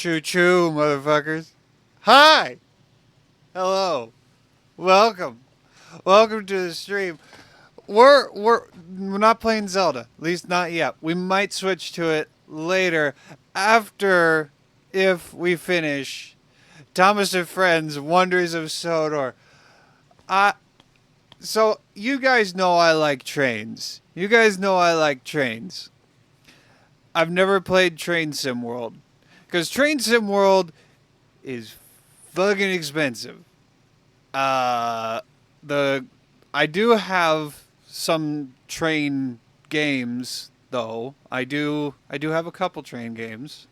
Choo choo, motherfuckers. Hi! Hello. Welcome. Welcome to the stream. We're not playing Zelda. At least not yet. We might switch to it later after if we finish Thomas and Friends Wonders of Sodor. I so you guys know I like trains. You guys know I like trains. I've never played Train Sim World because Train Sim World is fucking expensive. Uh, the I do have some train games though. I do have a couple train games.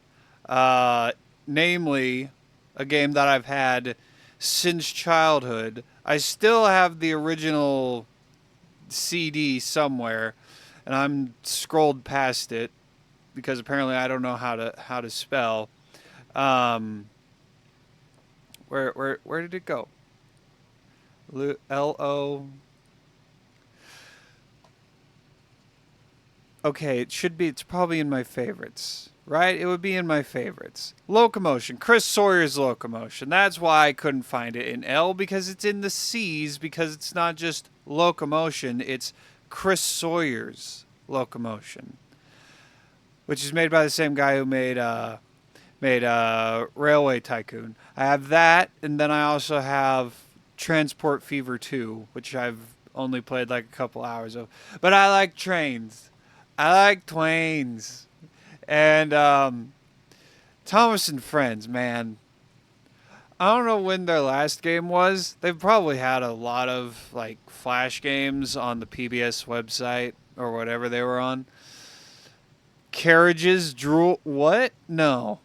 Namely, a game that I've had since childhood. I still have the original CD somewhere, and I'm scrolled past it because apparently I don't know how to spell. Um, where did it go? L-O. Okay, it should be. It's probably in my favorites, right? It would be in my favorites. Locomotion, Chris Sawyer's Locomotion. That's why I couldn't find it in L because it's in the C's because it's not just Locomotion. It's Chris Sawyer's Locomotion, which is made by the same guy who made Railway Tycoon. I have that, and then I also have Transport Fever 2, which I've only played like a couple hours of. But I like trains. I like twains. And Thomas and Friends, man. I don't know when their last game was. They've probably had a lot of like flash games on the PBS website or whatever they were on. Carriages, drool. What? No.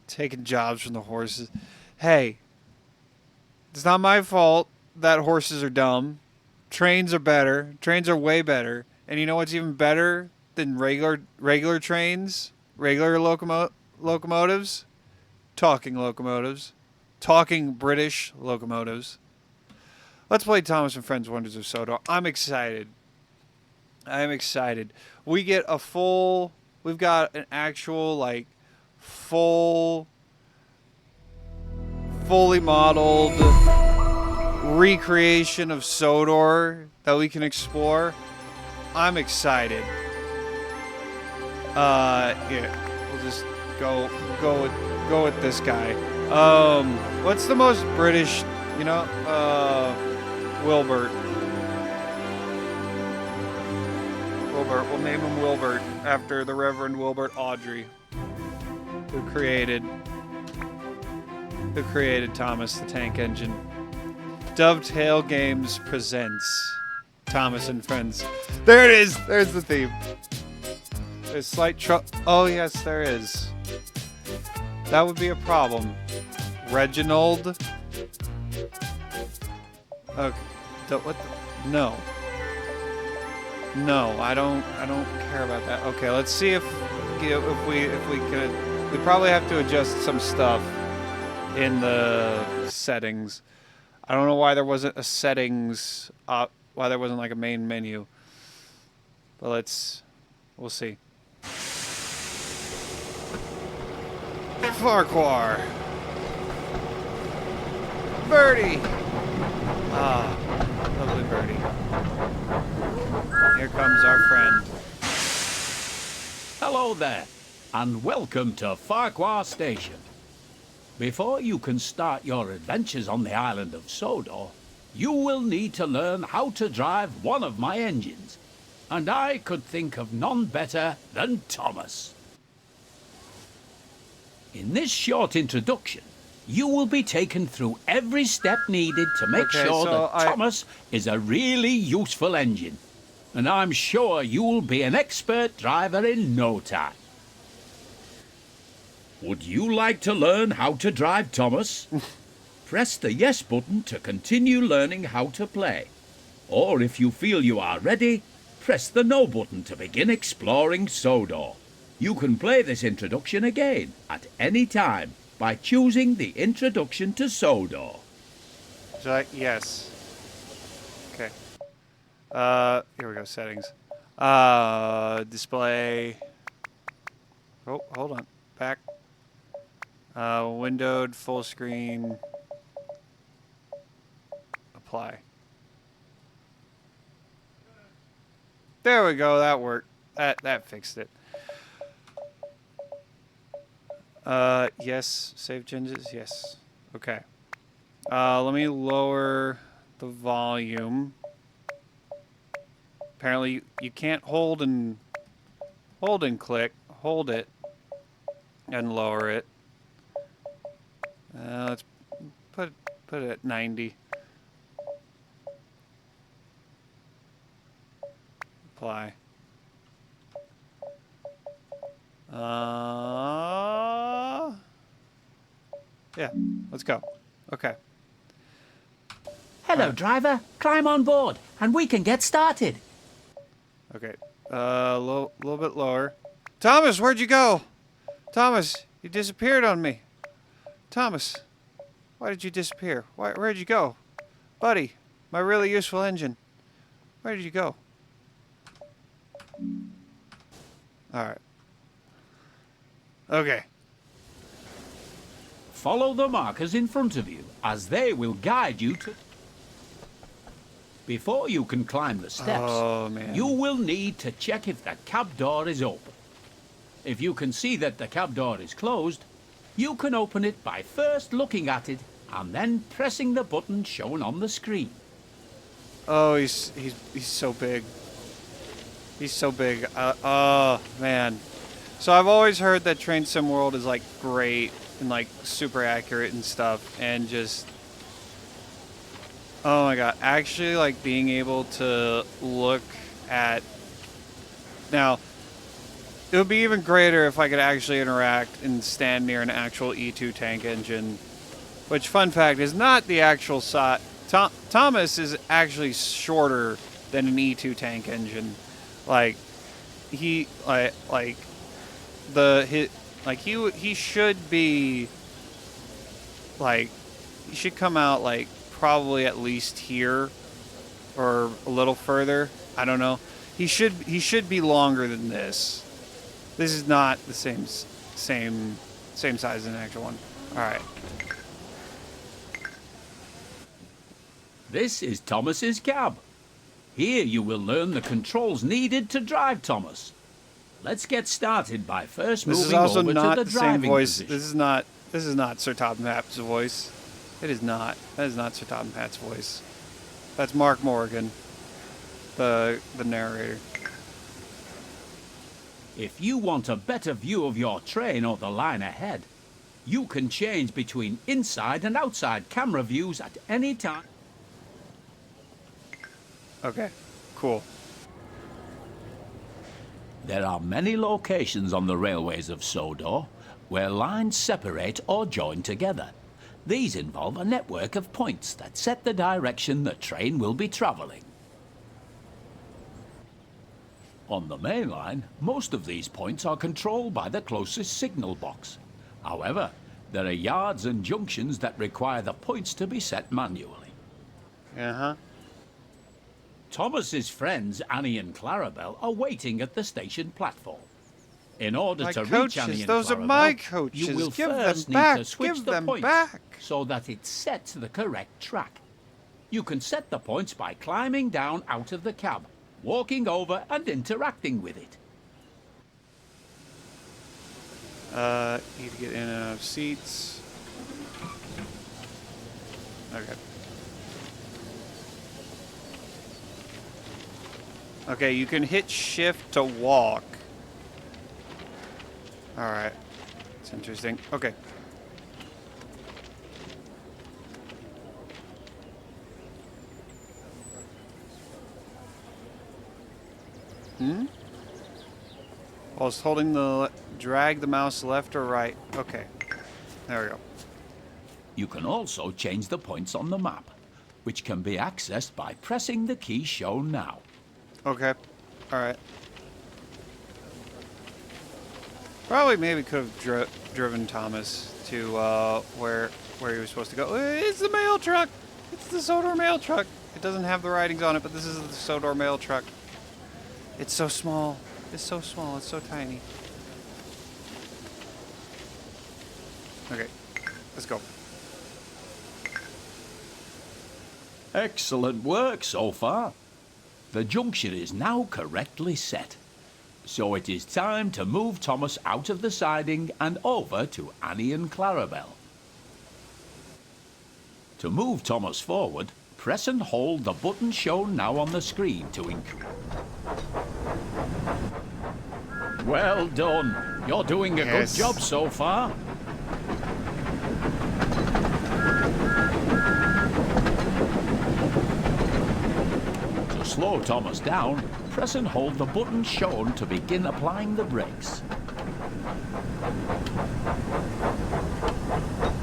Taking jobs from the horses. Hey, it's not my fault that horses are dumb. Trains are better. Trains are way better. And you know what's even better than regular trains? Regular locomotives? Talking locomotives. Talking British locomotives. Let's play Thomas and Friends Wonders of Sodor. I'm excited. I'm excited. We've got an actual like fully modeled recreation of Sodor that we can explore. I'm excited. Yeah, we'll just go with this guy. What's the most British? Wilbert. Wilbert. We'll name him Wilbert after the Reverend Wilbert Audrey, who created Thomas the Tank Engine. Dovetail Games presents Thomas and Friends. There it is. There's the theme. There's slight Oh yes, there is. That would be a problem. Reginald. Okay. What? No. No, I don't care about that. Okay, let's see if we could. We probably have to adjust some stuff in the settings. I don't know why there wasn't a settings why there wasn't like a main menu. But we'll see. Farquhar. Birdie. Ah, lovely birdie. Here comes our friend. Hello there, and welcome to Farquhar Station. Before you can start your adventures on the island of Sodor, you will need to learn how to drive one of my engines. And I could think of none better than Thomas. In this short introduction, you will be taken through every step needed to make sure that Thomas is a really useful engine. And I'm sure you'll be an expert driver in no time. Would you like to learn how to drive Thomas? Press the yes button to continue learning how to play. Or if you feel you are ready, press the no button to begin exploring Sodor. You can play this introduction again at any time by choosing the Introduction to Sodor. Yes. Okay. Here we go. Settings. Display. Oh, hold on. Back. Windowed, full screen. Apply. There we go. That worked. That fixed it. Yes. Save changes. Yes. Okay. Let me lower the volume. Apparently, you can't hold and click. Hold it and lower it. Let's put it at 90. Apply. Yeah, let's go. Okay. Hello, driver. Climb on board, and we can get started. Okay. Little bit lower. Thomas, where'd you go? Thomas, you disappeared on me. Thomas, why did you disappear? Where'd you go? Buddy, my really useful engine. Where did you go? Alright. Okay. Follow the markers in front of you, as they will guide you to... Before you can climb the steps, Oh, man. you will need to check if the cab door is open. If you can see that the cab door is closed, you can open it by first looking at it and then pressing the button shown on the screen. Oh, he's so big. He's so big. Oh, man. So I've always heard that Train Sim World is like great and like super accurate and stuff, and just oh my god, actually like being able to look at now. It would be even greater if I could actually interact and stand near an actual E2 tank engine, which, fun fact, is not the actual size. Thomas is actually shorter than an E2 tank engine. Like he he should be like, he should come out like probably at least here or a little further. I don't know. He should be longer than this. This is not the same size as an actual one. All right. This is Thomas's cab. Here you will learn the controls needed to drive Thomas. Let's get started by first This is moving also over not to the the same driving voice. position. This is not Sir Tottenham's voice. It is not. That is not Sir Tottenham's voice. That's Mark Morgan, the narrator. If you want a better view of your train or the line ahead, you can change between inside and outside camera views at any time. Okay, cool. There are many locations on the railways of Sodor where lines separate or join together. These involve a network of points that set the direction the train will be travelling. On the main line, most of these points are controlled by the closest signal box. However, there are yards and junctions that require the points to be set manually. Uh-huh. Thomas's friends Annie and Clarabelle are waiting at the station platform. In order My to reach coaches, Annie and those are Clarabelle, my coaches. you will Give them first back, need to switch give the them points back. so that it sets the correct track. You can set the points by climbing down out of the cab, walking over and interacting with it. Need to get in and out of seats. Okay. Okay, you can hit shift to walk. Alright. It's interesting. Okay. Whilst holding drag the mouse left or right. Okay. There we go. You can also change the points on the map, which can be accessed by pressing the key shown now. Okay. Alright. Probably maybe could have driven Thomas to where he was supposed to go. It's the mail truck! It's the Sodor mail truck! It doesn't have the writings on it, but this is the Sodor mail truck. It's so small. It's so small. It's so tiny. Okay, let's go. Excellent work so far. The junction is now correctly set. So it is time to move Thomas out of the siding and over to Annie and Clarabelle. To move Thomas forward, press and hold the button shown now on the screen to increase. Well done. You're doing a good Yes. job so far. To slow Thomas down, press and hold the button shown to begin applying the brakes.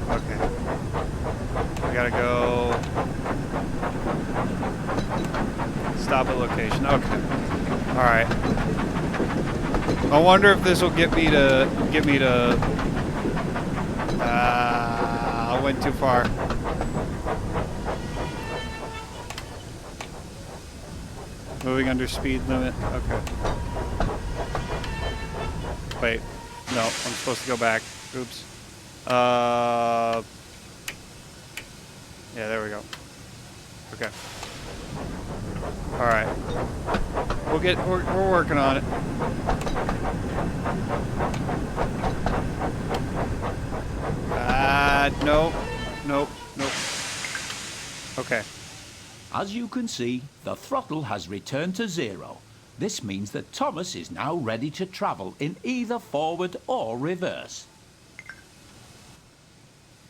Okay. I gotta go. Stop at location. Okay. All right. I wonder if this will get me to I went too far. Moving under speed limit. Okay. Wait. No, I'm supposed to go back. Oops. Yeah, there we go. Okay. All right. We're working on it. Nope. Nope. Nope. Okay. As you can see, the throttle has returned to 0. This means that Thomas is now ready to travel in either forward or reverse.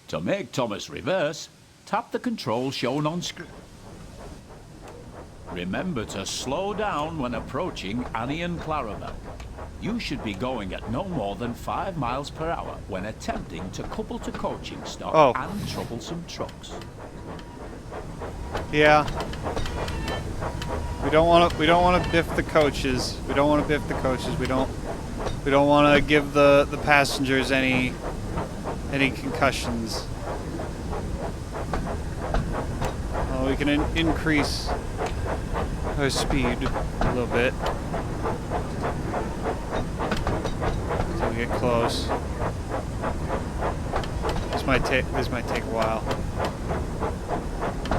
To make Thomas reverse, tap the control shown on screen. Remember to slow down when approaching Annie and Clarabelle. You should be going at no more than 5 miles per hour when attempting to couple to coaching stock and troublesome trucks. Yeah. We don't want to biff the coaches. We don't want to biff the coaches. We don't want to give the passengers any concussions. Well, we can increase our speed a little bit until we get close. This might take a while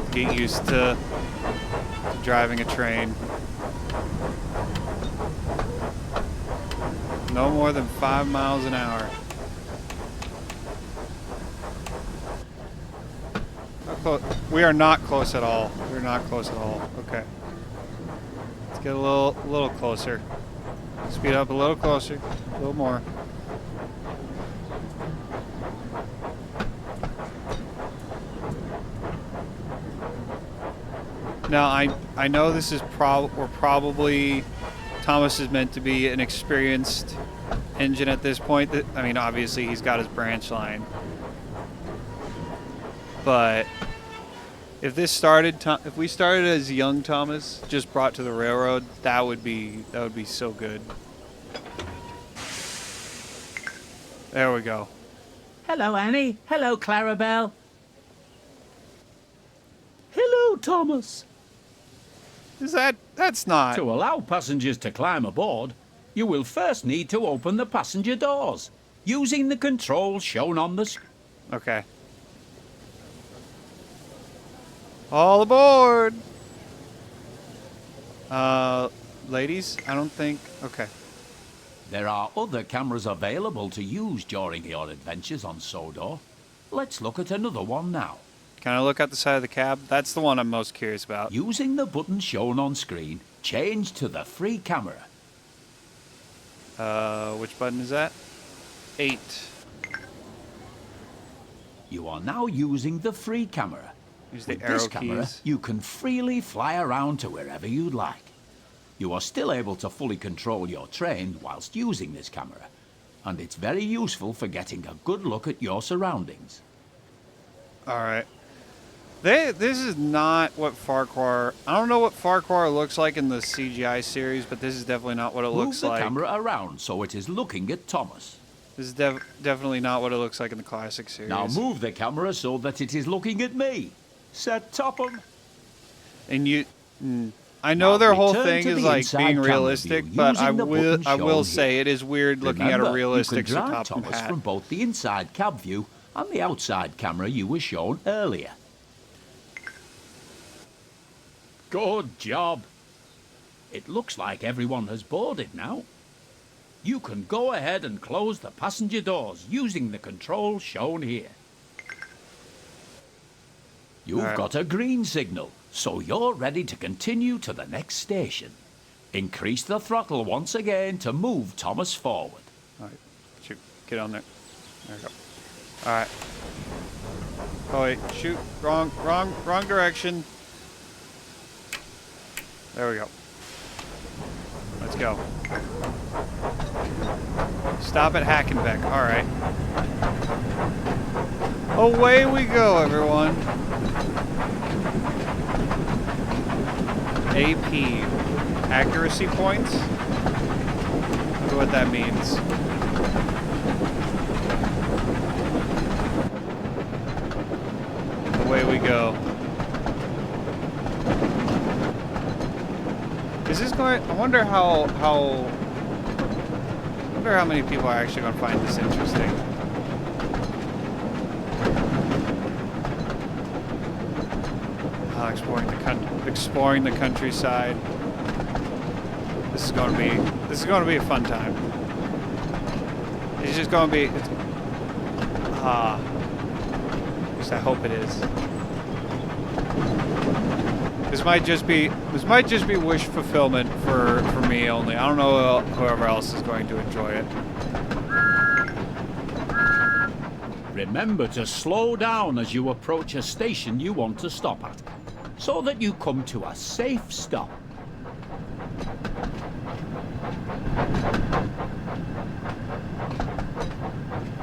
to get used to driving a train. No more than 5 miles an hour. We are not close at all. We're not close at all. Okay. Let's get a little closer. Speed up a little closer. A little more. Now I know this is probably Thomas is meant to be an experienced engine at this point. I mean, obviously he's got his branch line, but if we started as young Thomas, just brought to the railroad, that would be so good. There we go. Hello, Annie. Hello, Clarabelle. Hello, Thomas. That's not. To allow passengers to climb aboard, you will first need to open the passenger doors using the controls shown on the screen. Okay. All aboard. Ladies, I don't think. Okay. There are other cameras available to use during your adventures on Sodor. Let's look at another one now. Can I look at the side of the cab? That's the one I'm most curious about. Using the button shown on screen, change to the free camera. Which button is that? 8. You are now using the free camera. Use the With arrow this camera, keys. you can freely fly around to wherever you'd like. You are still able to fully control your train whilst using this camera, and it's very useful for getting a good look at your surroundings. All right. This is not what Farquhar. I don't know what Farquhar looks like in the CGI series, but this is definitely not what it looks Move the like. camera around so it is looking at Thomas. This is definitely not what it looks like in the classic series. Now move the camera so that it is looking at me. Set Topham. And I know Now their whole return thing to is the like inside being camera realistic, view but using the button I will shown say here. it is weird looking Remember, at a realistic you can Sir drive Topham Thomas hat. from both the inside cab view On the outside camera you were shown earlier. Good job. It looks like everyone has boarded now. You can go ahead and close the passenger doors using the controls shown here. You've got a green signal, so you're ready to continue to the next station. Increase the throttle once again to move Thomas forward. All right, shoot, get on there. There we go. All right. Oh wait, shoot, wrong direction. There we go. Let's go. Stop at Hackenbeck. All right. Away we go, everyone. AP. Accuracy points? Wonder what that means. Away we go. Is this going... I wonder how many people are actually going to find this interesting. Exploring the countryside. This is going to be a fun time. It's just going to be. At least I hope it is. This might just be wish fulfillment for me only. I don't know whoever else is going to enjoy it. Remember to slow down as you approach a station you want to stop at, so that you come to a safe stop.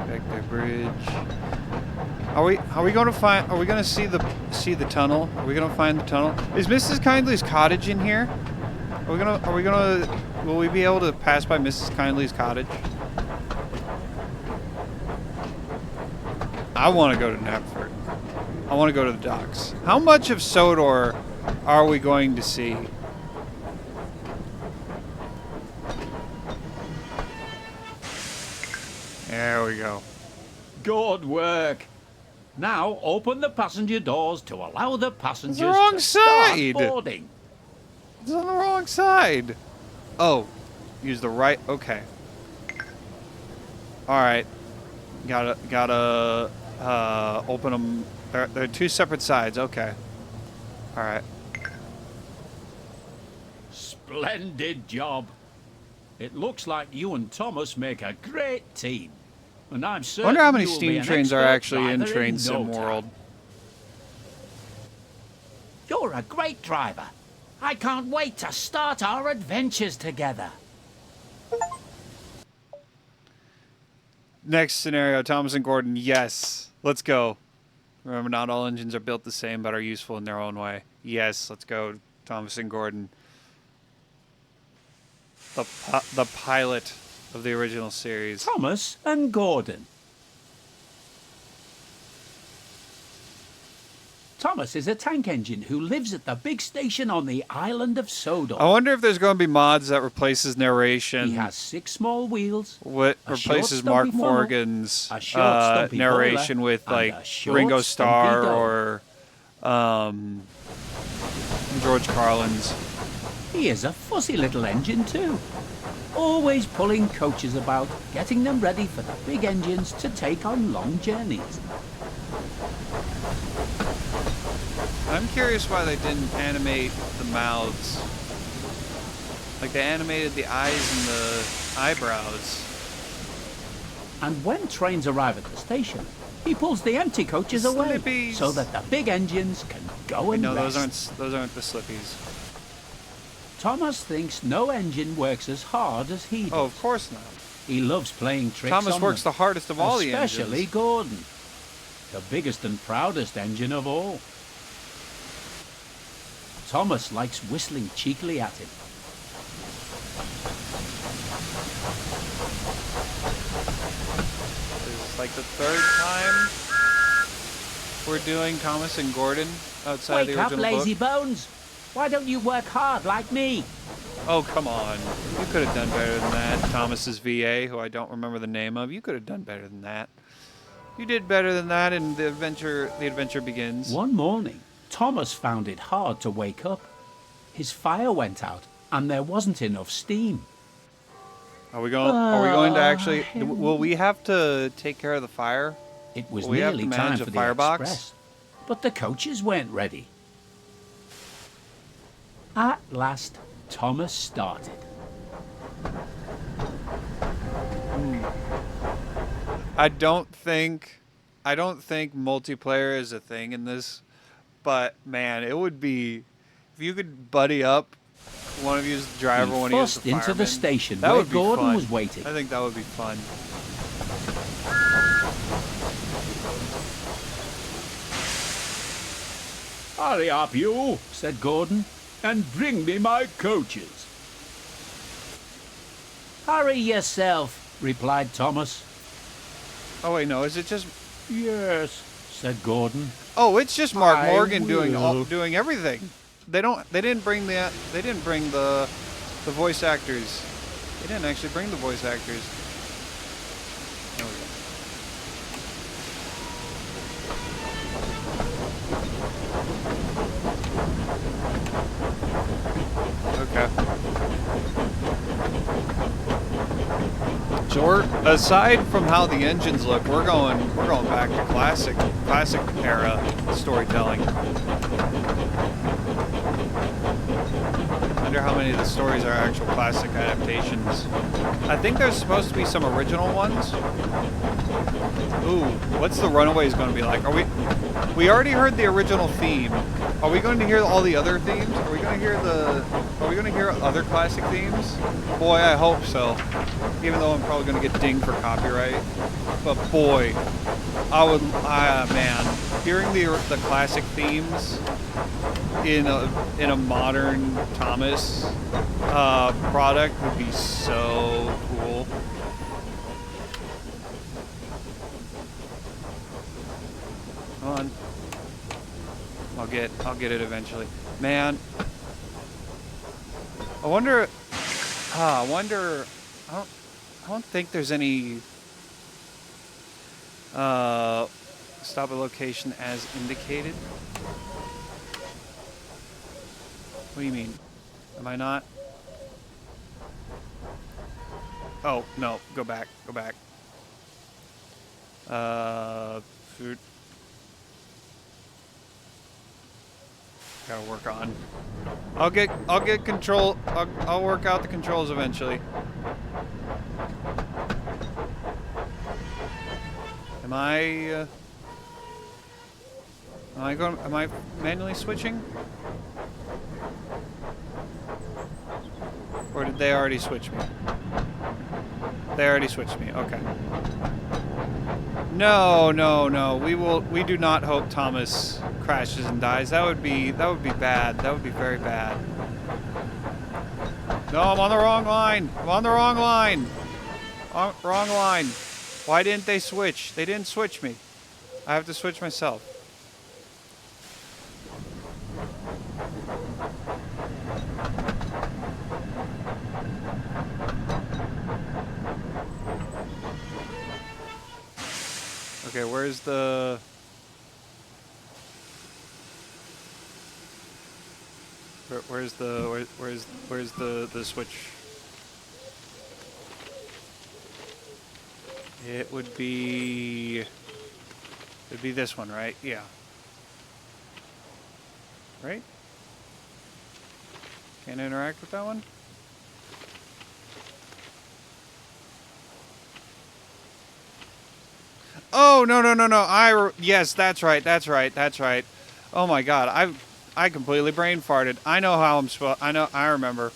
Vector Bridge. Are we going to see the tunnel? Are we going to find the tunnel? Is Mrs. Kindly's cottage in here? Will we be able to pass by Mrs. Kindly's cottage? I want to go to Knapford. I want to go to the docks. How much of Sodor are we going to see? There we go. Good work. Now open the passenger doors to allow the passengers It's the wrong to start side. boarding. It's on the wrong side. Oh, use the right. Okay. All right. Gotta open them. They're two separate sides. Okay. All right. Splendid job. It looks like you and Thomas make a great team. And I'm I certain wonder how many you will be steam an trains are expert actually in driver Train no Sim time. World. You're a great driver. I can't wait to start our adventures together. Next scenario, Thomas and Gordon. Yes, let's go. Remember, not all engines are built the same, but are useful in their own way. Yes, let's go, Thomas and Gordon. The pilot of the original series. Thomas and Gordon. Thomas is a tank engine who lives at the big station on the island of Sodor. I wonder if there's going to be mods that replaces narration. He has 6 small wheels. What a short, replaces stumpy Mark funnel, Morgan's a short, stumpy narration boiler, with and like a short, Ringo stumpy Starr dome. or George Carlin's. He is a fussy little engine too. Always pulling coaches about, getting them ready for the big engines to take on long journeys. I'm curious why they didn't animate the mouths. Like they animated the eyes and the eyebrows. And when trains arrive at the station, he pulls the empty coaches away Slippies. so that the big engines can go and No, rest. those aren't the Slippies. Thomas thinks no engine works as hard as he does. Oh, of course not. He loves playing tricks Thomas on works them, the hardest of all the especially engines. Gordon, the biggest and proudest engine of all. Thomas likes whistling cheekily at him. This is like the third time we're doing Thomas and Gordon outside Wake the up, original lazy book. bones! Why don't you work hard like me? Oh, come on. You could have done better than that. Thomas's VA, who I don't remember the name of. You could have done better than that. You did better than that in the adventure. The adventure begins. One morning, Thomas found it hard to wake up. His fire went out, and there wasn't enough steam. Are we going to actually? Will we have to take care of the fire? It was We have nearly to time manage for a the firebox? express, but the coaches weren't ready. At last, Thomas started. I don't think multiplayer is a thing in this, but man, it would be if you could buddy up. One of you is the driver, He one of you is fussed the into the fireman. station That where would be Gordon fun. was waiting. I think that would be fun. Hurry up, you, said Gordon, and bring me my coaches. Hurry yourself, replied Thomas. Oh wait, no, is it just? Yes, said Gordon. Oh, it's just Mark I Morgan will. doing everything. They didn't bring the voice actors. They didn't actually bring the voice actors. There we go. Okay. So aside from how the engines look, we're going back to classic era storytelling. I wonder how many of the stories are actual classic adaptations. I think there's supposed to be some original ones. Ooh, what's the Runaways going to be like? We already heard the original theme. Are we going to hear all the other themes? Are we going to hear other classic themes? Boy, I hope so. Even though I'm probably going to get dinged for copyright. But boy, man, hearing the classic themes in a modern Thomas product would be so cool. Come on. I'll get it eventually. Man. I don't think there's any stop at location as indicated. What do you mean? Am I not? Oh, no, go back. Food. Gotta work on. I'll get control. I'll work out the controls eventually. Am I manually switching? Or did they already switch me? They already switched me. Okay. No. We do not hope Thomas crashes and dies. That would be bad. That would be very bad. No, I'm on the wrong line. Wrong line. Why didn't they switch? They didn't switch me. I have to switch myself. Okay, where's the switch? It'd be this one, right? Yeah. Right? Can't interact with that one? Oh, no. Yes, that's right. Oh my god, I completely brain farted. I know how I'm supposed. I remember.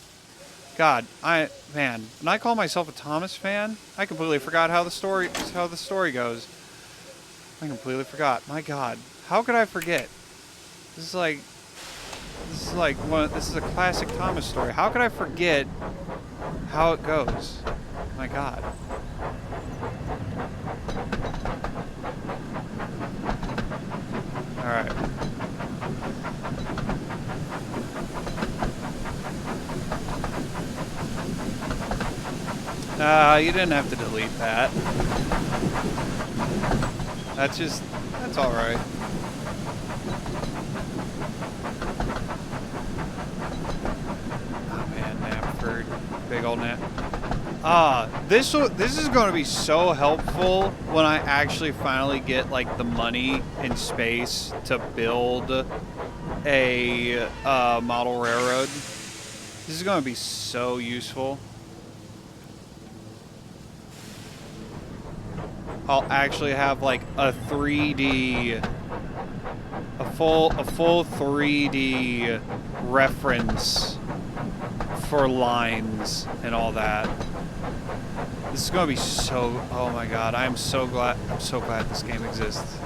God, man, when I call myself a Thomas fan, I completely forgot how the story goes. I completely forgot. My God, how could I forget? This is a classic Thomas story. How could I forget how it goes? My God. All right. You didn't have to delete that. That's all right. Oh man, Knapford, big old Knap. This is going to be so helpful when I actually finally get like the money and space to build a model railroad. This is going to be so useful. I'll actually have like a 3D, a full 3D reference for lines and all that. This is gonna be so, oh my god, I'm so glad this game exists.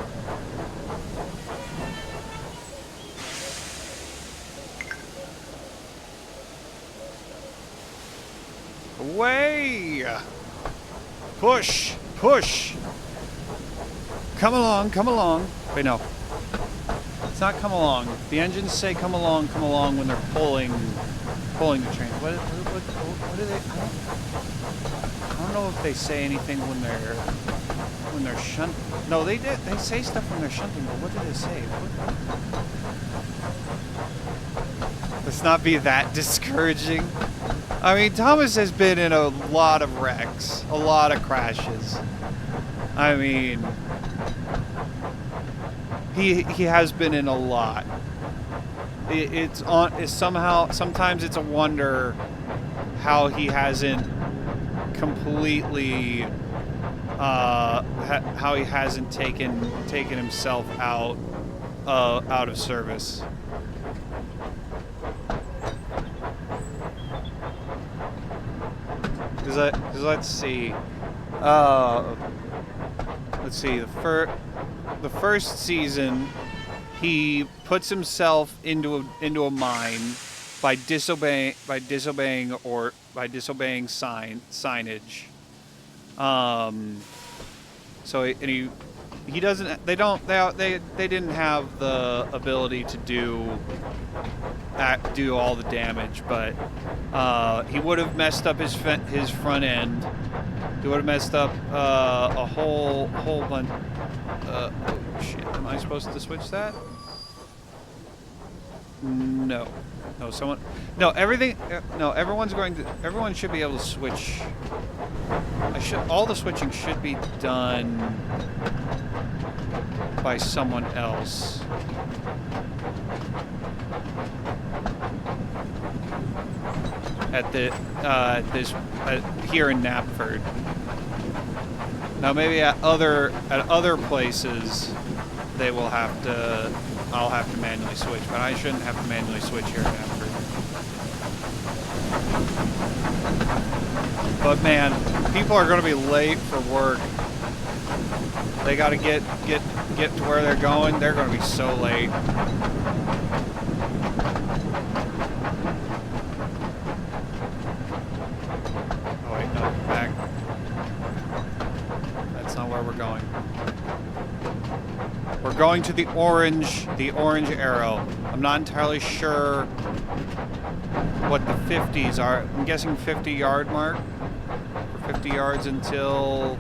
Away! Push! Push! Come along, come along. Wait, no. It's not come along. The engines say come along when they're pulling the train. What do they? I don't know if they say anything when they're shunting. No, they say stuff when they're shunting, but what do they say? Let's not be that discouraging. I mean, Thomas has been in a lot of wrecks, a lot of crashes. I mean, he has been in a lot. Sometimes it's a wonder how he hasn't completely how he hasn't taken himself out of service. Because let's see. The first season, he puts himself into a mine by disobeying signage. So he doesn't. They didn't have the ability to do all the damage, but he would have messed up his front end. He would have messed up a whole bunch. Oh shit! Am I supposed to switch that? No. No, someone. No, everything. No, everyone should be able to switch. All the switching should be done by someone else. Here in Knapford. Now maybe at other places they will have to. I'll have to manually switch, but I shouldn't have to manually switch here in Knapford. But man, people are going to be late for work. They got to get to where they're going. They're going to be so late. Oh wait, no, back. That's not where we're going. We're going to the orange arrow. I'm not entirely sure what the 50s are. I'm guessing 50-yard mark. For 50 yards until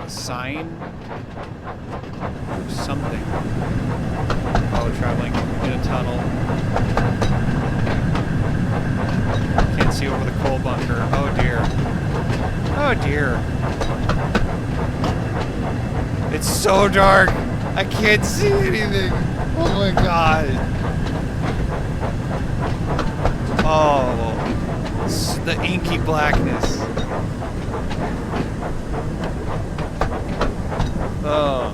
a sign or something. Oh, traveling in a tunnel. Can't see over the coal bunker. Oh dear. Oh dear. It's so dark. I can't see anything. Oh my god. Oh, it's the inky blackness. Oh.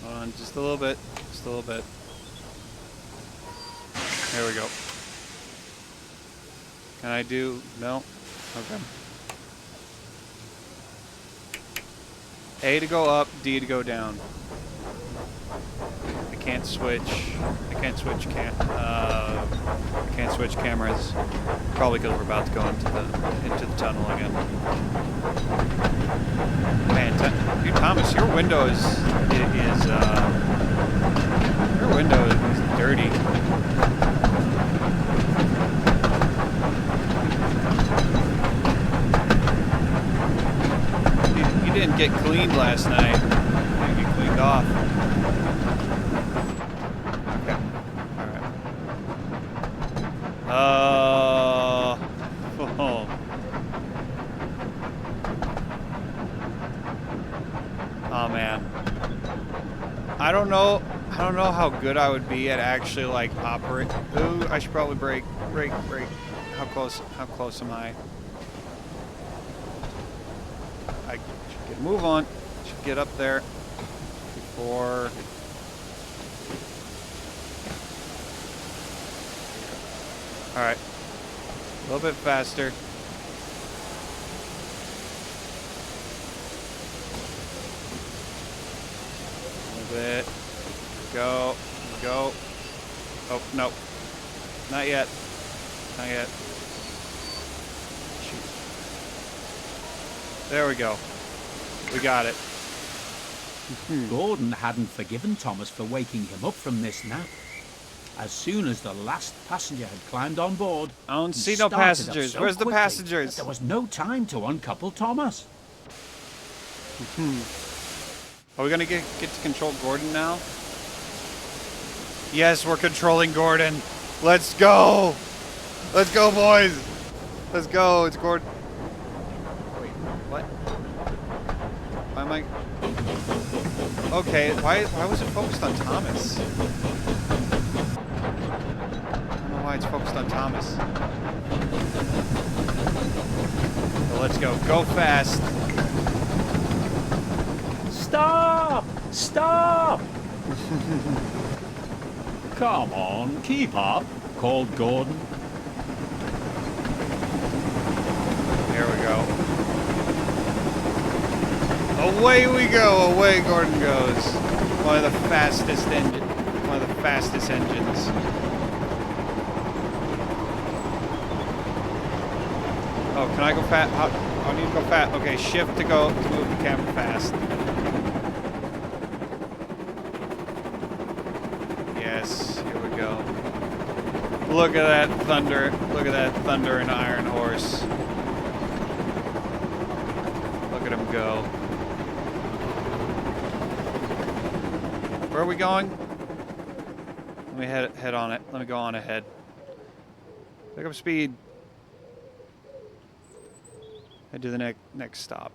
Hold on, just a little bit. Just a little bit. There we go. Can I do? No? Okay. A to go up, D to go down. I can't switch cameras. Probably because we're about to go into the tunnel again. Man, dude, Thomas, your window is window is dirty. You didn't get cleaned last night. You didn't get cleaned off. Okay. Alright. Oh. Oh man. I don't know how good I would be at actually like operate. Ooh, I should probably brake. How close am I? I should get a move on. Should get up there before. All right. A little bit faster. Bit. Go. Oh, no. Not yet. Shoot. There we go. We got it. Gordon hadn't forgiven Thomas for waking him up from this nap. As soon as the last passenger had climbed on board, I don't he see no started up passengers. so Where's the quickly passengers? that there was no time to uncouple Thomas. Are we gonna get to control Gordon now? Yes, we're controlling Gordon. Let's go! Let's go, boys! Let's go, it's Gordon. Wait, what? Why am I... Okay, why was it focused on Thomas? I don't know why it's focused on Thomas. So let's go. Go fast. Stop! Stop! Come on, keep up, called Gordon. There we go. Away we go. Away Gordon goes. One of the fastest engines. Oh, can I go fast? I need to go fast. Okay, shift to go to move the camera fast. Yes, here we go. Look at that thunder. Look at that thunder and iron horse. Look at him go. Where are we going? Let me head on it. Let me go on ahead. Pick up speed. Head to the next stop.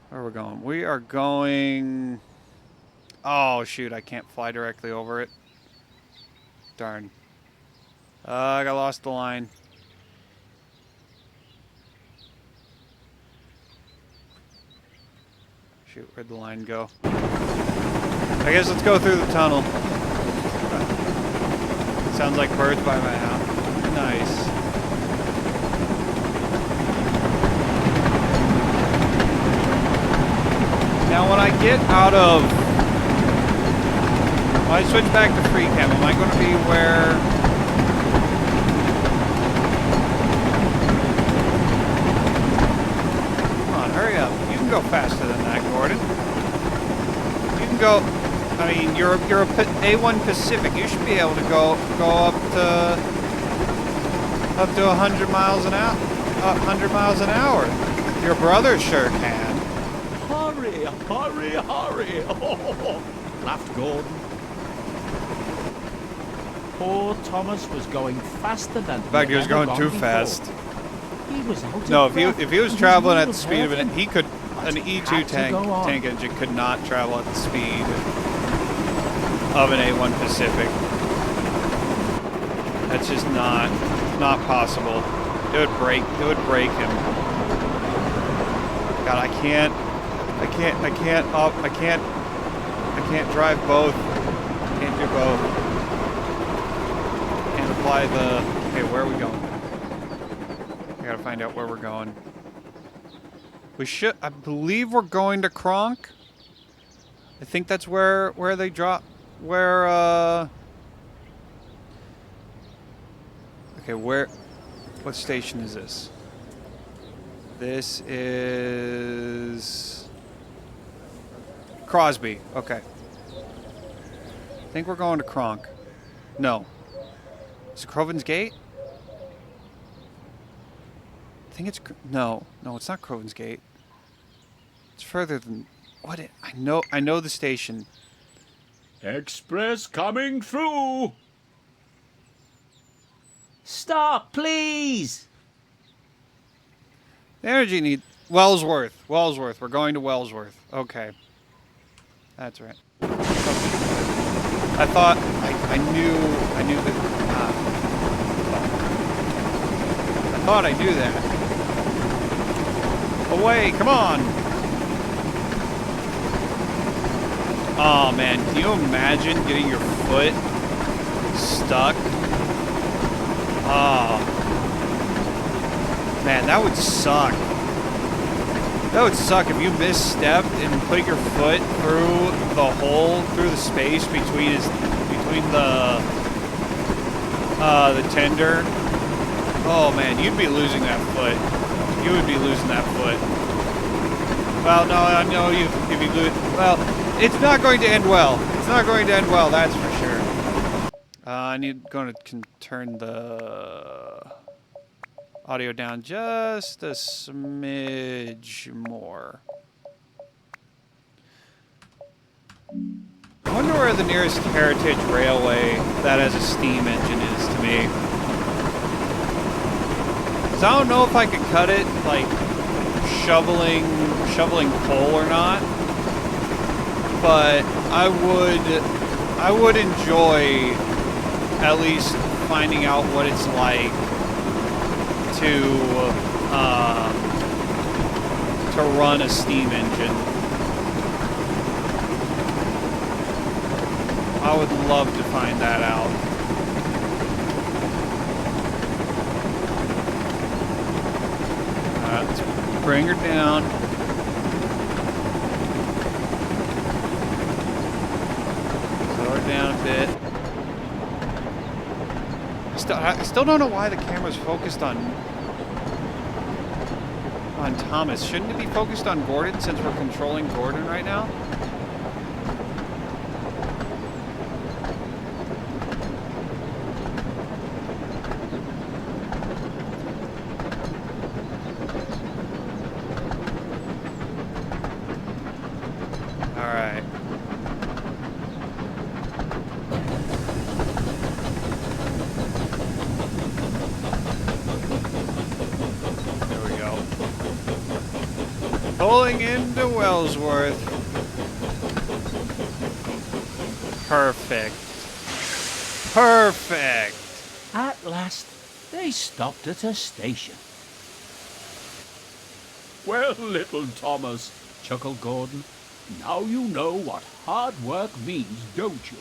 Where are we going? We are going... Oh, shoot. I can't fly directly over it. Darn. I got lost the line. Shoot, where'd the line go? I guess let's go through the tunnel. Sounds like birds by my house. Nice. Now when I get out of... When I switch back to free cam, am I going to be where... Come on, hurry up. You can go faster than that, Gordon. You can go... I mean, you're a A1 Pacific. You should be able to go up to 100 miles an hour. 100 miles an hour. Your brother sure can. Hurry, hurry, hurry! Oh, laughed Gordon. Poor Thomas was going faster than In fact, he was going too fast. He was out of No, breath if he was and traveling at real the speed of heavy. he could. An But he E2 had to go on. tank engine could not travel at the speed of an A1 Pacific. That's just not possible. It would break him. God, I can't drive both. Can't do both. Can't apply the. Okay, where are we going? I gotta find out where we're going. We should. I believe we're going to Kronk. I think that's where they drop. Where Okay, where? What station is this? This is Crosby. Okay. think we're going to Kronk. No. Is it Crovin's Gate? I think it's... No, it's not Crovin's Gate. It's further than... What? I know the station. Express coming through. Stop, please! The energy need... Wellsworth. We're going to Wellsworth. Okay. That's right. Okay. I thought... I knew that... I thought I knew that. Away, come on! Oh man, can you imagine getting your foot stuck? Oh. Man, that would suck. That would suck if you misstepped and put your foot through the hole, through the space between the tender. Oh man, you'd be losing that foot. You would be losing that foot. Well, no, I know if you lose. Well, it's not going to end well. It's not going to end well, that's for sure. I need going to turn the audio down just a smidge more. I wonder where the nearest Heritage Railway that has a steam engine is to me. 'Cause I don't know if I could cut it like shoveling coal or not, but I would enjoy at least finding out what it's like to run a steam engine. I would love to find that out. Let's bring her down. Slow her down a bit. I still don't know why the camera's focused on Thomas. Shouldn't it be focused on Gordon since we're controlling Gordon right now? Alright. Pulling into Wellsworth. Perfect. Perfect. At last, they stopped at a station. Well, little Thomas, chuckled Gordon, now you know what hard work means, don't you?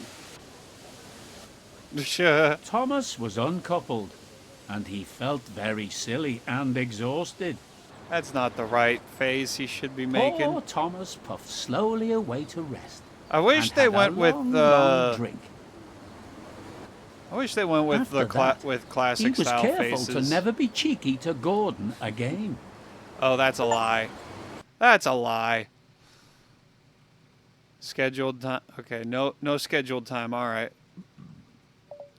Sure. Thomas was uncoupled, and he felt very silly and exhausted. That's not the right face he should be making. Poor Thomas puffed slowly away to rest. I wish and they had went a with long, the. long drink. I wish they went with After the that, with He classic was style careful faces. to never be cheeky to Gordon again. Oh, that's a lie. That's a lie. Scheduled time. Okay, no scheduled time. All right.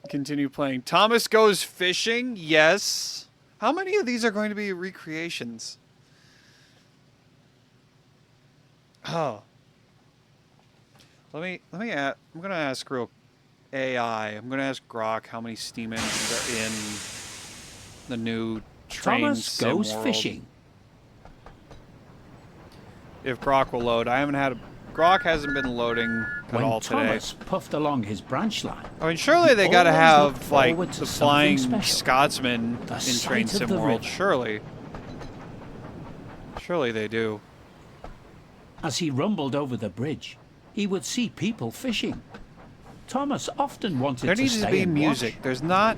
Continue playing. Thomas Goes Fishing. Yes. How many of these are going to be recreations? Oh. Let me ask, I'm going to ask real AI. I'm going to ask Grok how many steam engines are in the new train Thomas sim goes world. fishing. If Grok will load. Grok hasn't been loading at When all today. Thomas puffed along his branch line, I mean, surely they got to always have looked like forward to the something Flying special. Scotsman The in sight Train of Sim the World. river. Surely they do. as he rumbled over the bridge, he would see people fishing. Thomas often wanted There to needs stay to be and music. watch. There's not.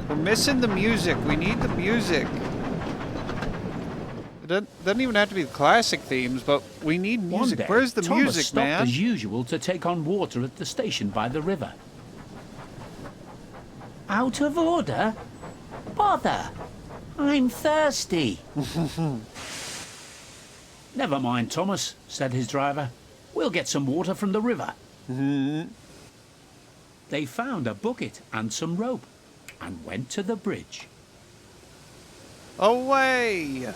We're missing the music. We need the music. It doesn't even have to be the classic themes, but we need One music. day, Where's the Thomas music, stopped man? as usual to take on water at the station by the river. Out of order? Bother! I'm thirsty. Never mind, Thomas, said his driver. We'll get some water from the river. They found a bucket and some rope and went to the bridge. Away!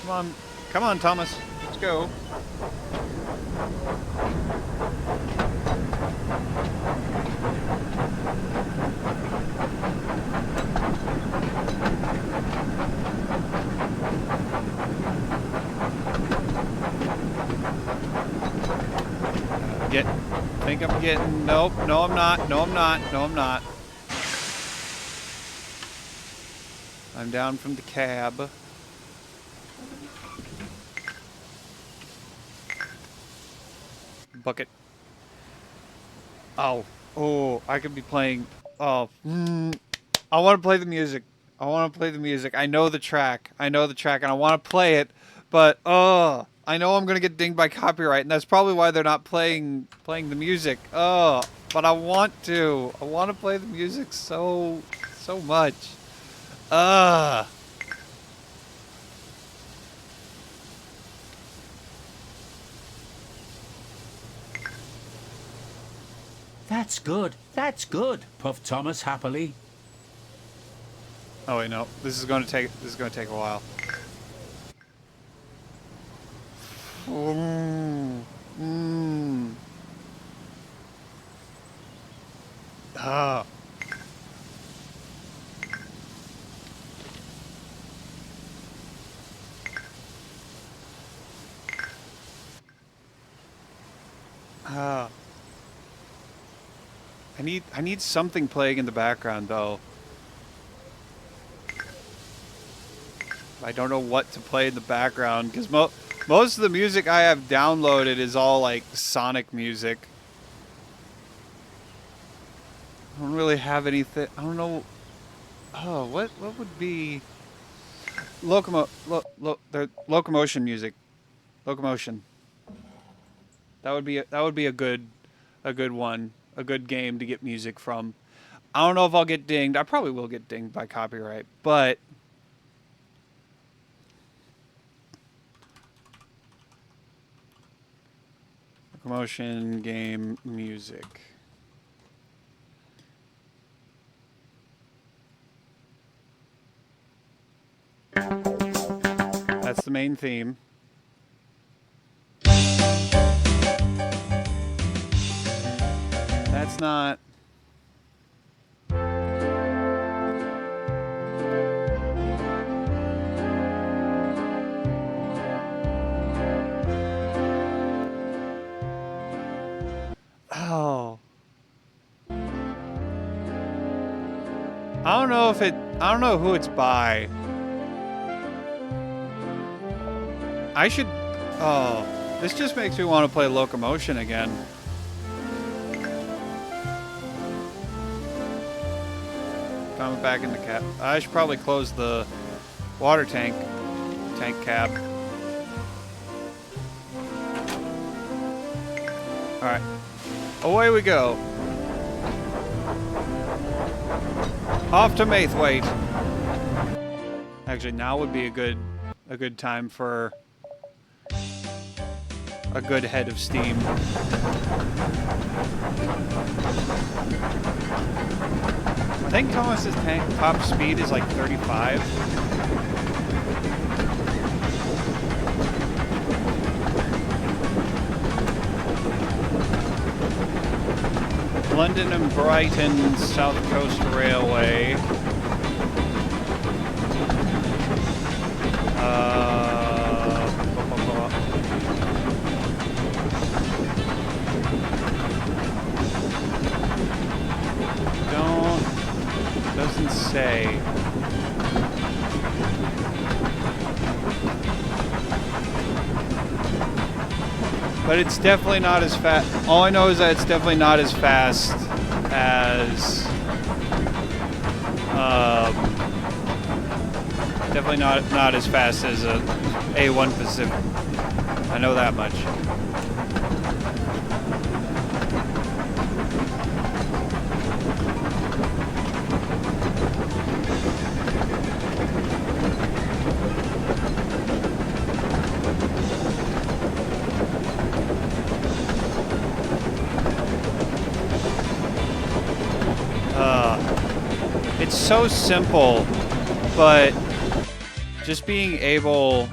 Come on, Thomas. Let's go. Think I'm getting, nope, no I'm not, no I'm not, no I'm not. I'm down from the cab. Bucket. Oh, I could be playing, I want to play the music. I want to play the music. I know the track, and I want to play it, but, I know I'm gonna get dinged by copyright, and that's probably why they're not playing the music. But I want to. I want to play the music so much. That's good, puffed Thomas happily. Oh wait, no. This is gonna take a while. Ah. I need something playing in the background though. I don't know what to play in the background because most of the music I have downloaded is all like Sonic music. I don't really have anything. I don't know. Oh, what would be locomotion music? Locomotion. That would be a good one, a good game to get music from. I don't know if I'll get dinged. I probably will get dinged by copyright, but locomotion game music. That's the main theme. That's not... Oh. I don't know who it's by. I should... Oh. This just makes me want to play Locomotion again. Coming back in the cap. I should probably close the water tank cap. Alright. Away we go. Off to Maithwaite. Actually, now would be a good time for a good head of steam. I think Thomas's top speed is like 35. London and Brighton South Coast Railway. Doesn't say. But it's definitely not as fast. All I know is that it's definitely not as fast as definitely not as fast as a A1 Pacific. I know that much. so simple, but just being able,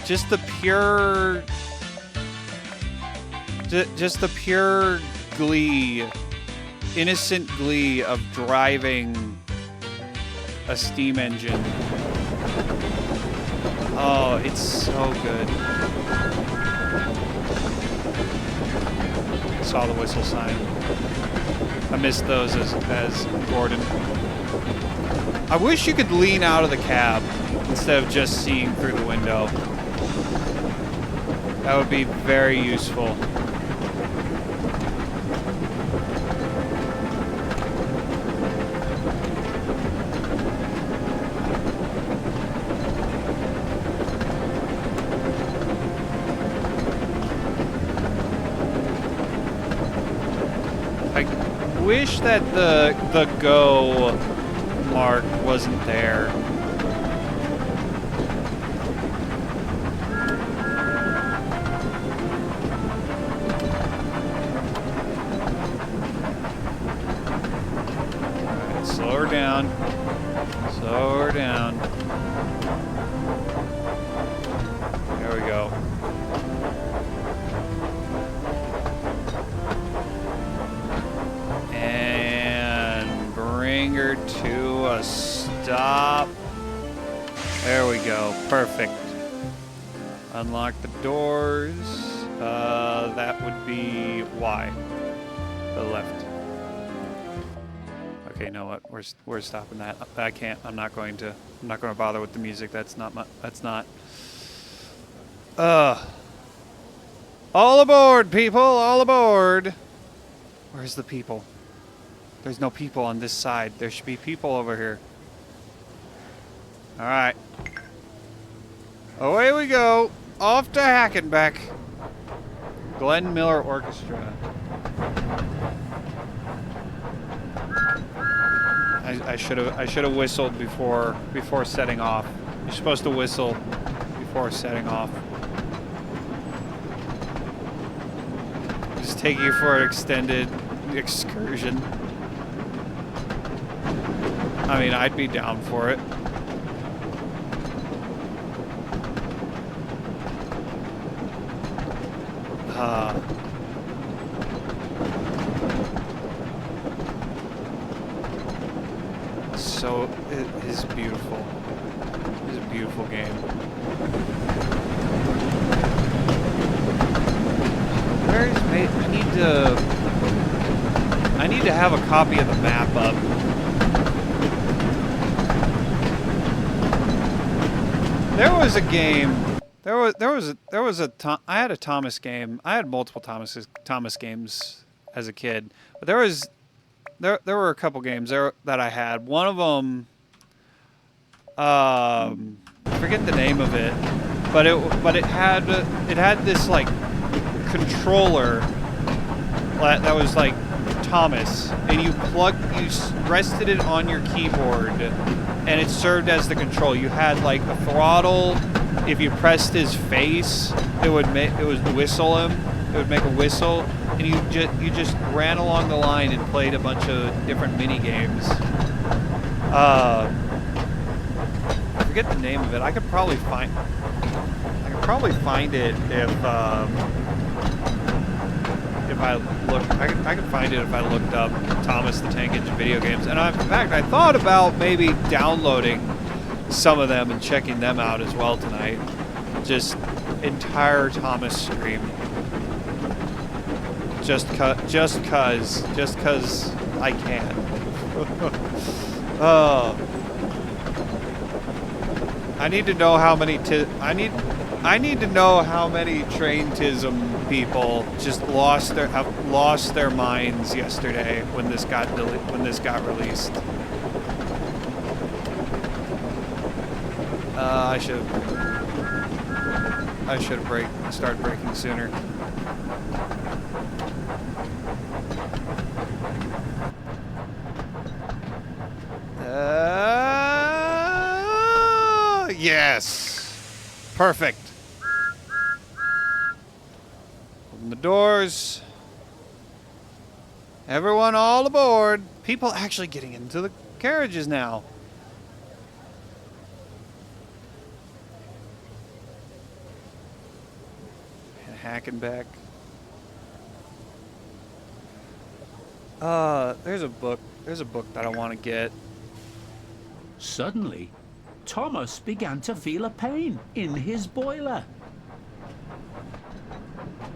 just the pure glee, innocent glee of driving a steam engine. Oh, it's so good. Saw the whistle sign. I missed those as Gordon. I wish you could lean out of the cab instead of just seeing through the window. That would be very useful. I wish that the go mark wasn't there. Alright, slow her down. Slow her down. There we go. Bring her to a stop. There we go. Perfect. Unlock the doors. That would be Y. The left. Okay, you know what? We're stopping that. I can't. I'm not going to bother with the music. That's not my. That's not. All aboard, people! All aboard! Where's the people? There's no people on this side. There should be people over here. Alright. Away we go. Off to Hackenbeck. Glenn Miller Orchestra. I should have whistled before setting off. You're supposed to whistle before setting off. Just take you for an extended excursion. I mean, I'd be down for it. So, it is beautiful. It's a beautiful game. Where is May? I need to have a copy of the map up. There was a game. I had a Thomas game. I had multiple Thomas games as a kid, but there were a couple games there that I had. One of them, I forget the name of it, but it had this like controller that was like Thomas, and you rested it on your keyboard, and it served as the control. You had like a throttle. If you pressed his face, it would whistle him. It would make a whistle, and you just ran along the line and played a bunch of different mini games. I forget the name of it. I could probably find it if I look. I could find it if I looked up Thomas the Tank Engine video games. And in fact, I thought about maybe downloading some of them and checking them out as well tonight. Just entire Thomas stream. Just cause I can. I need to know how many I need to know how many Traintism people just have lost their minds yesterday when this got released. I should start braking sooner. Yes. Perfect. Open the doors. Everyone all aboard. People actually getting into the carriages now. And Hackenbeck. There's a book. There's a book that I want to get. Suddenly, Thomas began to feel a pain in his boiler.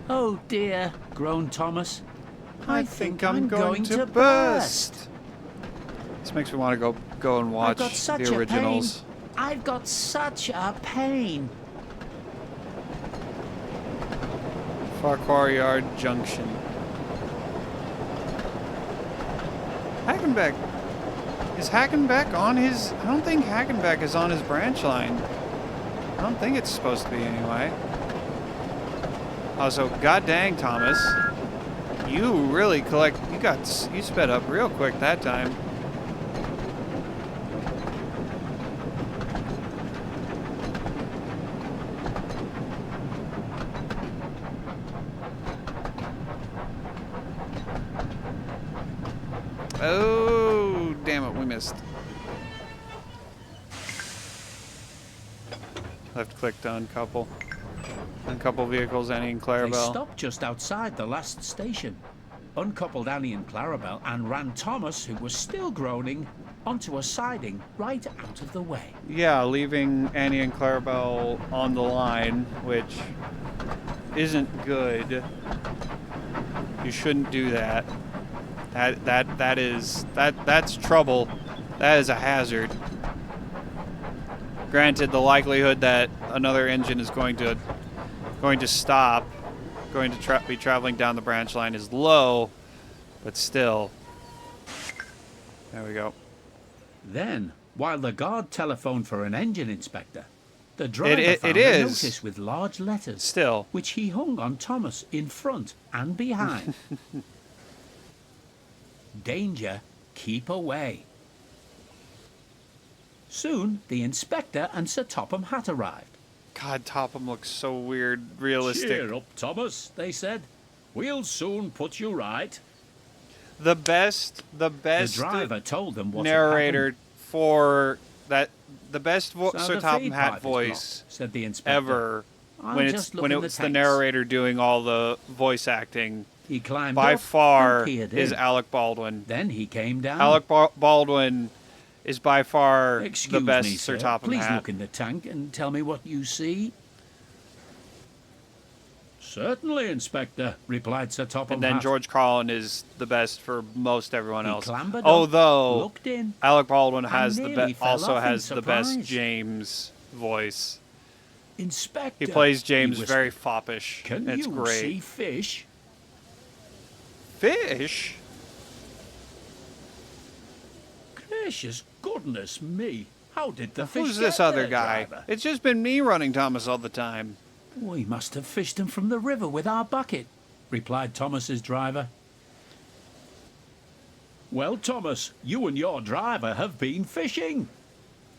Oh dear, groaned Thomas. I think I'm going to burst. This makes me want to go and I've watch got such the a originals. pain. I've got such a pain. Farquhar Yard Junction. Hackenbeck. Is Hackenbeck on his... I don't think Hackenbeck is on his branch line. I don't think it's supposed to be anyway. Also, god dang, Thomas. You really you sped up real quick that time. Oh, damn it, we missed. Left click to uncouple. Uncouple vehicles, Annie and They Clarabelle. stopped just outside the last station, uncoupled Annie and Clarabelle, and ran Thomas, who was still groaning, onto a siding right out of the way. Yeah, leaving Annie and Clarabelle on the line, which isn't good. You shouldn't do that. That's trouble. That is a hazard. Granted, the likelihood that another engine is going to stop, be traveling down the branch line is low, but still. There we go. Then, while the guard telephoned for an engine inspector, the driver It found a is. notice with large letters, Still. which he hung on Thomas in front and behind. Danger, keep away. Soon, the inspector and Sir Topham Hatt arrived. God, Topham looks so weird, realistic. Cheer up, Thomas, they said. We'll soon put you right. The best The driver told them what had narrator happened. for that, the best So Sir the Topham feed Hatt pipe is voice blocked, said the inspector. ever. I'm When just it's looking the the tanks. narrator doing all the voice acting, He climbed by up far and peered is in. Alec Baldwin. Then he came down. Alec Baldwin is by far Excuse the best me, Sir sir. Topham Please Hatt. look in the tank and tell me what you see. Certainly, Inspector, replied Sir Topham And then Hatt. George Carlin is the best for most everyone He else. clambered up, Although looked in, Alec Baldwin has the nearly fell also off in has the best surprise. James voice. Inspector. He plays James whispered, very foppish. Can It's you great. see fish? Fish? Gracious goodness me. How did the fish Who's this get other there, guy? driver? It's just been me running Thomas all the time. We must have fished them from the river with our bucket, replied Thomas's driver. Well, Thomas, you and your driver have been fishing.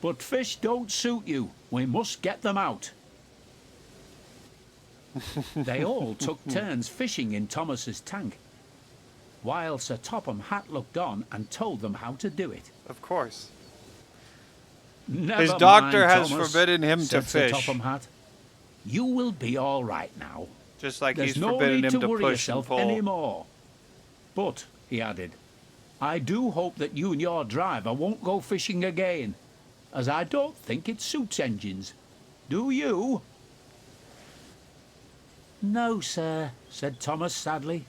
But fish don't suit you. We must get them out. They all took turns fishing in Thomas's tank, while Sir Topham Hatt looked on and told them how to do it. Of course. Never His doctor mind, has Thomas, forbidden him to said Sir fish. Topham Hatt. You will be all right now. Just like There's he's no forbidden need him to to worry push and yourself pull. anymore. But, he added, I do hope that you and your driver won't go fishing again, as I don't think it suits engines. Do you? No, sir, said Thomas sadly.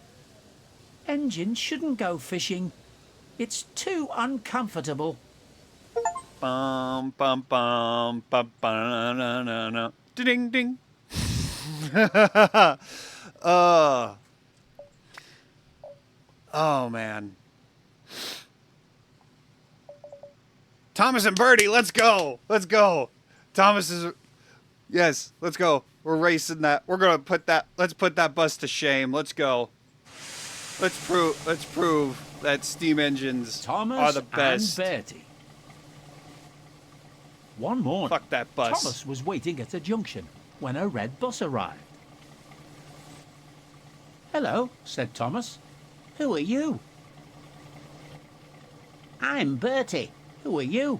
Engines shouldn't go fishing. It's too uncomfortable. Bum bum bum bum bum na na na. Ding ding. Oh man. Thomas and Birdie, let's go. Let's go. Thomas is yes, let's go. We're racing that. We're gonna put that let's put that bus to shame. Let's go. Let's prove that steam engines Thomas are the best. and Bertie. One morning, Fuck that bus. Thomas was waiting at a junction when a red bus arrived. Hello, said Thomas. Who are you? I'm Bertie, Who are you?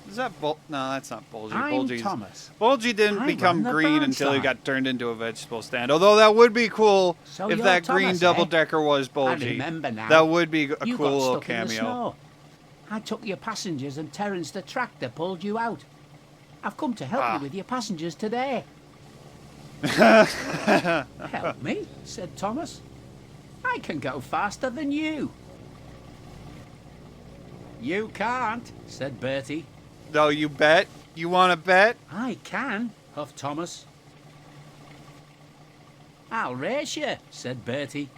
Is that No, that's not Bulgy. I'm Thomas. Bulgy didn't I become run the green branch until he line. got turned into a vegetable stand. Although that would be cool So if you're that green Thomas, double-decker was I Bulgy. remember now. That would be a You cool got little stuck in the cameo. snow. I took your passengers and Terence the tractor pulled you out. I've come to help Ah. you with your passengers today. Help me, said Thomas. I can go faster than you. You can't, said Bertie. No, you bet? You want to bet? I can, huffed Thomas. I'll race you, said Bertie.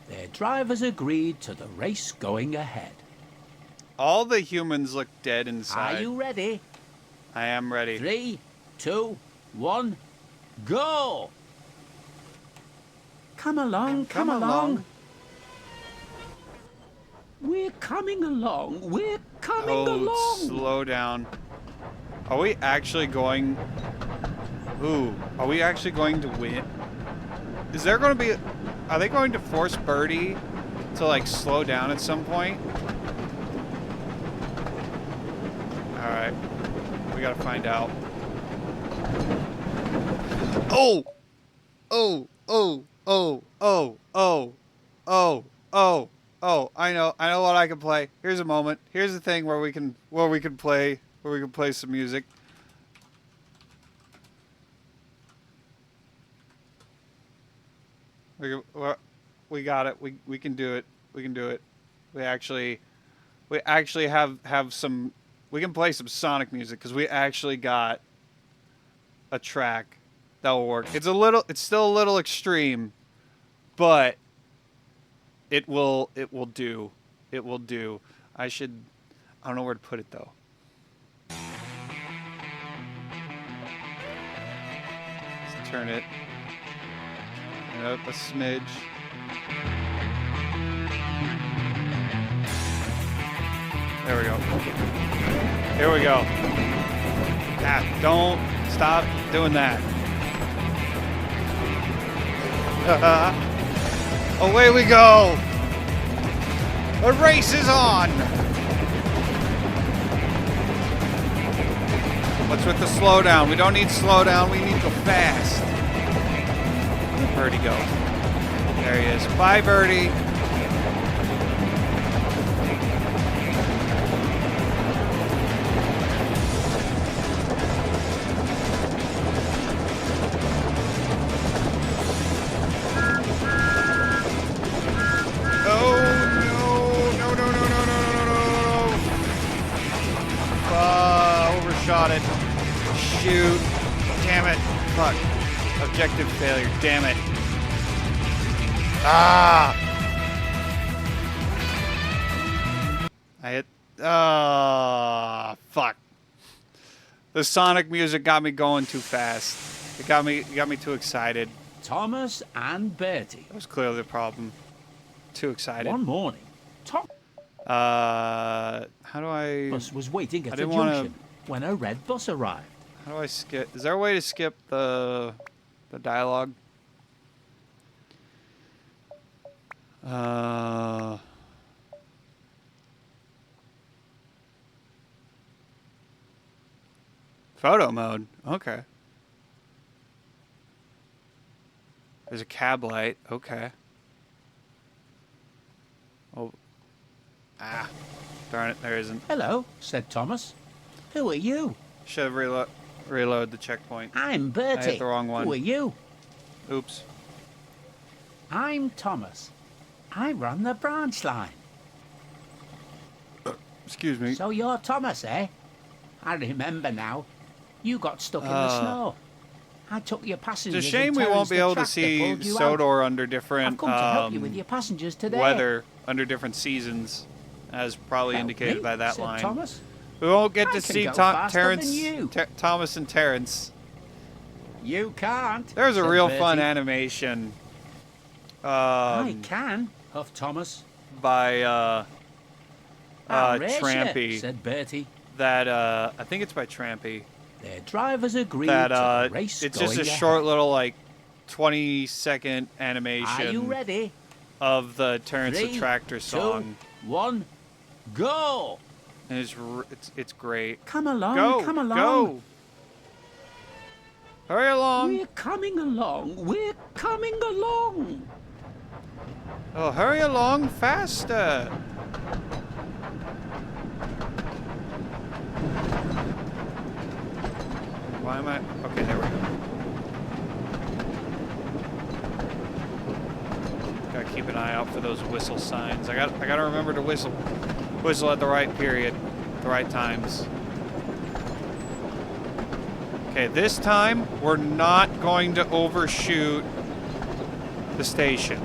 Their drivers agreed to the race going ahead. All the humans look dead inside. Are you ready? I am ready. 3, 2, 1, go! Come along, come along. We're coming along, we're coming Oh, along. slow down. Are we actually going... Ooh, are we actually going to win? Is there going to be... Are they going to force Birdie to, like, slow down at some point? Alright. We gotta find out. Oh! Oh! Oh! Oh! Oh! Oh! Oh! Oh! Oh! I know what I can play. Here's a moment. Here's the thing where we can play some music. We got it. We can do it. We can do it. We actually have some. We can play some Sonic music because we actually got a track that will work. It's still a little extreme, but it will do. It will do. I don't know where to put it though. Let's turn it up a smidge. There we go. Here we go. Ah, don't stop doing that. Away we go. The race is on. What's with the slowdown? We don't need slowdown. We need to go fast. Where'd Birdie go? There he is. Bye, Birdie. Overshot it. Shoot. Damn it. Fuck. Objective failure. Damn it. Ah! I hit. Ah, fuck. The Sonic music got me going too fast. It got me too excited. Thomas and Bertie. That was clearly the problem. Too excited. One morning, Thomas How do I... was waiting I at a didn't wanna- junction when a red bus arrived. How do I skip? Is there a way to skip the dialogue? Photo mode. Okay. There's a cab light. Okay. Oh. Ah. Darn it. There isn't. Hello, said Thomas. Who are you? Should have reload the checkpoint. I'm Bertie. I hit the wrong one. Who are you? Oops. I'm Thomas. I run the branch line. Excuse me. So you're Thomas, eh? I remember now. You got stuck in the Uh, snow. I took your passengers. It's a shame and we Terence won't be the able to tractor see pulled you out. Sodor under I've different come to help you with your passengers today. weather, under different seasons, as probably Help indicated me, by that said line. Thomas. We won't get I to can see go faster than Terrence, you. Thomas and Terrence. You can't. There's a said real Bertie. fun animation I can, huffed Thomas. by I'll race you, Trampy. said Bertie. That I think it's by Trampy. Their drivers agreed That to the race it's going just a ahead. short little like 20-second animation Are you ready? of the Terrence the 3, Tractor 2, song. 1, Go! It's great. Come along, Go, come along. go. Hurry along. We're coming along. We're coming along. Oh, hurry along faster. Why am I? Okay, there we go. Gotta keep an eye out for those whistle signs. I gotta remember to whistle at the right period, the right times. Okay, this time we're not going to overshoot the station.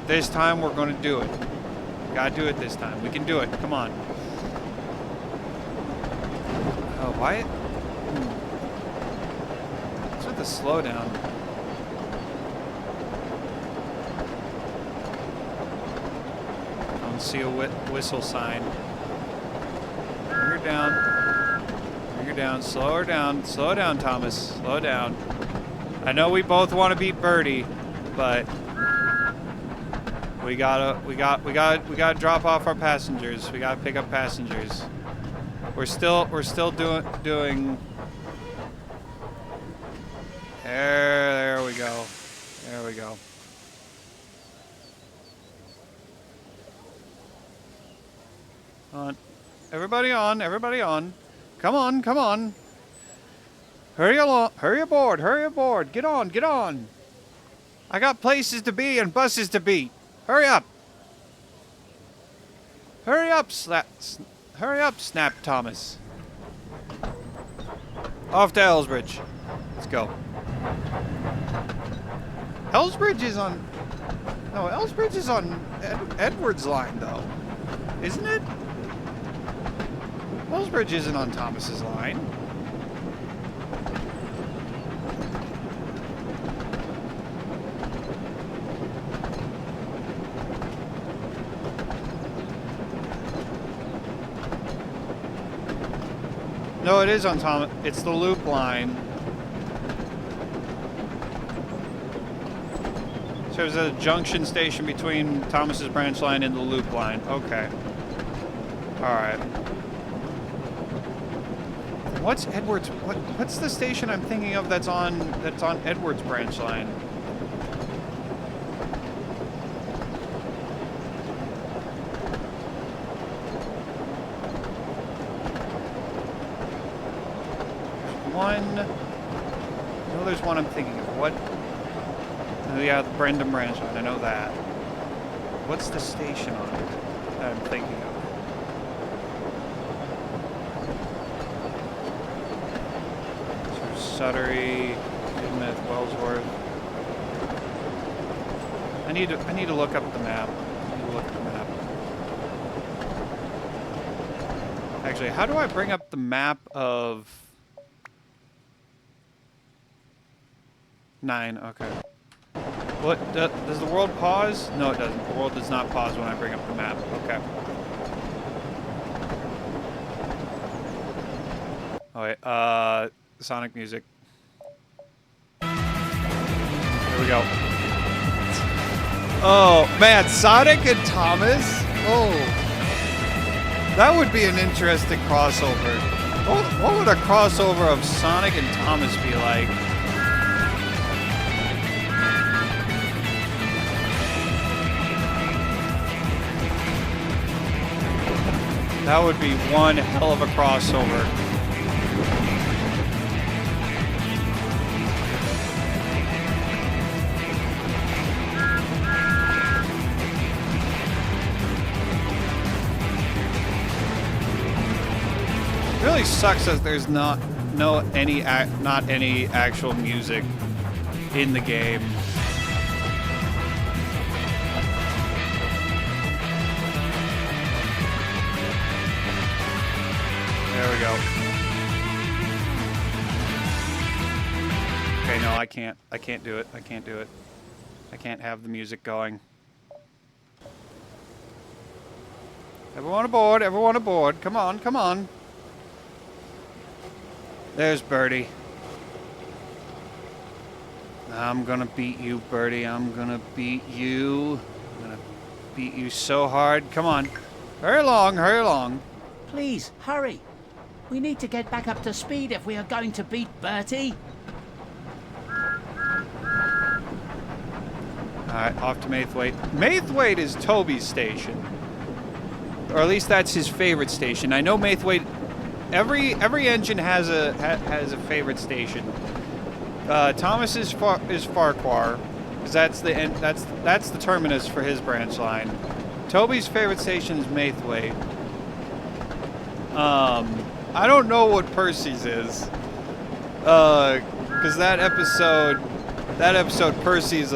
This time we're going to do it. Gotta do it this time. We can do it. Come on. Oh, why? What's with the slowdown? I don't see a whistle sign. Bring her down. Bring her down. Slow her down. Slow down, Thomas. Slow down. I know we both want to beat Birdie, but we gotta drop off our passengers. We gotta pick up passengers. We're still doing. There we go. There we go. On. Everybody on. Everybody on. Come on. Come on. Hurry along. Hurry aboard. Hurry aboard. Get on. Get on. I got places to be and buses to beat. Hurry up. Hurry up, hurry up, Snap Thomas. Off to Ellsbridge. Let's go. Ellsbridge is on... No, Ellsbridge is on Edward's line, though. Isn't it? Ellsbridge isn't on Thomas's line. No, it is on Thomas. It's the loop line. So there's a junction station between Thomas's branch line and the loop line. Okay. All right. What's Edwards? What's the station I'm thinking of that's on Edwards branch line? No, there's one I'm thinking of. What? Oh, yeah, the Brendan branch line. I know that. What's the station on it that I'm thinking of? So Suttery, Sidmouth, Wellsworth. I need to look up the map. I need to look at the map. Actually, how do I bring up the map of 9? Okay. What does the world pause? No, it doesn't. The world does not pause when I bring up the map. Okay. Oh wait. Sonic music. Here we go. Oh man, Sonic and Thomas. Oh, that would be an interesting crossover. What would a crossover of Sonic and Thomas be like? That would be one hell of a crossover. It really sucks that there's not any actual music in the game. There we go. Okay, no, I can't do it. I can't do it. I can't have the music going. Everyone aboard, everyone aboard. Come on, come on. There's Birdie. I'm gonna beat you, Birdie. I'm gonna beat you. I'm gonna beat you so hard. Come on. Hurry along, hurry along. Please, hurry. We need to get back up to speed if we are going to beat Bertie. Alright, off to Maithwaite. Maithwaite is Toby's station. Or at least that's his favorite station. I know Maithwaite... Every engine has a favorite station. Thomas is Farquhar, because that's the terminus for his branch line. Toby's favorite station is Maithwaite. I don't know what Percy's is, because that episode, Percy is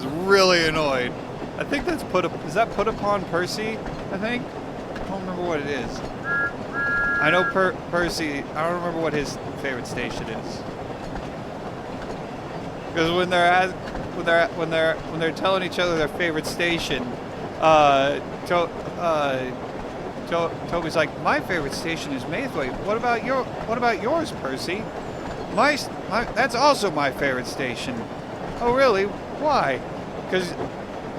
really annoyed. I think that's is that put upon Percy? I think. I don't remember what it is. I know Percy. I don't remember what his favorite station is. Because when they're telling each other their favorite station, Toby's like, my favorite station is Maithwaite. What about yours, Percy? That's also my favorite station. Oh really? Why? Because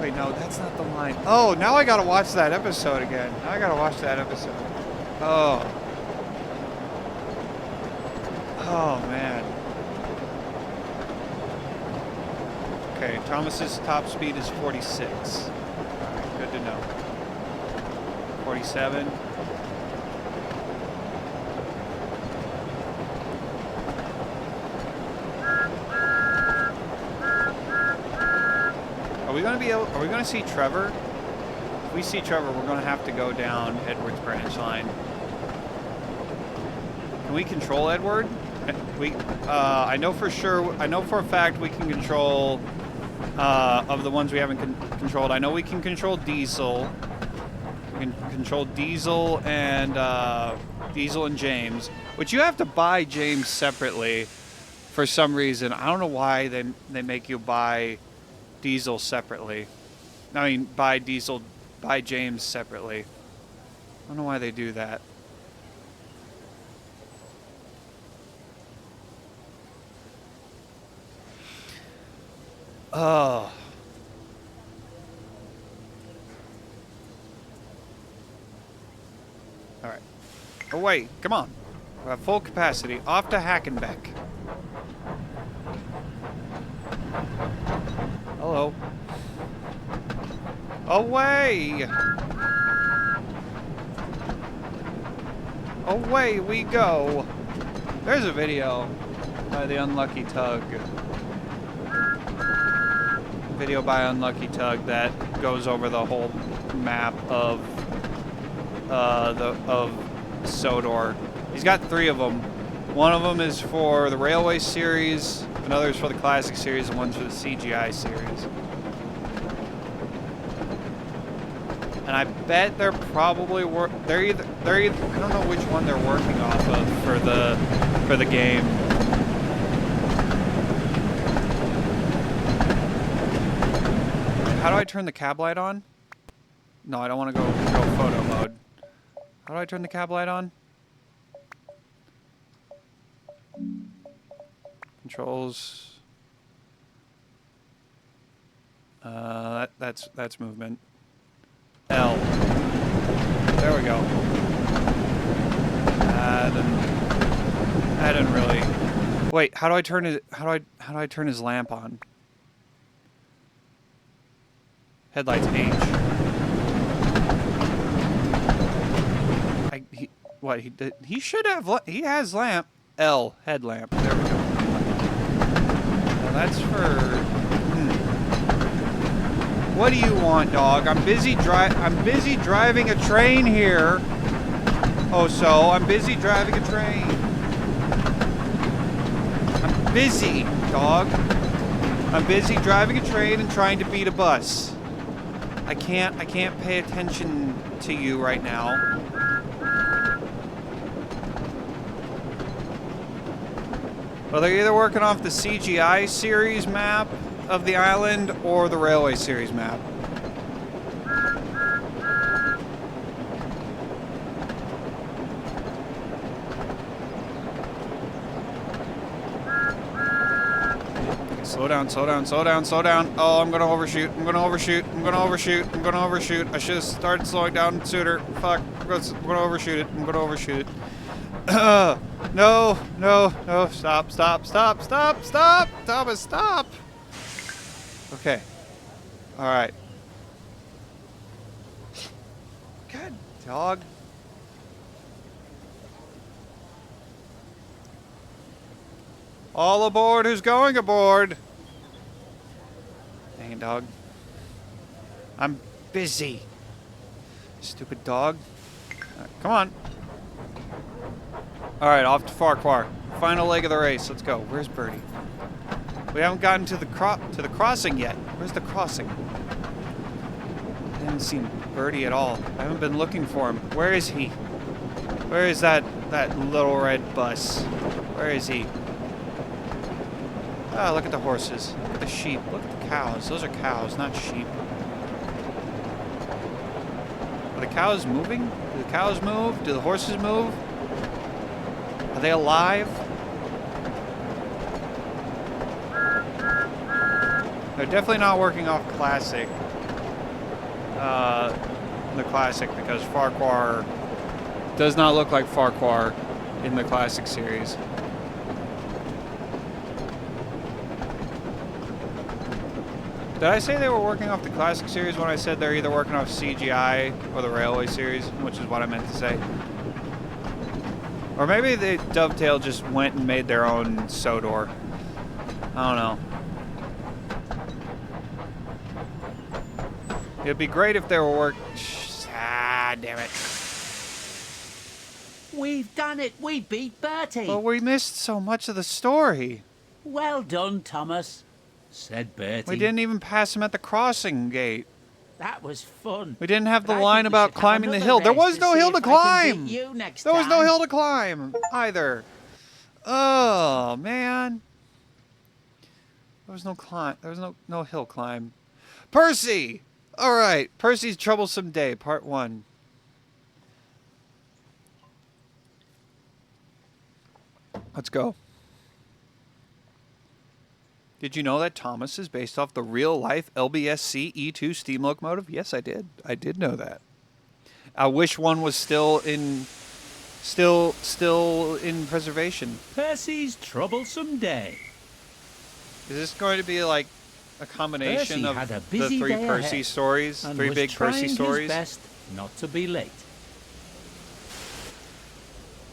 wait, no, that's not the line. Oh, now I gotta watch that episode again. Oh. Oh man. Okay, Thomas's top speed is 46. Alright, good to know. 47. Are we gonna see Trevor? If we see Trevor, we're gonna have to go down Edward's branch line. Can we control Edward? I know for a fact we can control, of the ones we haven't controlled. I know we can control Diesel. We can control Diesel and James, which you have to buy James separately for some reason. I don't know why they make you buy Diesel separately. I mean, buy James separately. I don't know why they do that. Oh. Alright. Oh wait, come on. We're at full capacity. Off to Hackenbeck. Hello. Away! Away we go! There's a video by the Unlucky Tug. Video by Unlucky Tug that goes over the whole map of Sodor. He's got 3 of them. One of them is for the Railway series, another is for the Classic series, and one's for the CGI series. And I bet they're probably they're either I don't know which one they're working off of for the game. How do I turn the cab light on? No, I don't want to go photo mode. How do I turn the cab light on? Controls. That's movement. L. There we go. That didn't really. Wait, how do I turn it? How do I turn his lamp on? Headlights H. He should have. He has lamp. L headlamp. There we go. Now that's for. What do you want, dog? I'm busy driving a train here. Oh, so I'm busy driving a train. I'm busy, dog. I'm busy driving a train and trying to beat a bus. I can't pay attention to you right now. Well, they're either working off the CGI series map of the island or the Railway series map. Slow down, slow down, slow down, slow down. Oh, I'm gonna overshoot. I'm gonna overshoot. I'm gonna overshoot. I'm gonna overshoot. I should have started slowing down sooner. Fuck. I'm gonna overshoot it. I'm gonna overshoot it. No, no, no. Stop, stop, stop, stop, stop. Thomas, stop. Okay. All right. God, dog. All aboard who's going aboard. Dang it, dog. I'm busy. Stupid dog. Right, come on. Alright, off to Farquhar. Final leg of the race. Let's go. Where's Birdie? We haven't gotten to the crossing yet. Where's the crossing? I haven't seen Birdie at all. I haven't been looking for him. Where is he? Where is that little red bus? Where is he? Ah, look at the horses. Look at the sheep. Look at the cows. Those are cows, not sheep. Are the cows moving? Do the cows move? Do the horses move? Are they alive? They're definitely not working off Classic. The Classic, because Farquhar does not look like Farquhar in the Classic series. Did I say they were working off the Classic series when I said they're either working off CGI or the Railway series, which is what I meant to say? Or maybe the Dovetail just went and made their own Sodor. I don't know. It'd be great if they were damn it. We've done it. We beat Bertie. But we missed so much of the story. Well done, Thomas. Said Bertie. We didn't even pass him at the crossing gate. That was fun. We didn't have the But I line think we about should have climbing the another hill. There race was to no see hill to if I can climb. beat you next There was no time. hill to climb either. Oh, man. There was no climb. There was no hill climb. Percy! All right. Percy's Troublesome Day, Part 1. Let's go. Did you know that Thomas is based off the real-life LBSC E2 steam locomotive? Yes, I did. I did know that. I wish one was still in preservation. Percy's Troublesome Day. Is this going to be like a combination Percy of had a the busy three day Percy ahead stories? and Three was big Percy trying stories? his best not to be late.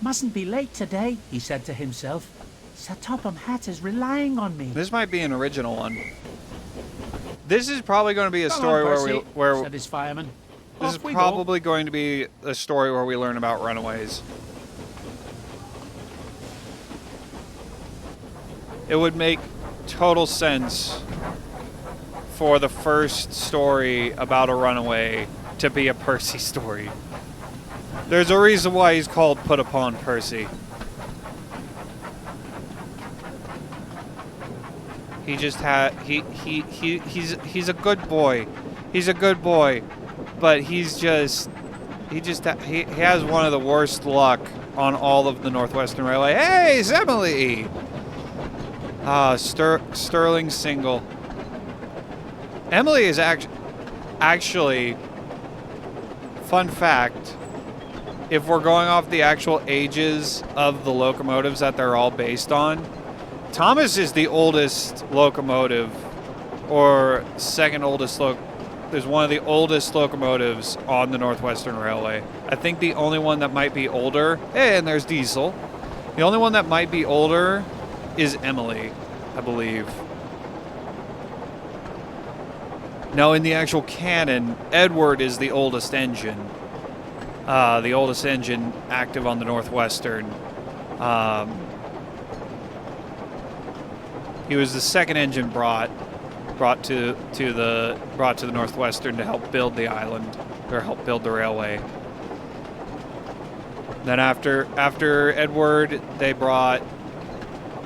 Mustn't be late today, he said to himself. Sir Topham Hatt is relying on me. This might be an original one. This is probably going to be a Come story on, Percy, where said his fireman. this is Off we probably going to be a story where we learn about runaways. It would make total sense for the first story about a runaway to be a Percy story. There's a reason why he's called Put Upon Percy. He just had he's a good boy. He's a good boy, but he has one of the worst luck on all of the Northwestern Railway. Hey, it's Emily. Sterling single. Emily is actually, fun fact, if we're going off the actual ages of the locomotives that they're all based on, Thomas is the oldest locomotive, or second oldest there's one of the oldest locomotives on the Northwestern Railway. I think the only one that might be older, and there's Diesel. The only one that might be older is Emily, I believe. Now, in the actual canon, Edward is the oldest engine. The oldest engine active on the Northwestern. He was the second engine brought to the Northwestern to help build the island, or help build the railway. Then after Edward, they brought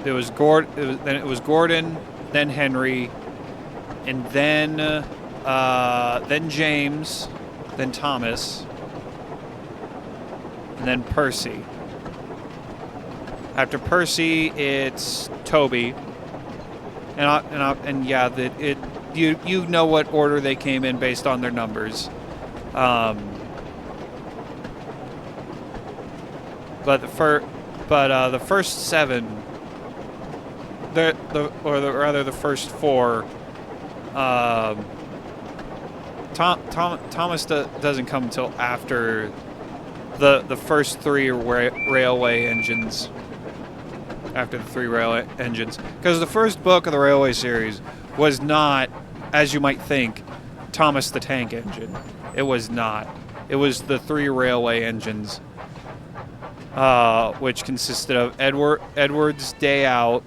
it was Gordon, then Henry, and then James, then Thomas, and then Percy. After Percy, it's Toby. And yeah, that it you know what order they came in based on their numbers. But the first 7, the first 4, Thomas doesn't come until after the first 3 railway engines. After the 3 railway engines, because the first book of the Railway series was not, as you might think, Thomas the Tank Engine. It was not. It was the 3 railway engines, which consisted of Edward's Day Out,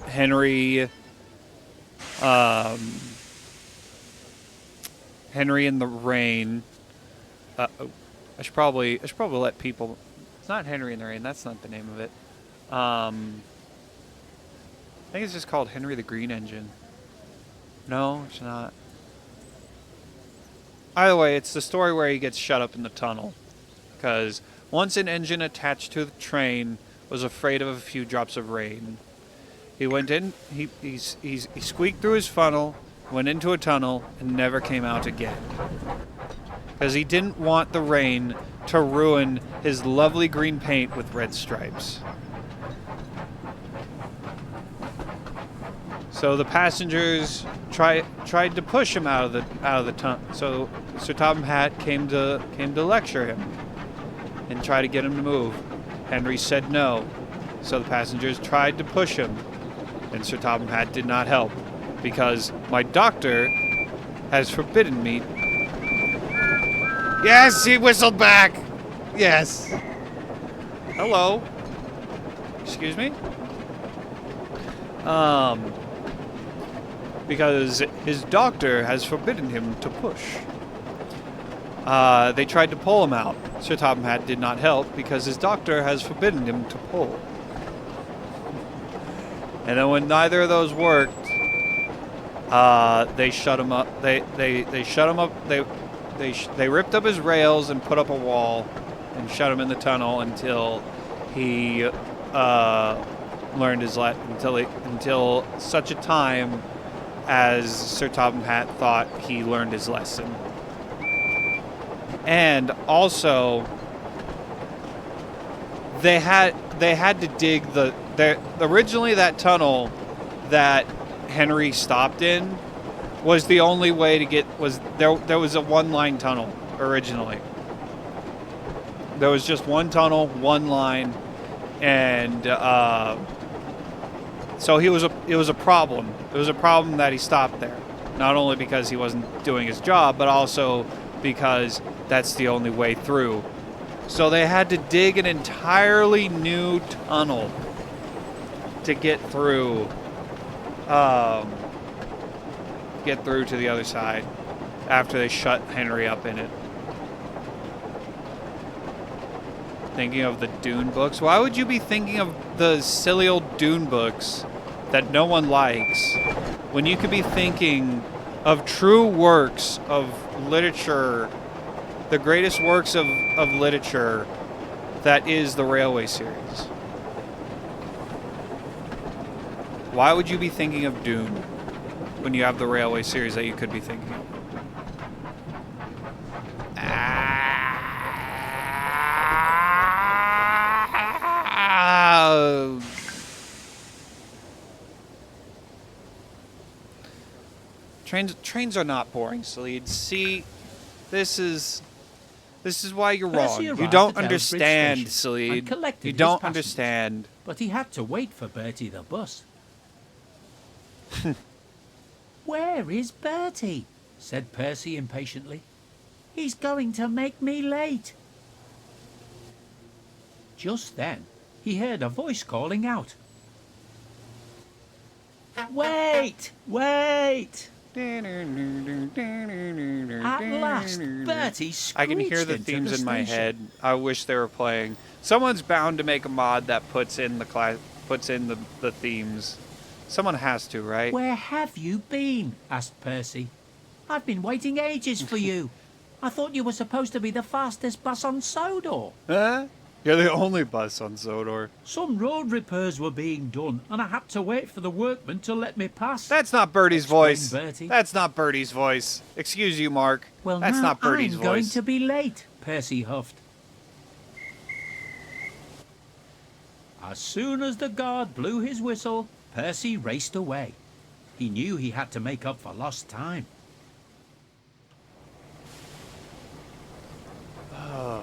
Henry, Henry in the Rain. I should probably let people. It's not Henry in the Rain. That's not the name of it. I think it's just called Henry the Green Engine. No, it's not. Either way, it's the story where he gets shut up in the tunnel. Because once an engine attached to the train was afraid of a few drops of rain. He went in, he squeaked through his funnel, went into a tunnel, and never came out again. Because he didn't want the rain to ruin his lovely green paint with red stripes. So the passengers tried to push him out of the tunnel. So Sir Topham Hatt came to lecture him and try to get him to move. Henry said no. So the passengers tried to push him, and Sir Topham Hatt did not help, because my doctor has forbidden me. Yes, he whistled back. Yes. Hello. Excuse me? Because his doctor has forbidden him to push. They tried to pull him out. Sir Topham Hatt did not help because his doctor has forbidden him to pull. And then when neither of those worked, they shut him up. They shut him up. They ripped up his rails and put up a wall and shut him in the tunnel until he learned his until such a time as Sir Topham Hatt thought he learned his lesson. And also, they had to dig originally that tunnel that Henry stopped in was the only way to get there was a one-line tunnel originally. There was just one tunnel, one line, and so it was a problem. It was a problem that he stopped there, not only because he wasn't doing his job, but also because that's the only way through. So they had to dig an entirely new tunnel to get through to the other side after they shut Henry up in it. Thinking of the Dune books. Why would you be thinking of the silly old Dune books that no one likes when you could be thinking of true works of literature, the greatest works of literature that is the Railway series? Why would you be thinking of Dune when you have the Railway series that you could be thinking of? Trains are not boring, Salid. See, this is why you're wrong. You don't understand, Salid. You don't understand. But he had to wait for Bertie the bus. Where is Bertie? Said Percy impatiently. He's going to make me late. Just then, he heard a voice calling out. Wait! Wait! At last, Bertie screeched. I can hear the into themes the in my station. head. I wish they were playing. Someone's bound to make a mod that puts in the themes. Someone has to, right? Where have you been? Asked Percy. I've been waiting ages for you. I thought you were supposed to be the fastest bus on Sodor. Huh? You're the only bus on Sodor. Some road repairs were being done, and I had to wait for the workmen to let me pass. That's not Bertie's Explained voice. Bertie. That's not Bertie's voice. Excuse you, Mark. Well, That's now not Bertie's I'm going voice. to be late, Percy huffed. As soon as the guard blew his whistle, Percy raced away. He knew he had to make up for lost time. I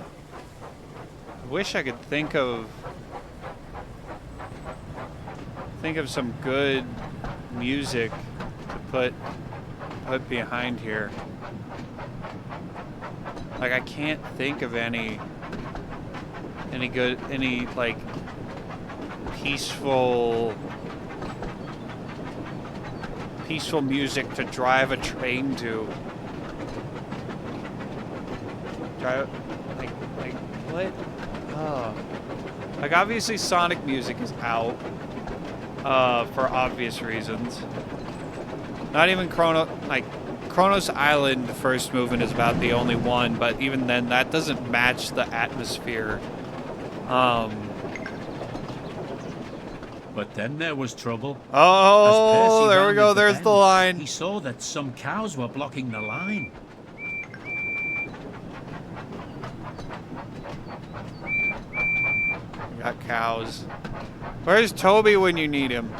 wish I could think of some good music to put behind here. Like, I can't think of any like peaceful music to drive a train to. Like what? Oh. Like, obviously Sonic music is out for obvious reasons. Not even Kronos Island, the first movement, is about the only one, but even then that doesn't match the atmosphere. But then there was trouble. Oh, As Percy there we go. rounded There's bend, the line. He saw that some cows were blocking the line. We got cows. Where's Toby when you need him?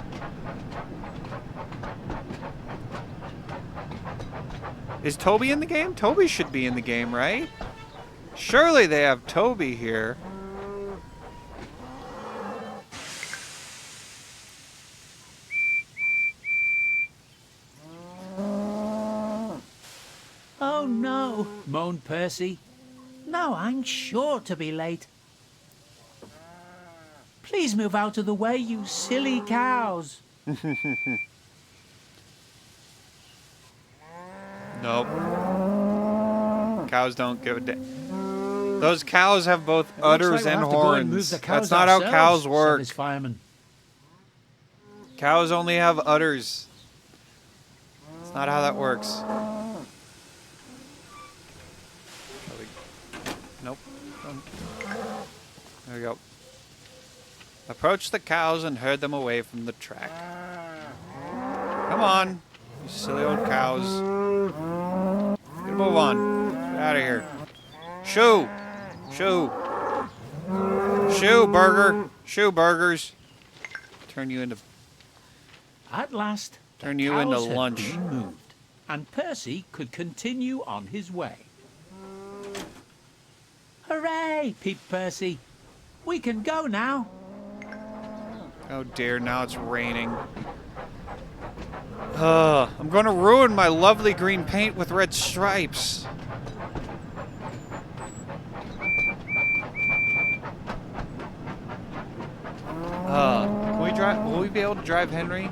Is Toby in the game? Toby should be in the game, right? Surely they have Toby here. Oh no, moaned Percy. Now I'm sure to be late. Please move out of the way, you silly cows. Nope. Cows don't give a damn. Those cows have both udders and horns. That's not how cows work. His fireman. Cows only have udders. That's not how that works. Nope. There we go. Approach the cows and herd them away from the track. Come on, you silly old cows. Get move on. Get out of here. Shoo! Shoo! Shoo, burger! Shoo, burgers! Turn you into... At last, Turn the you into cows had lunch. been moved, and Percy could continue on his way. Hooray, peeped Percy. We can go now. Oh dear, now it's raining. I'm going to ruin my lovely green paint with red stripes. Can we drive? Will we be able to drive Henry?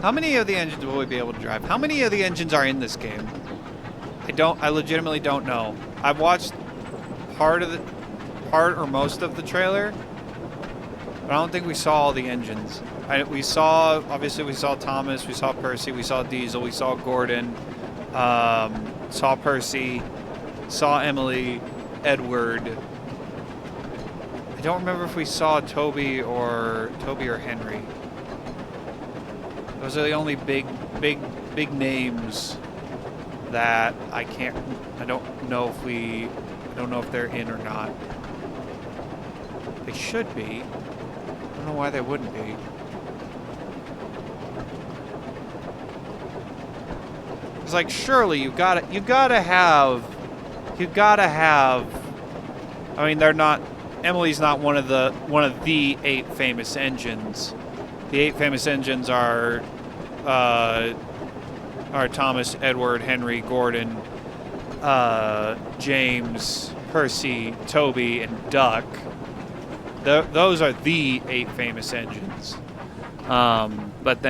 How many of the engines will we be able to drive? How many of the engines are in this game? I legitimately don't know. I've watched part or most of the trailer, but I don't think we saw all the engines. Obviously we saw Thomas, we saw Percy, we saw Diesel, we saw Gordon, saw Percy, saw Emily, Edward. I don't remember if we saw Toby or Henry. Those are the only big names that I don't know if they're in or not. They should be. I don't know why they wouldn't be. It's like, surely you gotta have. I mean, they're not. Emily's not one of the 8 famous engines. The 8 famous engines are Thomas, Edward, Henry, Gordon, James, Percy, Toby, and Duck. Those are the 8 famous engines. But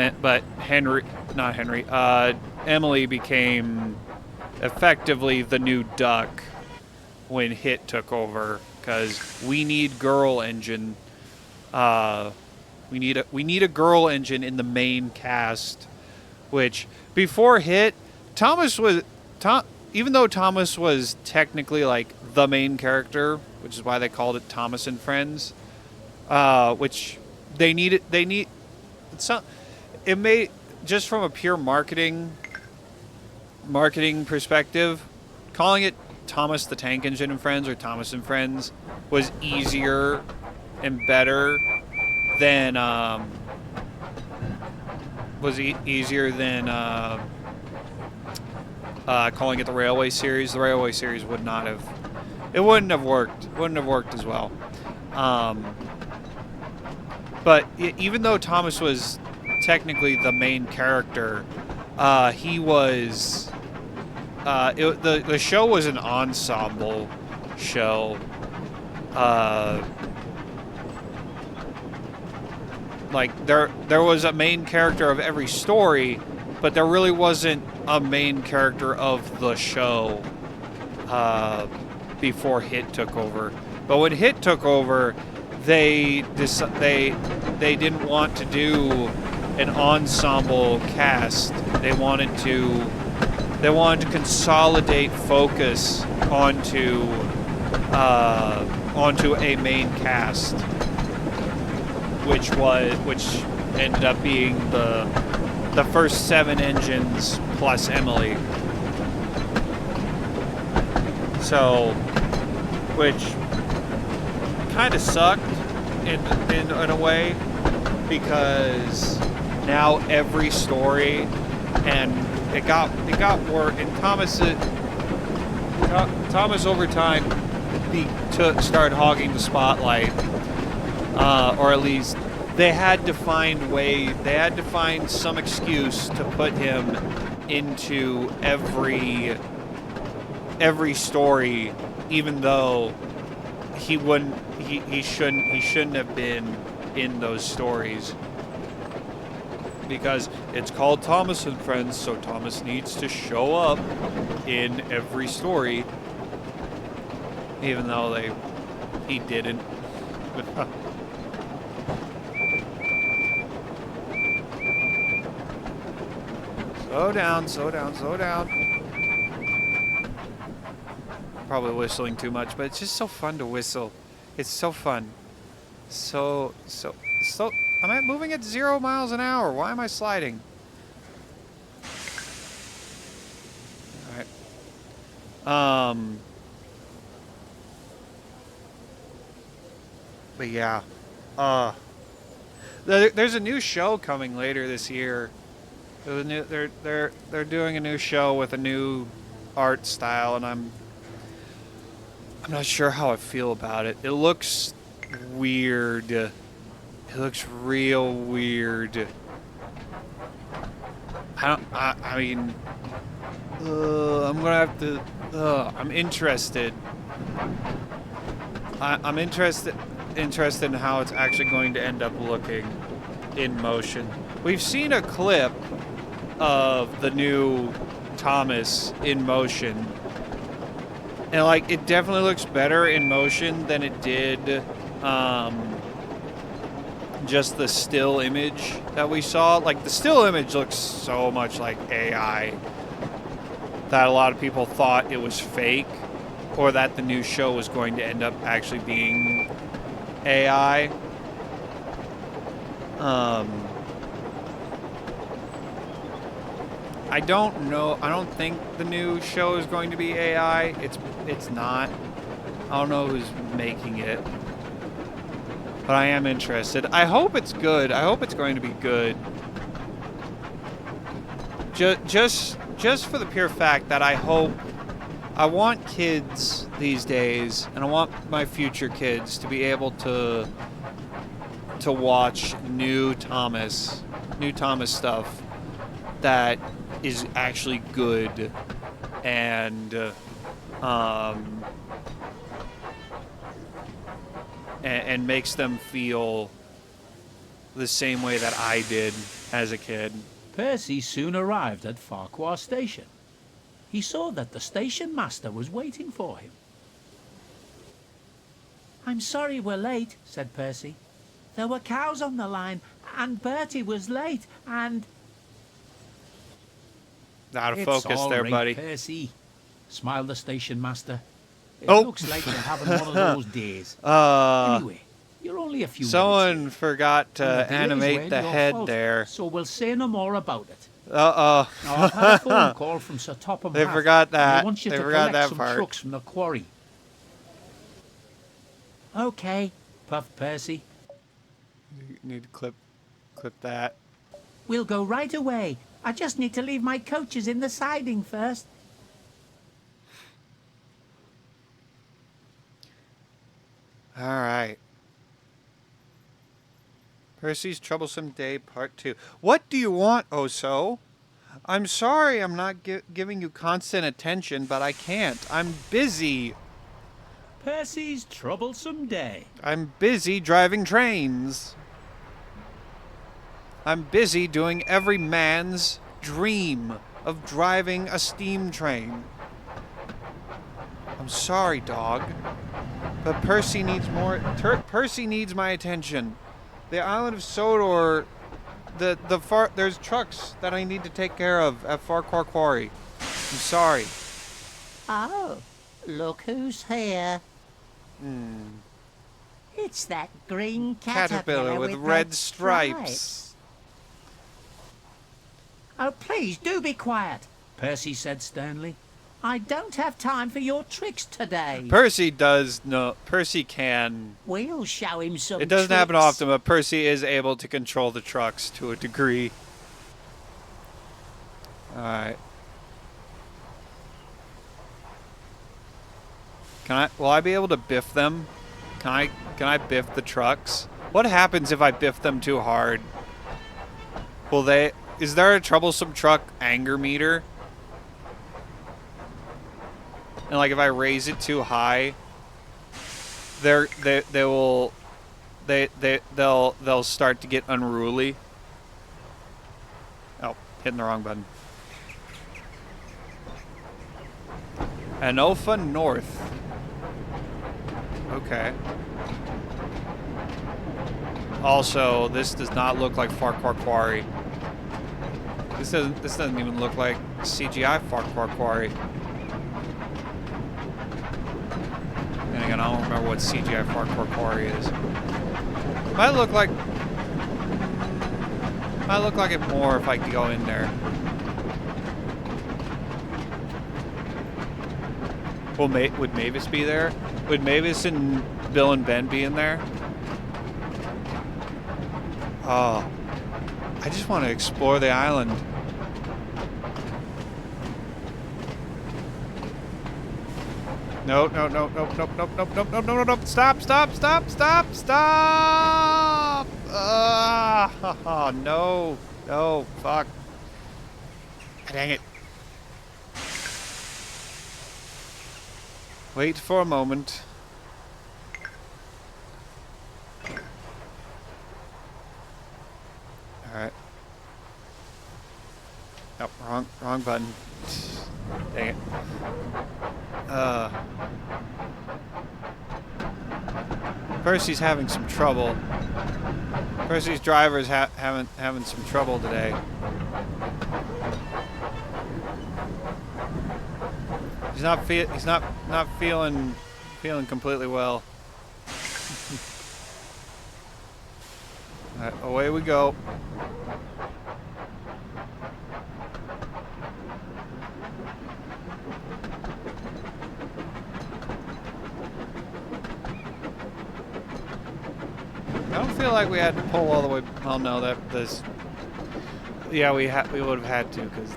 Emily became effectively the new Duck when Hit took over, because we need girl engine. We need a girl engine in the main cast, which before Hit, even though Thomas was technically like the main character, which is why they called it Thomas and Friends, which they needed. They need. It's not, it may just from a pure marketing perspective, calling it Thomas the Tank Engine and Friends or Thomas and Friends was easier and better than easier than calling it the Railway Series. The Railway Series would not have. It wouldn't have worked. Wouldn't have worked as well. But even though Thomas was technically the main character, he was. The show was an ensemble show. Like there was a main character of every story, but there really wasn't a main character of the show before Hit took over. But when Hit took over, they didn't want to do an ensemble cast. They wanted to consolidate focus onto a main cast, which ended up being the first 7 engines plus Emily. So, which kind of sucked in a way, because now every story, and it got worse. And Thomas over time started hogging the spotlight, or at least they had to find some excuse to put him into every story, even though he shouldn't have been in those stories, because it's called Thomas and Friends, so Thomas needs to show up in every story, even though he didn't. Slow down. Probably whistling too much, but it's just so fun to whistle. It's so fun. So slow. I'm moving at 0 miles an hour. Why am I sliding? All right. But yeah. There's a new show coming later this year. They're doing a new show with a new art style, and I'm not sure how I feel about it. It looks weird. It looks real weird. I'm gonna have to. I'm interested. I'm interested in how it's actually going to end up looking in motion. We've seen a clip of the new Thomas in motion, and like it definitely looks better in motion than it did just the still image that we saw. Like the still image looks so much like AI that a lot of people thought it was fake, or that the new show was going to end up actually being AI. I don't know. I don't think the new show is going to be AI. It's not. I don't know who's making it. But I am interested. I hope it's good. I hope it's going to be good. Just for the pure fact that I want kids these days, and I want my future kids to be able to watch new Thomas stuff that is actually good, and makes them feel the same way that I did as a kid. Percy soon arrived at Farquhar Station. He saw that the station master was waiting for him. "I'm sorry we're late," said Percy. "There were cows on the line, and Bertie was late, and..." Out of It's focus all there, right, buddy. Percy. Smile the station master. It Oh. looks like you're having one of those days. Uh, Anyway, you're only a few someone minutes forgot to late. And the delay's animate weren't the your head fault, there. So we'll say no more about it. Uh-oh. Now, I've had a phone call from Sir Topham They Hatt, forgot and that. He wants you They to forgot collect that some part. trucks from the quarry. Okay, puffed Percy. Need to clip that. We'll go right away. I just need to leave my coaches in the siding first. All right. Percy's Troublesome Day Part 2. What do you want, Oso? I'm sorry I'm not giving you constant attention, but I can't. I'm busy. Percy's troublesome day. I'm busy driving trains. I'm busy doing every man's dream of driving a steam train. I'm sorry, dog. But Percy needs more. Percy needs my attention. The island of Sodor. There's trucks that I need to take care of at Farquhar Quarry. I'm sorry. Oh, look who's here. It's that green Caterpillar with red stripes. Oh, please do be quiet. Percy said sternly. I don't have time for your tricks today. Percy does no. Percy can. We'll show him some It doesn't happen tricks. often, but Percy is able to control the trucks to a degree. Alright. Will I be able to biff them? Can I biff the trucks? What happens if I biff them too hard? Is there a troublesome truck anger meter? And like if I raise it too high, they'll start to get unruly. Oh, hitting the wrong button. Anofa North. Okay. Also, this does not look like Farquhar Quarry. This doesn't even look like CGI Farquhar Quarry. And again, I don't remember what CGI Farquhar Quarry is. Might look like it more if I could go in there. Well, would Mavis be there? Would Mavis and Bill and Ben be in there? Oh, I just want to explore the island. No. Stop. Oh, no. No, fuck. Dang it. Wait for a moment. Alright. Oh, wrong button. Dang it. Percy's having some trouble. Percy's driver's having some trouble today. He's not feeling completely well. All right, away we go. I don't feel like we had to pull all the way. Oh no, yeah, we would have had to because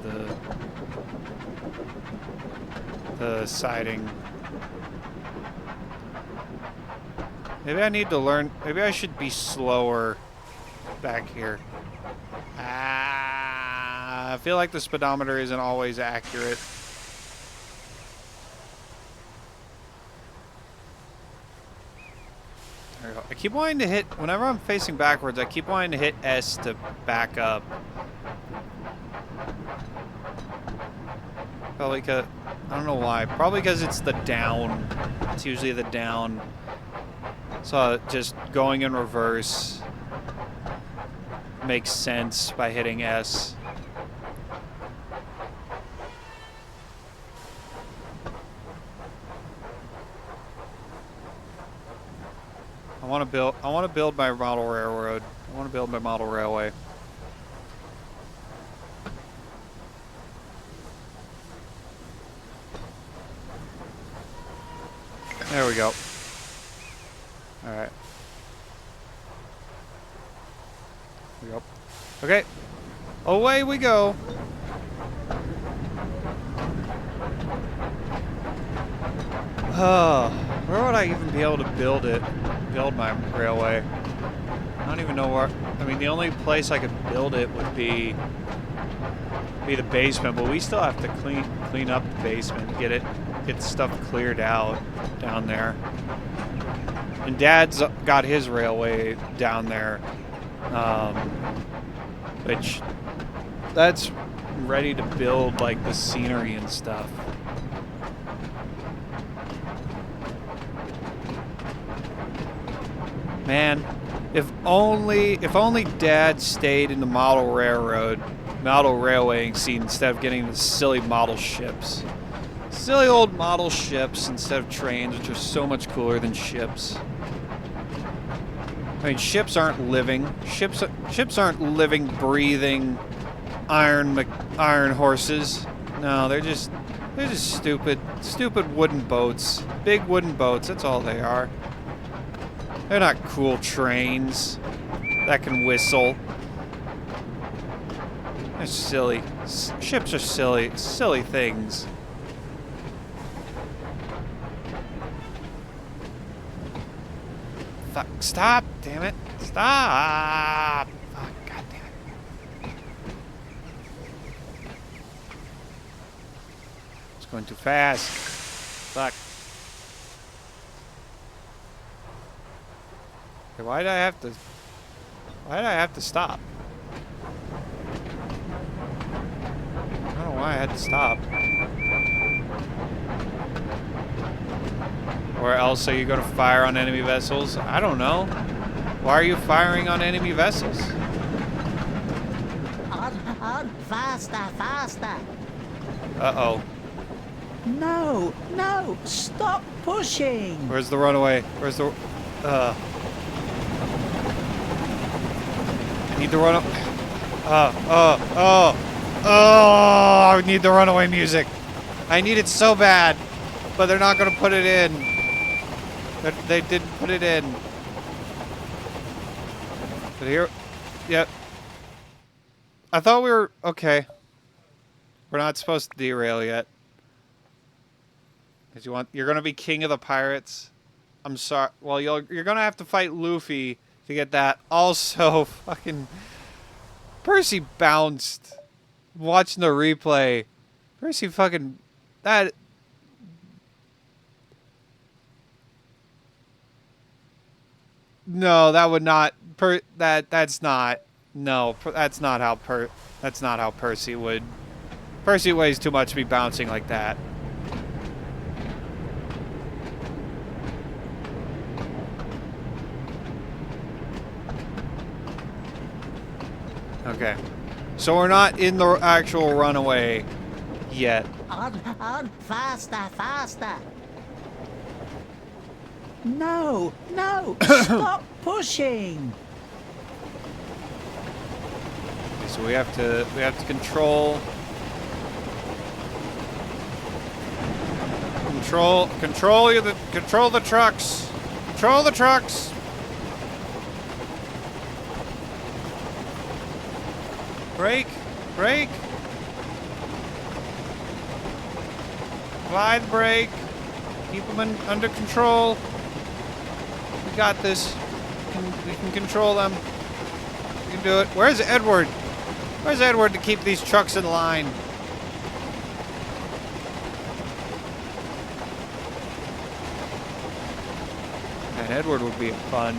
the siding. Maybe I need to learn. Maybe I should be slower back here. I feel like the speedometer isn't always accurate. There we go. I keep wanting to hit, whenever I'm facing backwards, I keep wanting to hit S to back up. Probably because, I don't know why. Probably because it's the down. It's usually the down. So just going in reverse makes sense by hitting S. I want to build my model railroad. I want to build my model railway. There we go. All right. There we go. Okay. Away we go. Where would I even be able to build it? Build my railway? I don't even know where. I mean, the only place I could build it would be the basement, but we still have to clean up the basement, get stuff cleared out down there. And Dad's got his railway down there, which that's ready to build like the scenery and stuff. Man, if only Dad stayed in the model railwaying scene instead of getting the silly model ships. Silly old model ships instead of trains, which are so much cooler than ships. I mean, ships aren't living. Ships aren't living, breathing iron horses. No, they're just stupid wooden boats. Big wooden boats, that's all they are. They're not cool trains that can whistle. They're silly. Ships are silly things. Fuck, stop, damn it. Stop. Fuck, god damn it. It's going too fast. Fuck. Okay, why did I have to stop? I don't know why I had to stop. Or else are you going to fire on enemy vessels? I don't know. Why are you firing on enemy vessels? On, faster, faster. Uh-oh. No, no, stop pushing. Where's the runaway? Where's the... I need the run... I need the runaway music. I need it so bad. But they're not going to put it in. They didn't put it in. But here... Yep. I thought we were... Okay. We're not supposed to derail yet. Because you're going to be king of the pirates. I'm sorry. Well, you're going to have to fight Luffy to get that. Also, fucking... Percy bounced. Watching the replay. Percy fucking... That... No, that would not... That's not... No, that's not how Percy would... Percy weighs too much to be bouncing like that. Okay. So we're not in the actual runaway yet. On, faster, faster. No, no, stop pushing. Okay, so we have to control the trucks. Control the trucks. Brake. Apply the brake. Keep them under control. We got this. We can control them. We can do it. Where's Edward? Where's Edward to keep these trucks in line? And Edward would be a fun...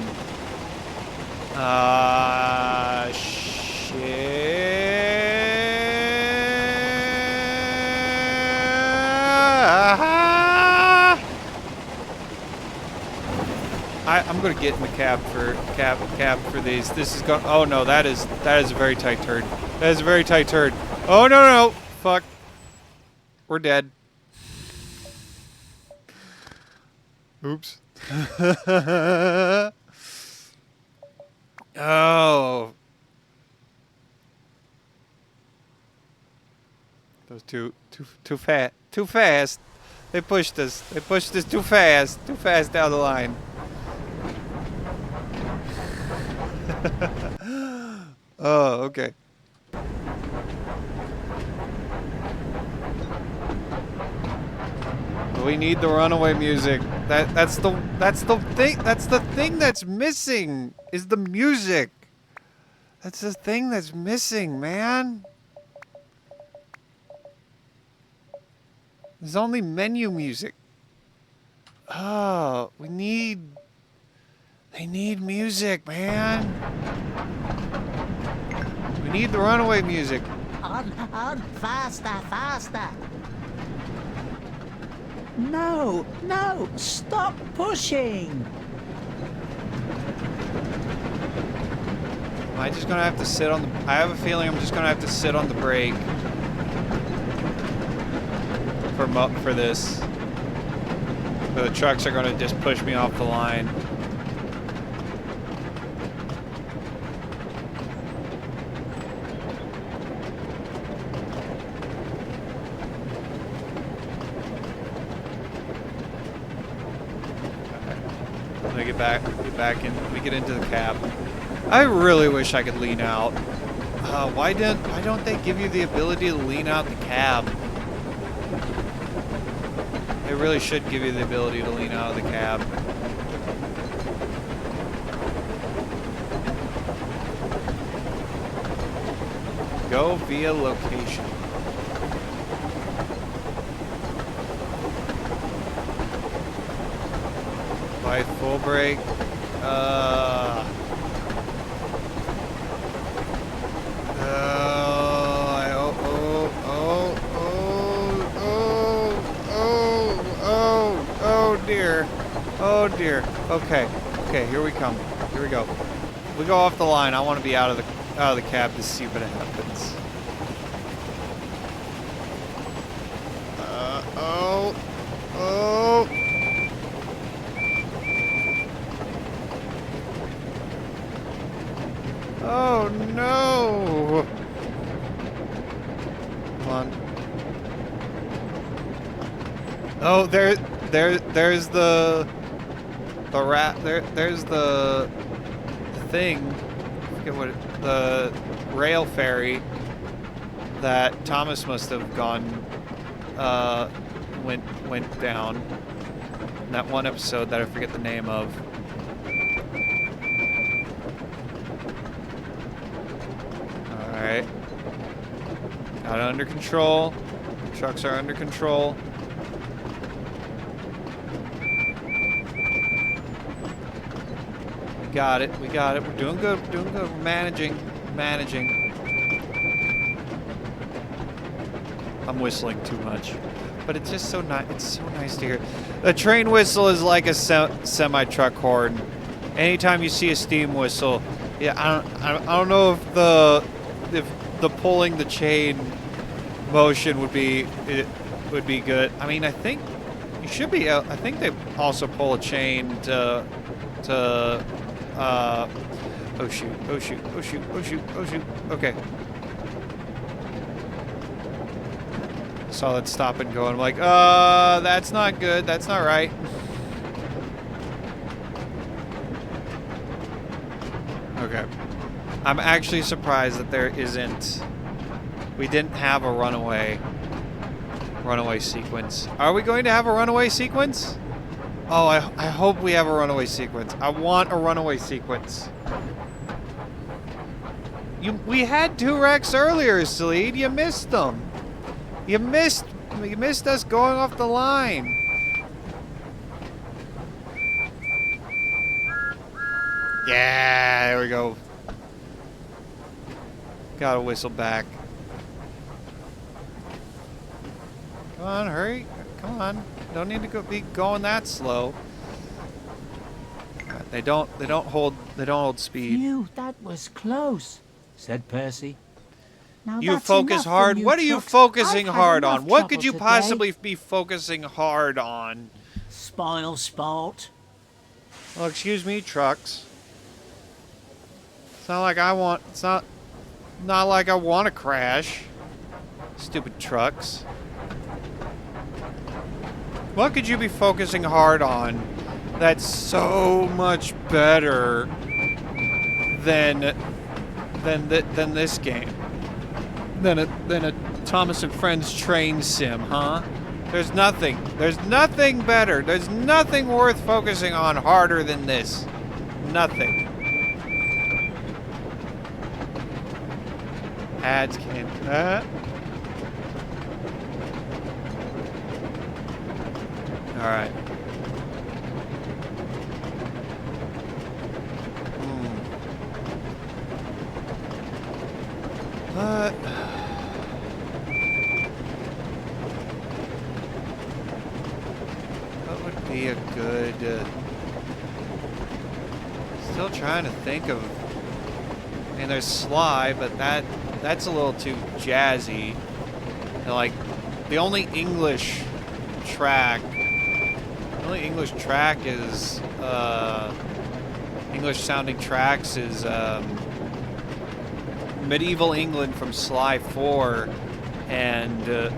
I'm gonna get in the cab for these. This is going. Oh no, that is a very tight turn. That is a very tight turn. Oh no, fuck. We're dead. Oops. Oh. That was too fast. Too fast. They pushed us. They pushed us too fast. Too fast down the line. Oh, okay. We need the runaway music. That's the thing that's missing is the music. That's the thing that's missing, man. There's only menu music. Oh, they need music, man. We need the runaway music. On, faster, faster. No, no, stop pushing. Am I just gonna have to sit on the... I have a feeling I'm just gonna have to sit on the brake for this. But the trucks are gonna just push me off the line. Let me get back in. Let me get into the cab. I really wish I could lean out. Why don't they give you the ability to lean out the cab? They really should give you the ability to lean out of the cab. Go via location. By full brake. Oh dear. Okay. Okay, here we come. Here we go. We go off the line. I want to be out of the cab to see what happens. Oh. Oh no. Come on. Oh, there's the there's the thing. I forget what the rail ferry that Thomas must have gone went down in that one episode that I forget the name of. All right, got it under control. Trucks are under control. We got it. We're doing good. We're managing. I'm whistling too much, but it's just so nice. It's so nice to hear. The train whistle is like a semi-truck horn. Anytime you see a steam whistle, yeah, I don't know if the pulling the chain motion would be good. I mean, I think you should be. I think they also pull a chain to. Oh shoot. Okay. Saw that stop and go, and I'm like, that's not good. That's not right. Okay. I'm actually surprised that we didn't have a runaway sequence. Are we going to have a runaway sequence? Oh, I hope we have a runaway sequence. I want a runaway sequence. We had 2 wrecks earlier, Salid. You missed them. You missed us going off the line. Yeah, there we go. Gotta whistle back. Come on, hurry. Come on. Don't need to be going that slow. They don't hold speed. Phew, that was close, said Percy. Now You that's focus enough hard. from you What are you trucks. focusing I've had hard enough on? What could trouble you today. possibly be focusing hard on? Spoil sport. Well, excuse me, trucks. It's not like I want. It's not like I want to crash. Stupid trucks. What could you be focusing hard on that's so much better than this game? Than a Thomas and Friends train sim, huh? There's nothing better. There's nothing worth focusing on harder than this. Nothing. Ads can't do that. Alright. What would be a good... still trying to think of... I mean, there's Sly, but that's a little too jazzy. And like, the only English track is, English-sounding tracks is, Medieval England from Sly 4 and the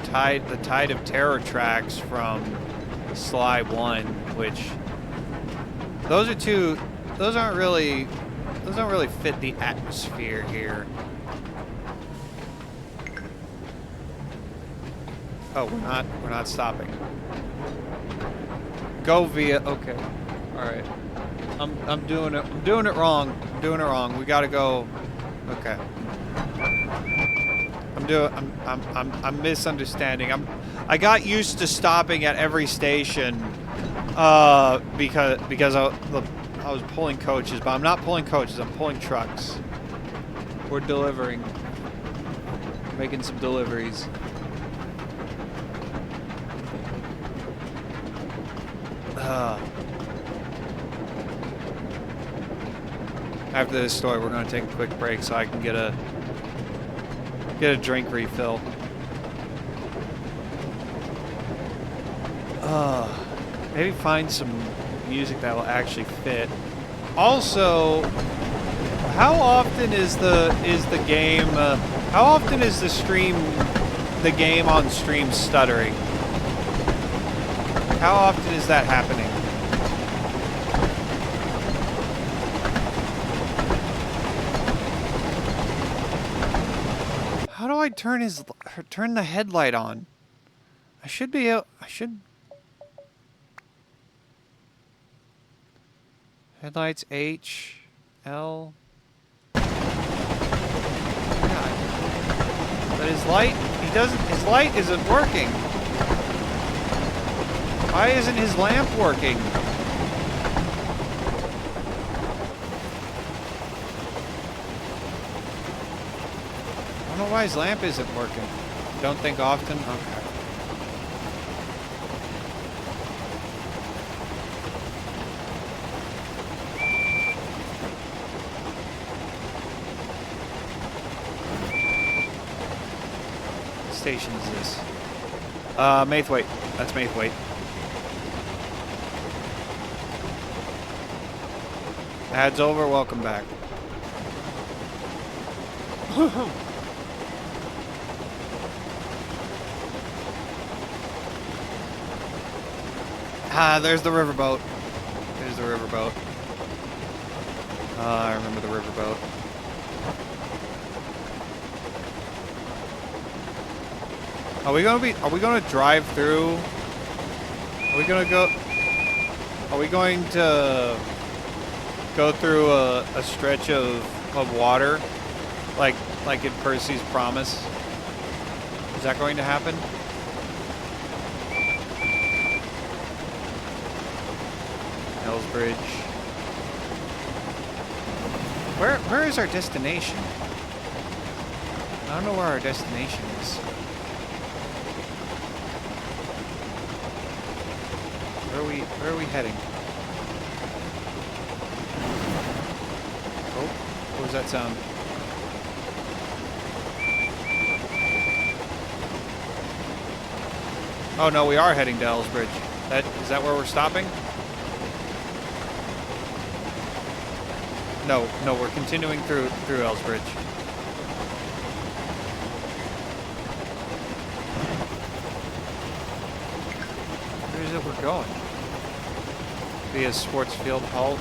Tide of Terror tracks from Sly 1, which those don't really fit the atmosphere here. Oh, we're not stopping. Go via, okay. All right. I'm doing it wrong. We got to go. Okay. I'm misunderstanding. I got used to stopping at every station because I was pulling coaches, but I'm not pulling coaches. I'm pulling trucks. We're delivering. Making some deliveries. After this story, we're going to take a quick break so I can get a drink refill. Maybe find some music that will actually fit. Also, how often is the game? How often is the game on stream stuttering? How often is that happening? How do I turn the headlight on? I should. Headlights H, L. Yeah. But his light isn't working. Why isn't his lamp working? I don't know why his lamp isn't working. Don't think often? Okay. What station is this? Maithwaite. That's Maithwaite. Ads over, welcome back. There's the riverboat. There's the riverboat. I remember the riverboat. Are we gonna drive through? Are we going to go through a stretch of water, like in Percy's Promise? Is that going to happen? Bridge. Where is our destination? I don't know where our destination is. Where are we heading? Oh, what was that sound? Oh no, we are heading to Ellsbridge. Is that where we're stopping? No, we're continuing through Ellsbridge. Where is it we're going? Via Sports Field Halt.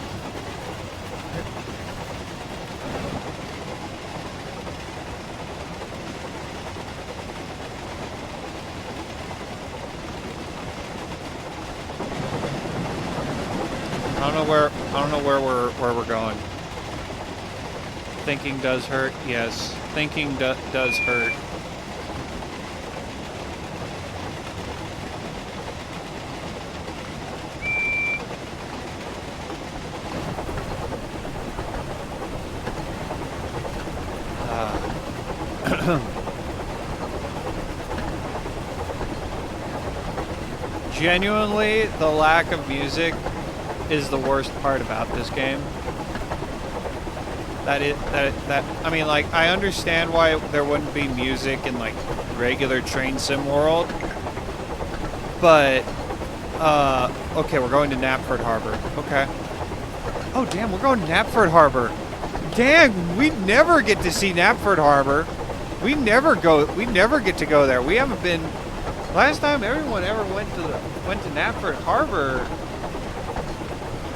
I don't know where we're going. Thinking does hurt. Yes, thinking does hurt. Genuinely, the lack of music is the worst part about this game. I mean, like, I understand why there wouldn't be music in, like, regular train sim world. But, okay, we're going to Knapford Harbor. Okay. Oh, damn, we're going to Knapford Harbor. Dang, we never get to see Knapford Harbor. We never get to go there. We haven't been. Last time everyone ever went to Knapford Harbor,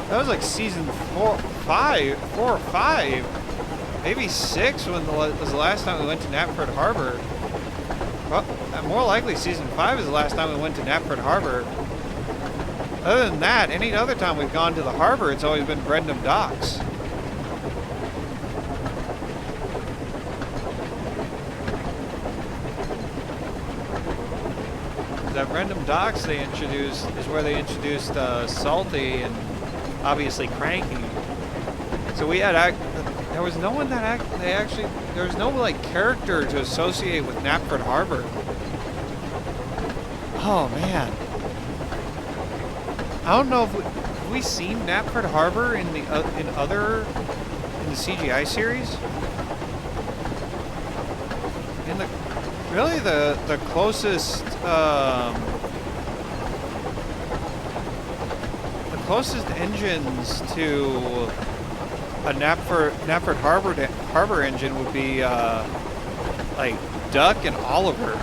that was like season 4 or 5, maybe 6 when was the last time we went to Knapford Harbor. Well, more likely season 5 is the last time we went to Knapford Harbor. Other than that, any other time we've gone to the harbor, it's always been Brendam Docks. That Brendam Docks they introduced is where they introduced Salty and obviously Cranky. So we had there was no one that there was no like character to associate with Knapford Harbor. Oh man, I don't know if have we seen Knapford Harbor in the CGI series. In the really the closest engines to a Knapford Harbor engine would be like Duck and Oliver.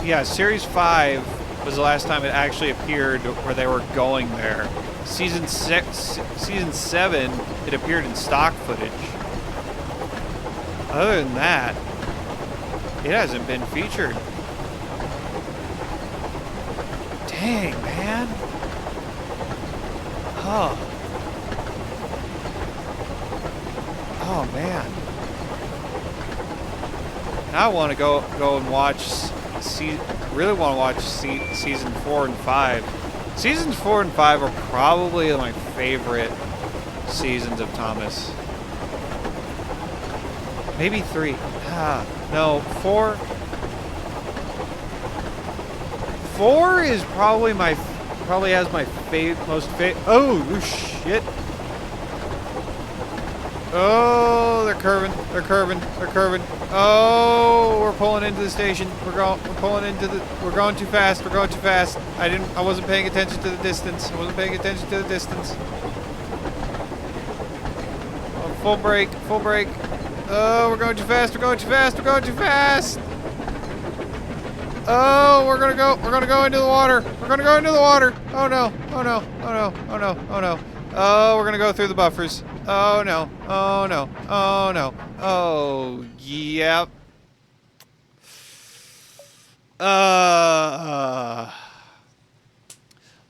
Yeah, Series 5 was the last time it actually appeared where they were going there. Season 7, it appeared in stock footage. Other than that, it hasn't been featured. Dang, man. Oh man. Now I want to go and watch. Really want to watch season 4 and 5. Seasons 4 and 5 are probably my favorite seasons of Thomas. Maybe 3. No, 4. 4 is probably has my most favorite. Oh shit! Oh, they're curving. Oh, we're pulling into the station. We're going too fast. I wasn't paying attention to the distance. Oh, full brake. Oh, we're going too fast. Oh, we're gonna go into the water. Oh no. Oh, we're gonna go through the buffers. Oh no. Oh, yep.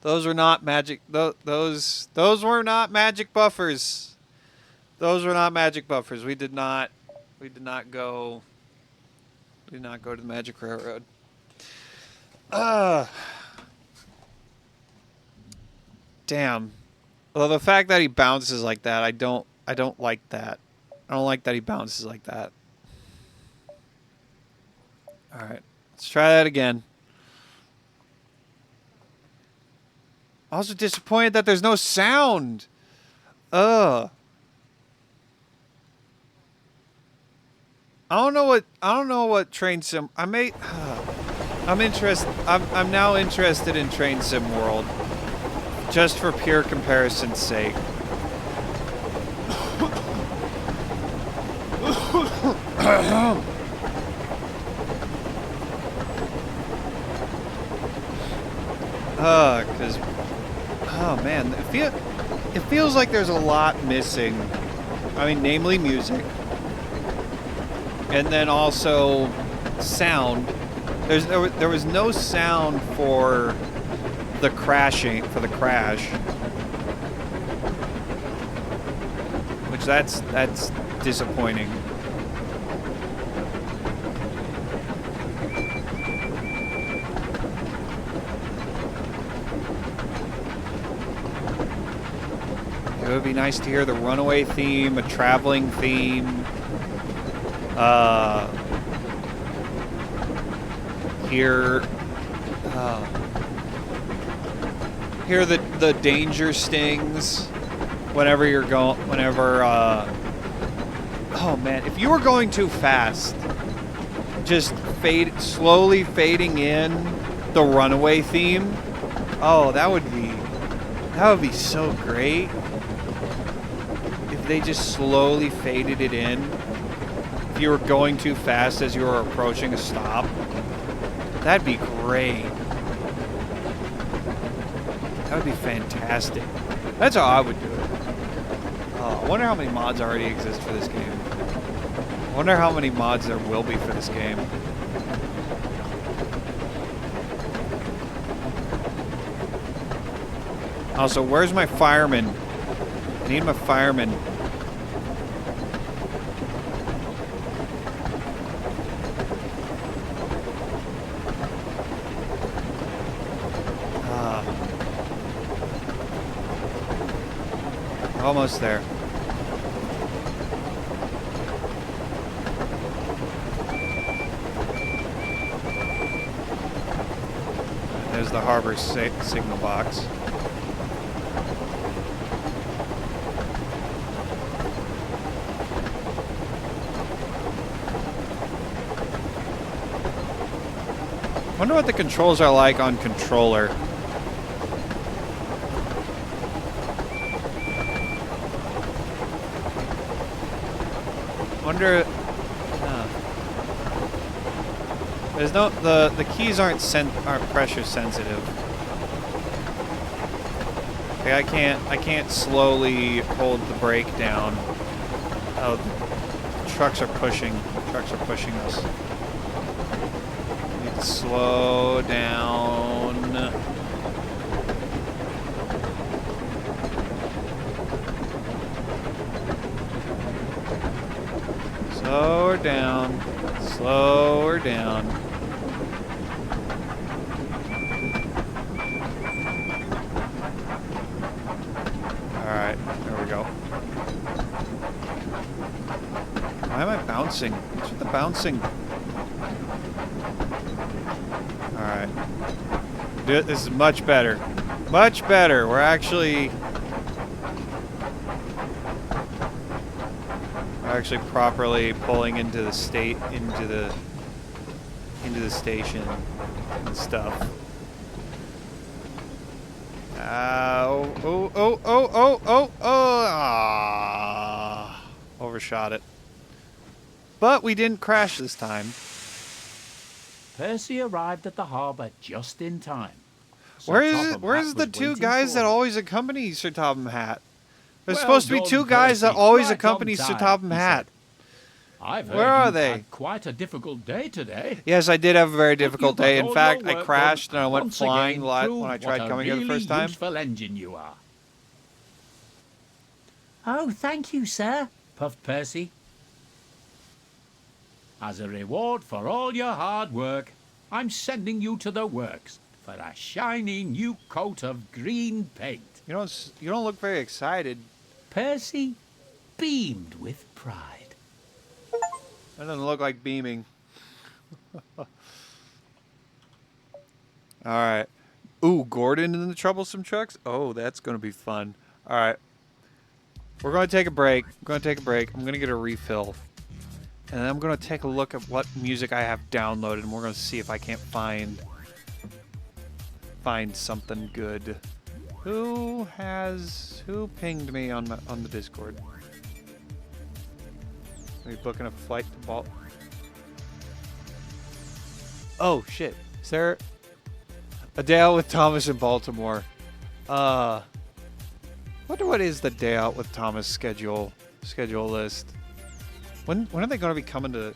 Those were not magic. Those were not magic buffers. We did not go to the Magic Railroad. Damn. Well, the fact that he bounces like that, I don't like that. I don't like that he bounces like that. All right, let's try that again. Also disappointed that there's no sound. I don't know what train sim. I may. I'm interested. I'm now interested in Train Sim World, just for pure comparison's sake. Cause, oh man, it feels like there's a lot missing. I mean, namely music, and then also sound. There was no sound for the crashing, for the crash, which that's disappointing. It would be nice to hear the Runaway theme, a traveling theme. Hear the danger stings whenever you're going. Oh man, if you were going too fast, just slowly fading in the Runaway theme. Oh, that would be so great. They just slowly faded it in. If you were going too fast as you were approaching a stop, that'd be great. That would be fantastic. That's how I would do it. I wonder how many mods already exist for this game. I wonder how many mods there will be for this game. Also, where's my fireman? I need my fireman. Almost there. There's the harbor signal box. Wonder what the controls are like on controller. Wonder. There's no the keys aren't pressure sensitive. Okay, I can't slowly hold the brake down. Oh, the trucks are pushing. Trucks are pushing us. Need to slow down. Slow her down. Slow her down. Alright, there we go. Why am I bouncing? What's with the bouncing? Alright. This is much better. Much better. We're actually properly pulling into the station and stuff. Overshot it. But we didn't crash this time. Percy arrived at the harbour just in time. Sir Where's the two guys that always accompany Sir Topham Hatt? There's Well supposed to be done, two guys that Percy. always Right accompany on Sir time, Topham he Hatt. I've heard Where are you've they? had quite a difficult day today. Yes, I did have a very difficult But day. you've In got all fact, your I work crashed done, and I went once flying again when proved I tried what a coming here the really first time. useful engine you are, Oh, thank you, sir. puffed Percy. As a reward for all your hard work, I'm sending you to the works for a shiny new coat of green paint. You don't look very excited. Percy beamed with pride. That doesn't look like beaming. All right. Ooh, Gordon and the Troublesome Trucks? Oh, that's going to be fun. All right. We're going to take a break. I'm going to get a refill. And then I'm going to take a look at what music I have downloaded, and we're going to see if I can't find something good. Who pinged me on the Discord? Are you booking a flight to Baltimore? Oh shit. Is there a day out with Thomas in Baltimore? Wonder what is the day out with Thomas schedule list? When are they going to be coming to?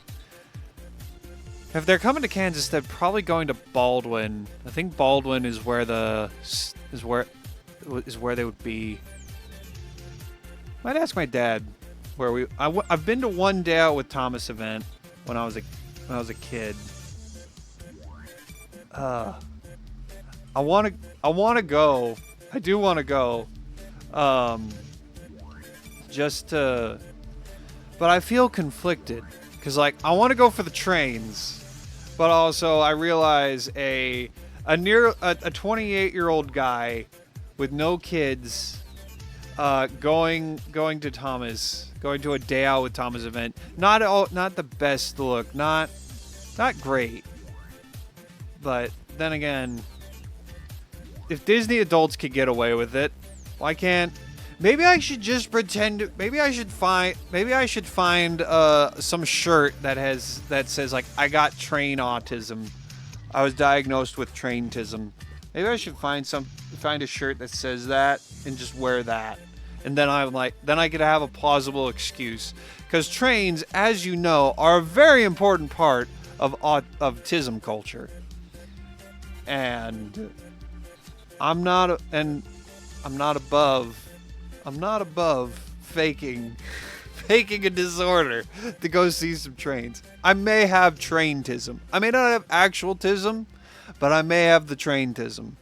If they're coming to Kansas, they're probably going to Baldwin. I think Baldwin is where they would be. Might ask my dad where I've been to one day out with Thomas event when I was a kid. I want to go. I do want to go. But I feel conflicted because like I want to go for the trains, but also I realize a 28-year-old guy with no kids going to Thomas, going to a day out with Thomas event. Not the best look, not great. But then again, if Disney adults could get away with it, why can't? Maybe I should just pretend. Maybe I should find some shirt that says like I got train autism. I was diagnosed with traintism. Maybe I should find a shirt that says that and just wear that. And then I could have a plausible excuse. Because trains, as you know, are a very important part of autism culture. And I'm not above faking a disorder to go see some trains. I may have traintism. I may not have actual tism, but I may have the traintism.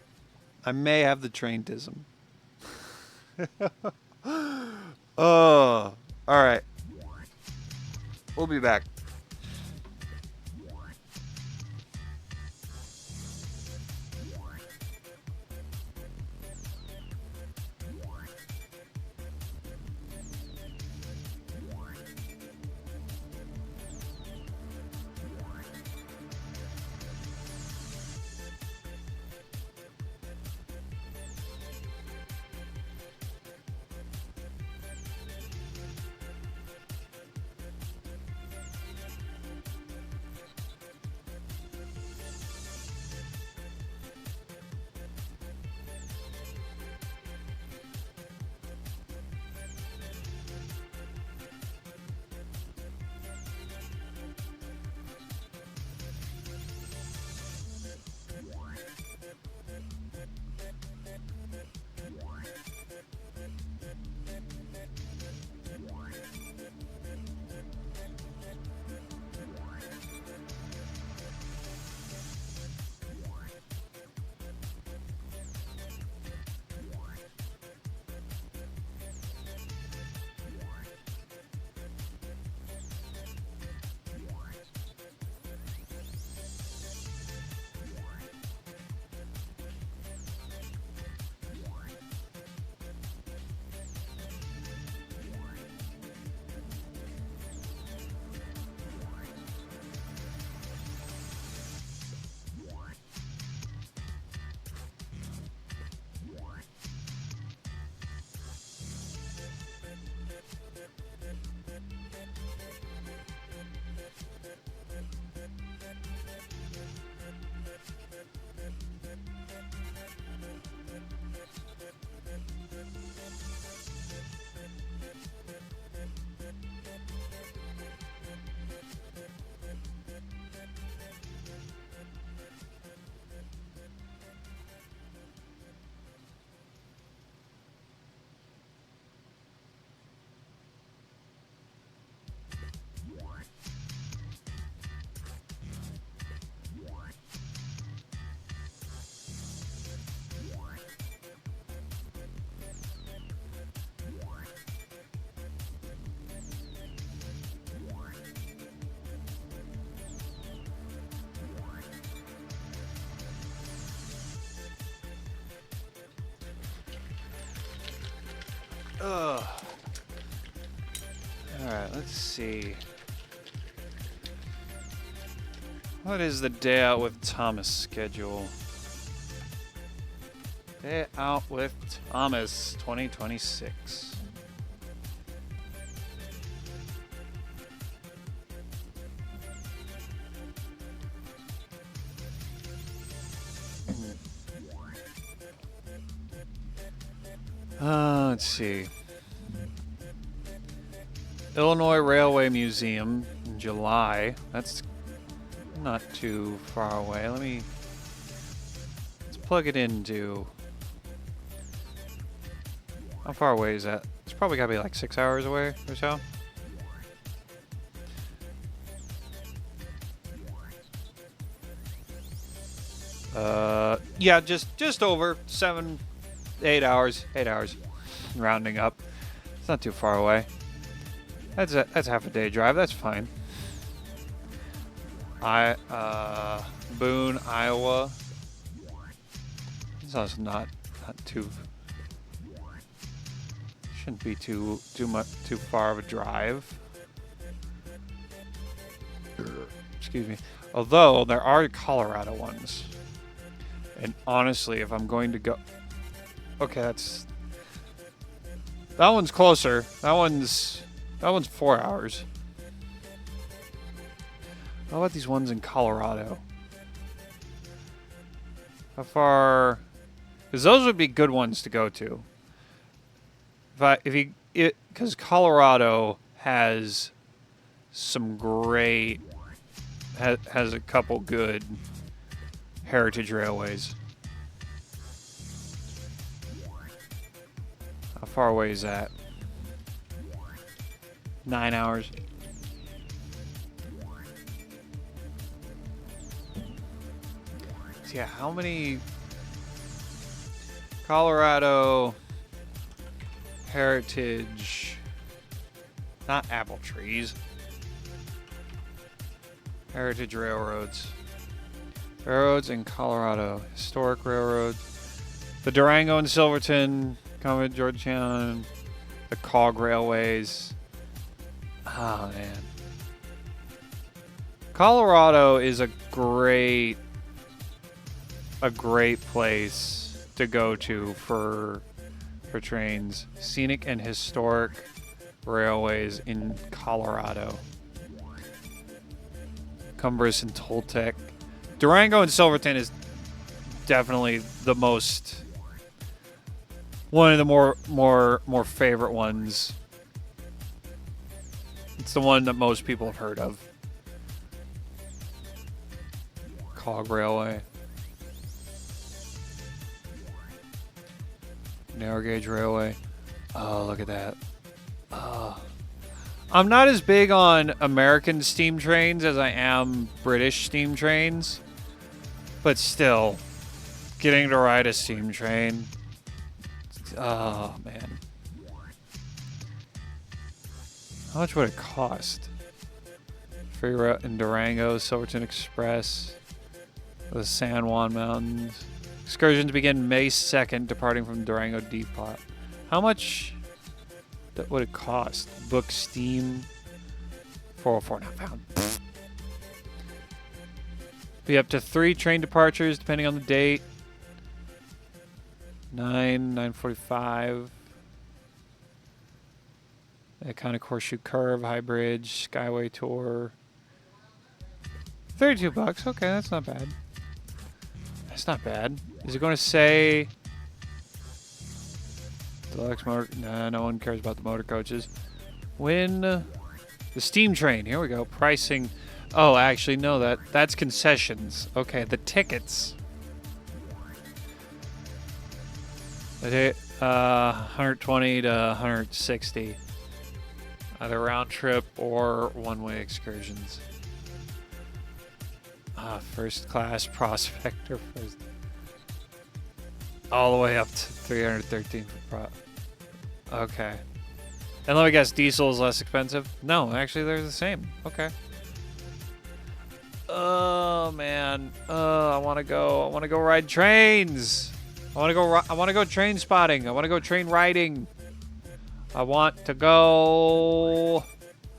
Oh, all right. We'll be back. Ugh. Alright, let's see. What is the Day Out with Thomas schedule? Day Out with Thomas 2026. Let's see. Illinois Railway Museum in July. That's not too far away. Let's plug it into. How far away is that? It's probably gotta be like 6 hours away or so. Yeah, just over 7, 8 hours. 8 hours, rounding up. It's not too far away. That's half a day drive. That's fine. Boone, Iowa. It's also not too. Shouldn't be too far of a drive. Excuse me. Although there are Colorado ones, and honestly, if I'm going to go, okay, that one's closer. That one's 4 hours. How about these ones in Colorado? How far? Because those would be good ones to go to. Because Colorado has some great, has a couple good heritage railways. How far away is that? 9 hours. So yeah, how many Colorado heritage, not apple trees, heritage railroads. Railroads in Colorado, historic railroads. The Durango and Silverton, Comet, Georgetown, the Cog Railways. Oh man. Colorado is a great place to go to for trains. Scenic and historic railways in Colorado. Cumbres and Toltec. Durango and Silverton is definitely the one of the more favorite ones. It's the one that most people have heard of. Cog Railway. Narrow gauge railway. Oh, look at that. Oh. I'm not as big on American steam trains as I am British steam trains. But still, getting to ride a steam train. Oh, man. How much would it cost? Free route in Durango, Silverton Express, the San Juan Mountains. Excursions begin May 2nd, departing from Durango Depot. How much would it cost? Book Steam. 404 not found. Be up to 3 train departures depending on the date. 9:45. That kind of Horseshoe Curve, High Bridge, Skyway Tour. $32. Okay, that's not bad. That's not bad. Is it going to say deluxe motor? Nah, no one cares about the motor coaches. When the steam train. Here we go. Pricing. Oh, actually, no. That's concessions. Okay, the tickets. 120 to 160. Either round trip or one-way excursions. First class prospector first. All the way up to 313 for okay. And let me guess, diesel is less expensive? No, actually they're the same. Okay. Oh man. I want to go ride trains. I want to go train spotting. I want to go train riding. I want to go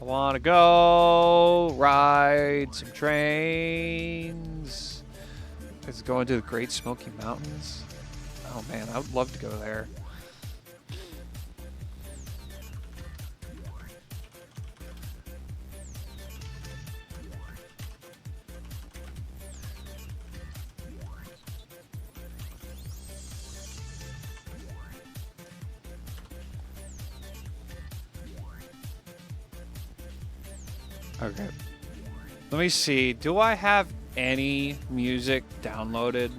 I want to go ride some trains. It's going to the Great Smoky Mountains. Oh man, I would love to go there. Okay. Let me see. Do I have any music downloaded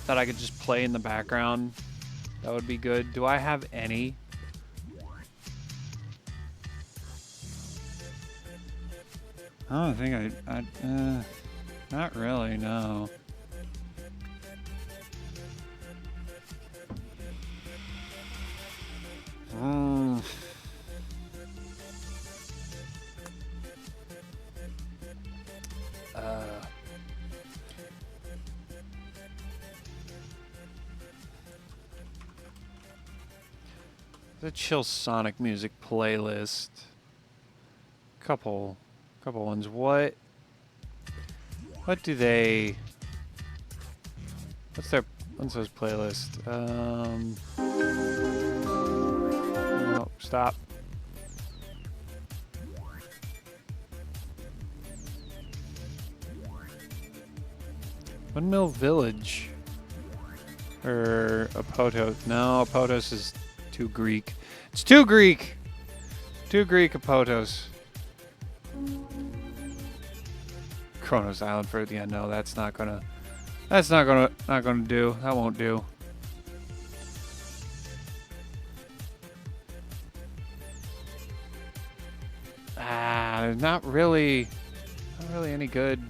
that I could just play in the background? That would be good. Do I have any? I don't think not really, no. The Chill Sonic music playlist. Couple ones. What do they? What's their playlist? No, stop. Windmill Village. Or Apotos. No, Apotos is too Greek. It's too Greek. Too Greek, Apotos. Kronos Island for the end. No, that's not gonna do. That won't do. There's not really any good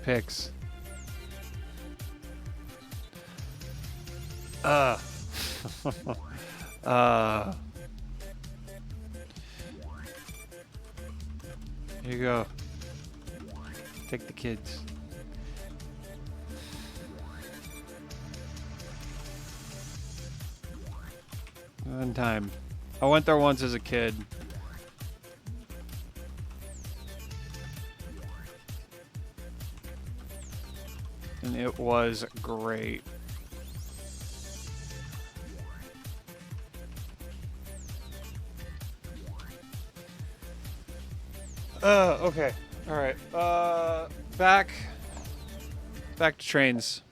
picks. Here you go. Take the kids. One time. I went there once as a kid. And it was great. Okay. All right. Back to trains.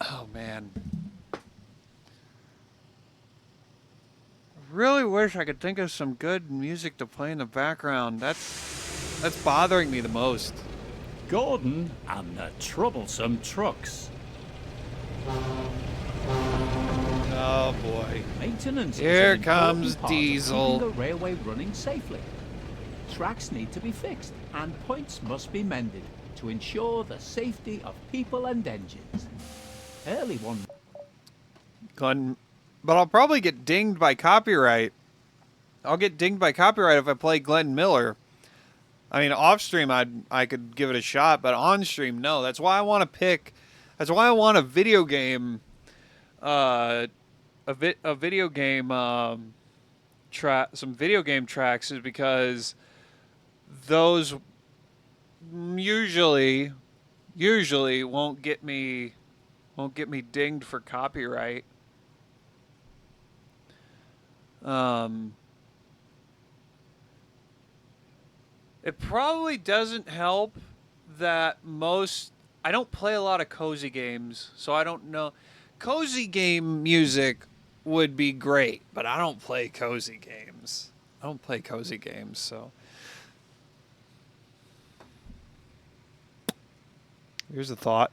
Oh man. I really wish I could think of some good music to play in the background. That's bothering me the most. Gordon and the troublesome trucks. Oh boy. Maintenance Here is an comes important part Diesel. of keeping the railway running safely. Tracks need to be fixed and points must be mended to ensure the safety of people and engines. Early one. Glenn, but I'll probably get dinged by copyright. I'll get dinged by copyright if I play Glenn Miller. I mean, off stream I could give it a shot, but on stream no. That's why I want to pick. That's why I want a video game. A video game some video game tracks is because those usually won't get me dinged for copyright. It probably doesn't help that I don't play a lot of cozy games, so I don't know. Cozy game music would be great, but I don't play cozy games. So here's a thought.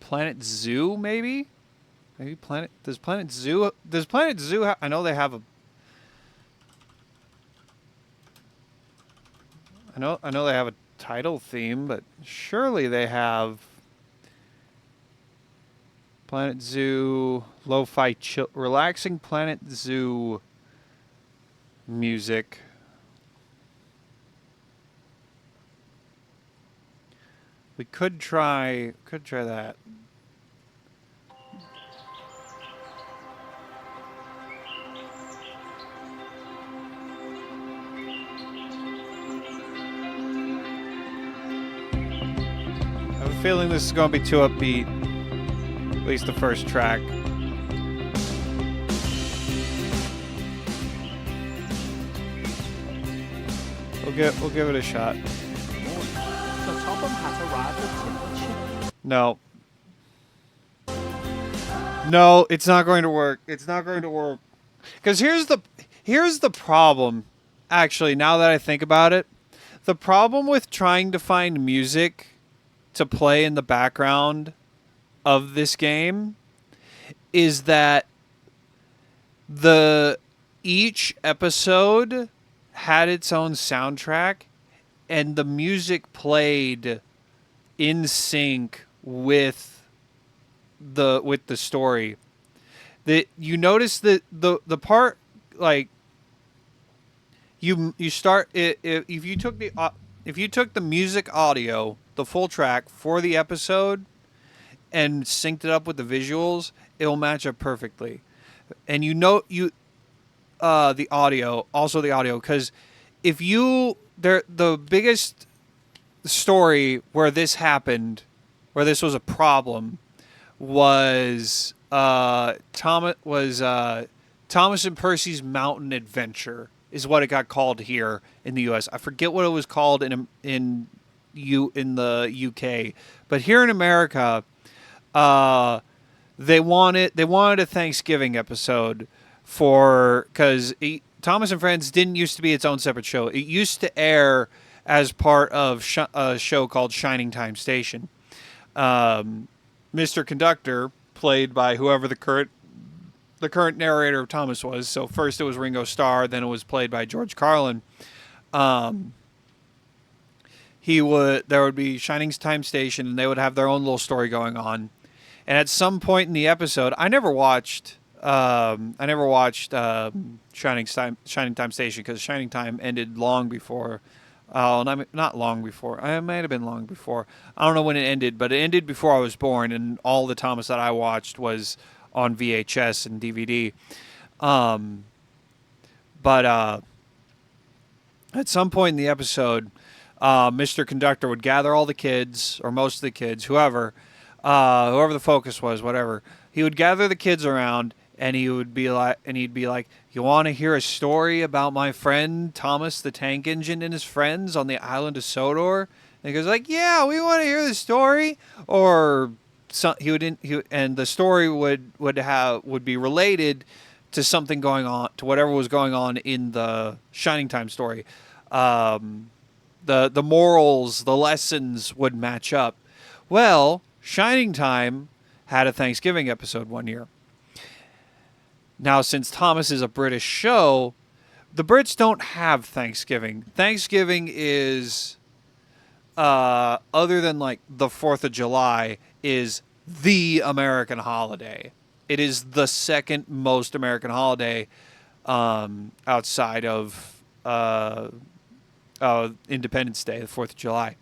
Planet Zoo, maybe? Does Planet Zoo I know they have a I know they have a title theme, but surely they have Planet Zoo lo-fi relaxing Planet Zoo music. We could try that. a feeling this is going to be too upbeat. At least the first track. We'll give it a shot. So Topham has arrived at Timber. No. No, it's not going to work. It's not going to work. Because here's the problem. Actually, now that I think about it, the problem with trying to find music to play in the background of this game is that each episode had its own soundtrack, and the music played in sync with the story. That you notice that the part, like, you start if you took the music audio, the full track for the episode, and synced it up with the visuals, it will match up perfectly. And the audio, because if the biggest story where this happened, where this was a problem, was Thomas and Percy's Mountain Adventure is what it got called here in the U.S. I forget what it was called in the U.K., but here in America, they wanted a Thanksgiving episode because Thomas and Friends didn't used to be its own separate show. It used to air as part of a show called Shining Time Station. Mr. Conductor, played by whoever the current narrator of Thomas was. So first it was Ringo Starr, then it was played by George Carlin. There would be Shining Time Station, and they would have their own little story going on. And at some point in the episode, I never watched Shining Time Station because Shining Time ended long before. Not long before. It might have been long before. I don't know when it ended, but it ended before I was born, and all the Thomas that I watched was on VHS and DVD. But at some point in the episode, Mr. Conductor would gather all the kids, or most of the kids, whoever the focus was, whatever. He would gather the kids around, and he'd be like, "You want to hear a story about my friend Thomas the Tank Engine and his friends on the island of Sodor?" And he goes like, "Yeah, we want to hear the story." Or and the story would be related to something going on, to whatever was going on in the Shining Time story. The morals, the lessons would match up. Well, Shining Time had a Thanksgiving episode one year. Now, since Thomas is a British show, the Brits don't have Thanksgiving. Thanksgiving is, other than like the 4th of July, is the American holiday. It is the second most American holiday outside of Independence Day, the 4th of July.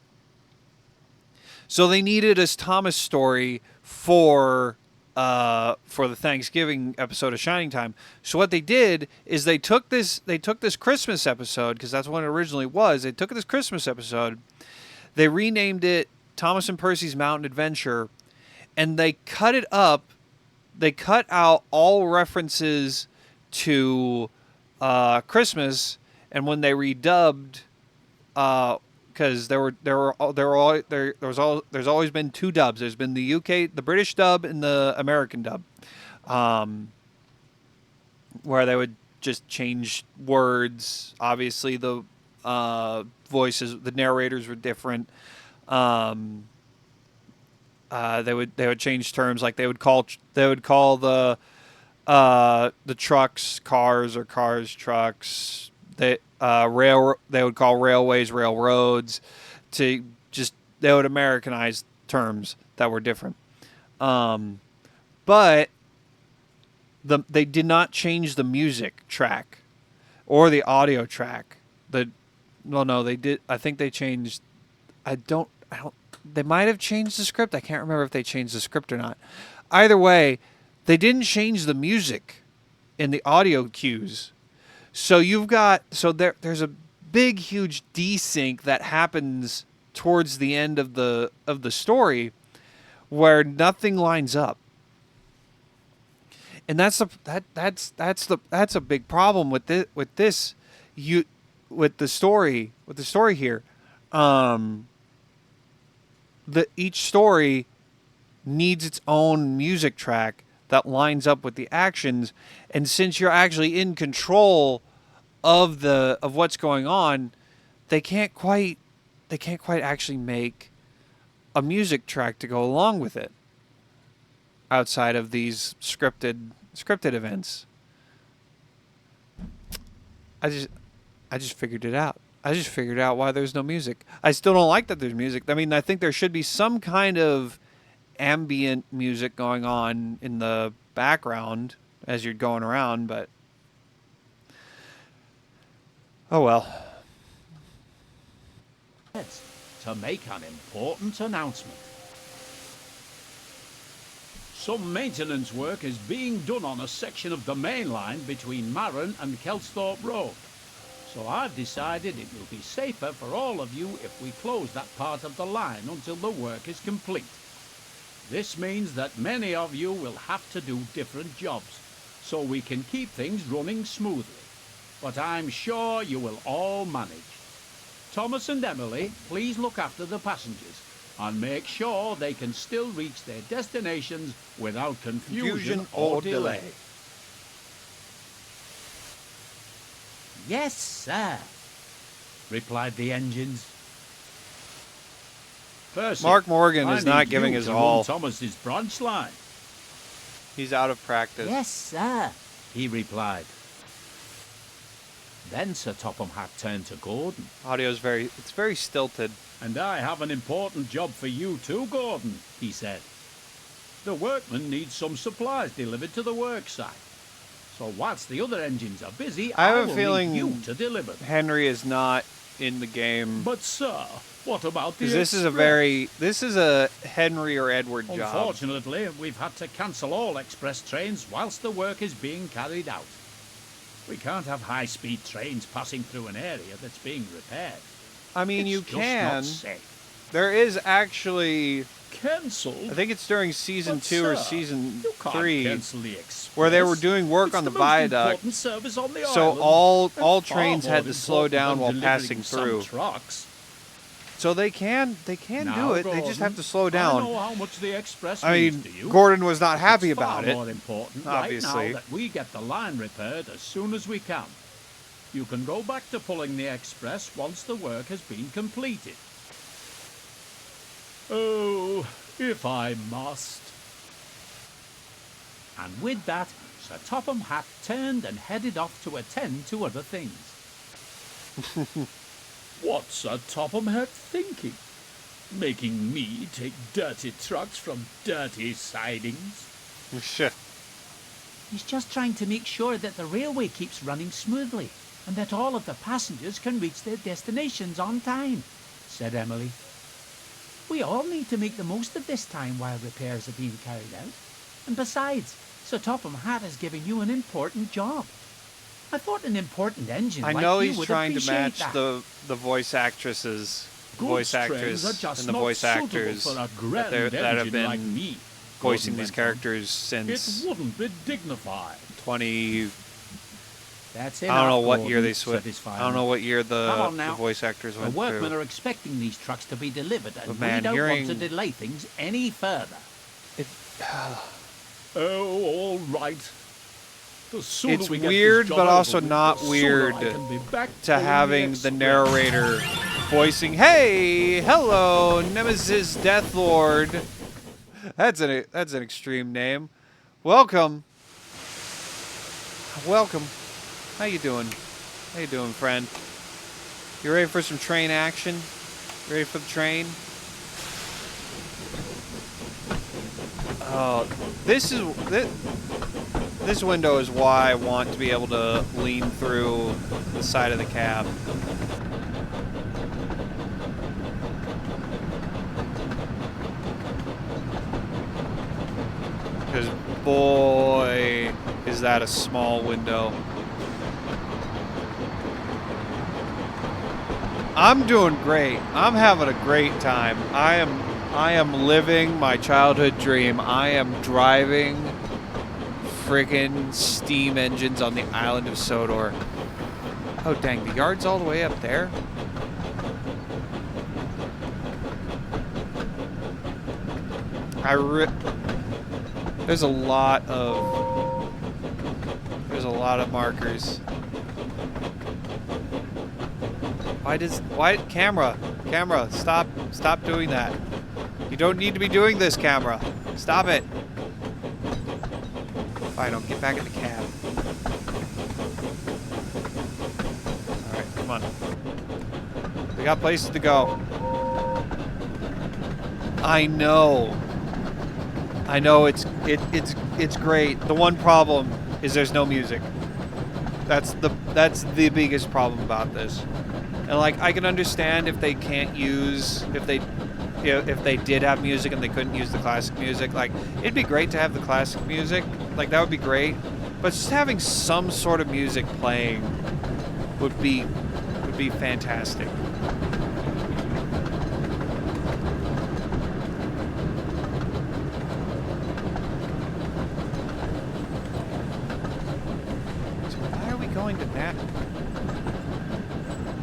So they needed a Thomas story for the Thanksgiving episode of Shining Time. So what they did is they took this Christmas episode, because that's what it originally was. They took this Christmas episode, they renamed it Thomas and Percy's Mountain Adventure, and they cut it up. They cut out all references to Christmas, and when they redubbed, because there's always been two dubs. There's been the British dub, and the American dub, where they would just change words. Obviously, the voices, the narrators were different. They would change terms, like they would call the trucks cars, or cars trucks. They would call railways railroads. They would Americanize terms that were different. But they did not change the music track or the audio track. They did. I think they changed. They might have changed the script. I can't remember if they changed the script or not. Either way, they didn't change the music in the audio cues. So there's a big, huge desync that happens towards the end of the story where nothing lines up. And that's a big problem with the story here. Each story needs its own music track that lines up with the actions, and since you're actually in control of what's going on, they can't quite actually make a music track to go along with it outside of these scripted events. I just figured it out. I just figured out why there's no music. I still don't like that there's music. I mean, I think there should be some kind of ambient music going on in the background as you're going around, but oh well. To make an important announcement. Some maintenance work is being done on a section of the main line between Marron and Kelsthorpe Road. So I've decided it will be safer for all of you if we close that part of the line until the work is complete. This means that many of you will have to do different jobs, so we can keep things running smoothly. But I'm sure you will all manage. Thomas and Emily, please look after the passengers and make sure they can still reach their destinations without confusion or delay. Yes, sir, replied the engines. Percy, Mark Morgan I is not need giving you his to all. run Thomas's branch line. He's out of practice. Yes, sir, he replied. Then Sir Topham Hatt turned to Gordon. Audio's very stilted. And I have an important job for you too, Gordon, he said. The workmen need some supplies delivered to the work site. So whilst the other engines are busy, I have a will feeling need you to deliver them. Henry is not in the game. But sir, what about the Because this is a Henry or Edward job. Unfortunately, we've had to cancel all express trains whilst the work is being carried out. We can't have high-speed trains passing through an area that's being repaired. I mean, It's you just can. not safe. There is actually, Cancelled? I think it's during season But 2 or sir, season you can't 3, cancel the express. where they were doing work It's on the most viaduct. important service on the So island, all and far trains had more to slow important down than while delivering passing some through. trucks. So they can Now, do it. They just have Gordon, to slow I down. know how much the express I means mean, to you. Gordon was not happy It's about far it. more important obviously. right now that we get the line repaired as soon as we can. You can go back to pulling the express once the work has been completed. Oh, if I must. And with that, Sir Topham Hatt turned and headed off to attend to other things. What's Sir Topham Hatt thinking? Making me take dirty trucks from dirty sidings? Shit. he's just trying to make sure that the railway keeps running smoothly and that all of the passengers can reach their destinations on time, said Emily. We all need to make the most of this time while repairs are being carried out. And besides, Sir Topham Hatt is giving you an important job. I thought an important engine I like know you he's would trying to appreciate match that. the voice actresses, Goods voice trains actors, are just and the not voice suitable actors for a that, grand that have engine been like me, voicing Gordon these went on. characters since It wouldn't be dignified. 20. That's I don't know enough, what year Gordon, they said switched. his I don't fireman. know what year Come the on now. voice actors The went workmen through. are expecting these trucks to be delivered, and But man, we don't hearing- want to delay things any further. Oh, all right. The sooner It's we get weird, this job but over also with, not the sooner weird I can be back to pulling having the express. narrator voicing, "Hey, hello, Nemesis Deathlord." That's an extreme name. Welcome. How you doing? How you doing, friend? You ready for some train action? You ready for the train? Oh, this window is why I want to be able to lean through the side of the cab. Because boy, is that a small window. I'm doing great. I'm having a great time. I am living my childhood dream. I am driving friggin' steam engines on the island of Sodor. Oh dang, the yard's all the way up there? There's a lot of markers. Camera, stop doing that. You don't need to be doing this, camera. Stop it. Fine, I'll get back in the cab. Alright, come on. We got places to go. I know it's great. The one problem is there's no music. That's the biggest problem about this. And like I can understand if they can't use if they did have music and they couldn't use the classic music. Like it'd be great to have the classic music. Like that would be great. But just having some sort of music playing would be fantastic. Going to Nap.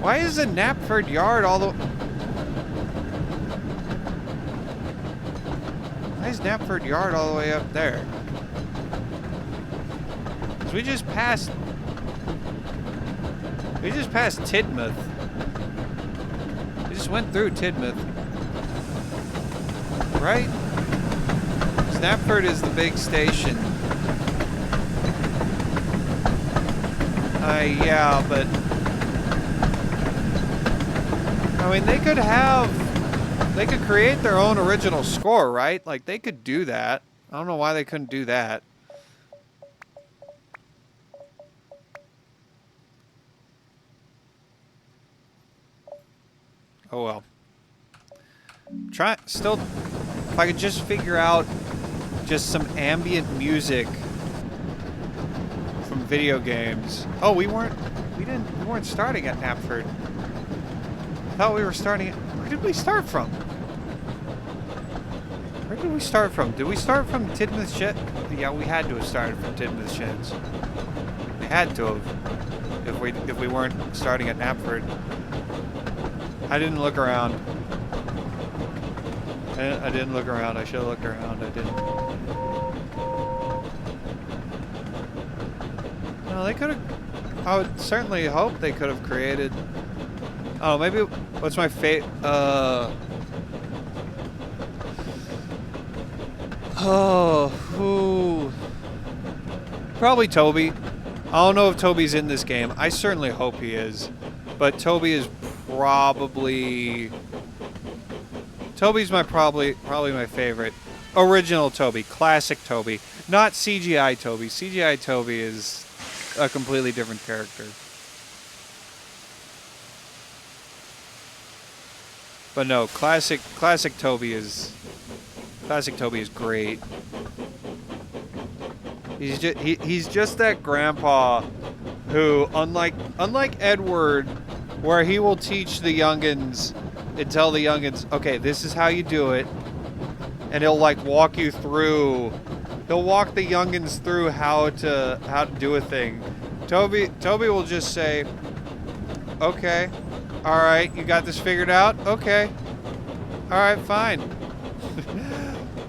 Why is the Knapford Yard all the... Why is Knapford Yard all the way up there? Because we just passed Tidmouth. We just went through Tidmouth. Right? Knapford is the big station. Yeah, but I mean, they could create their own original score, right? Like they could do that. I don't know why they couldn't do that. Oh well. If I could just figure out just some ambient music from video games. Oh, we weren't starting at Knapford. I thought we were starting at... Where did we start from? Where did we start from? Did we start from Tidmouth Sheds? Yeah, we had to have started from Tidmouth Sheds. We had to have. If we weren't starting at Knapford. I didn't look around. I didn't look around. I should have looked around. I didn't. No, they could have... I would certainly hope they could have created... Oh, maybe... What's my fate? Probably Toby. I don't know if Toby's in this game. I certainly hope he is. But Toby is probably... Toby's probably my favorite. Original Toby. Classic Toby. Not CGI Toby. CGI Toby is a completely different character. But no, classic Toby is great. He's just that grandpa who, unlike Edward, where he will teach the youngins and tell the youngins, okay, this is how you do it, and he'll like walk you through. He'll walk the youngins through how to do a thing. Toby will just say, okay, all right, you got this figured out? Okay, all right, fine.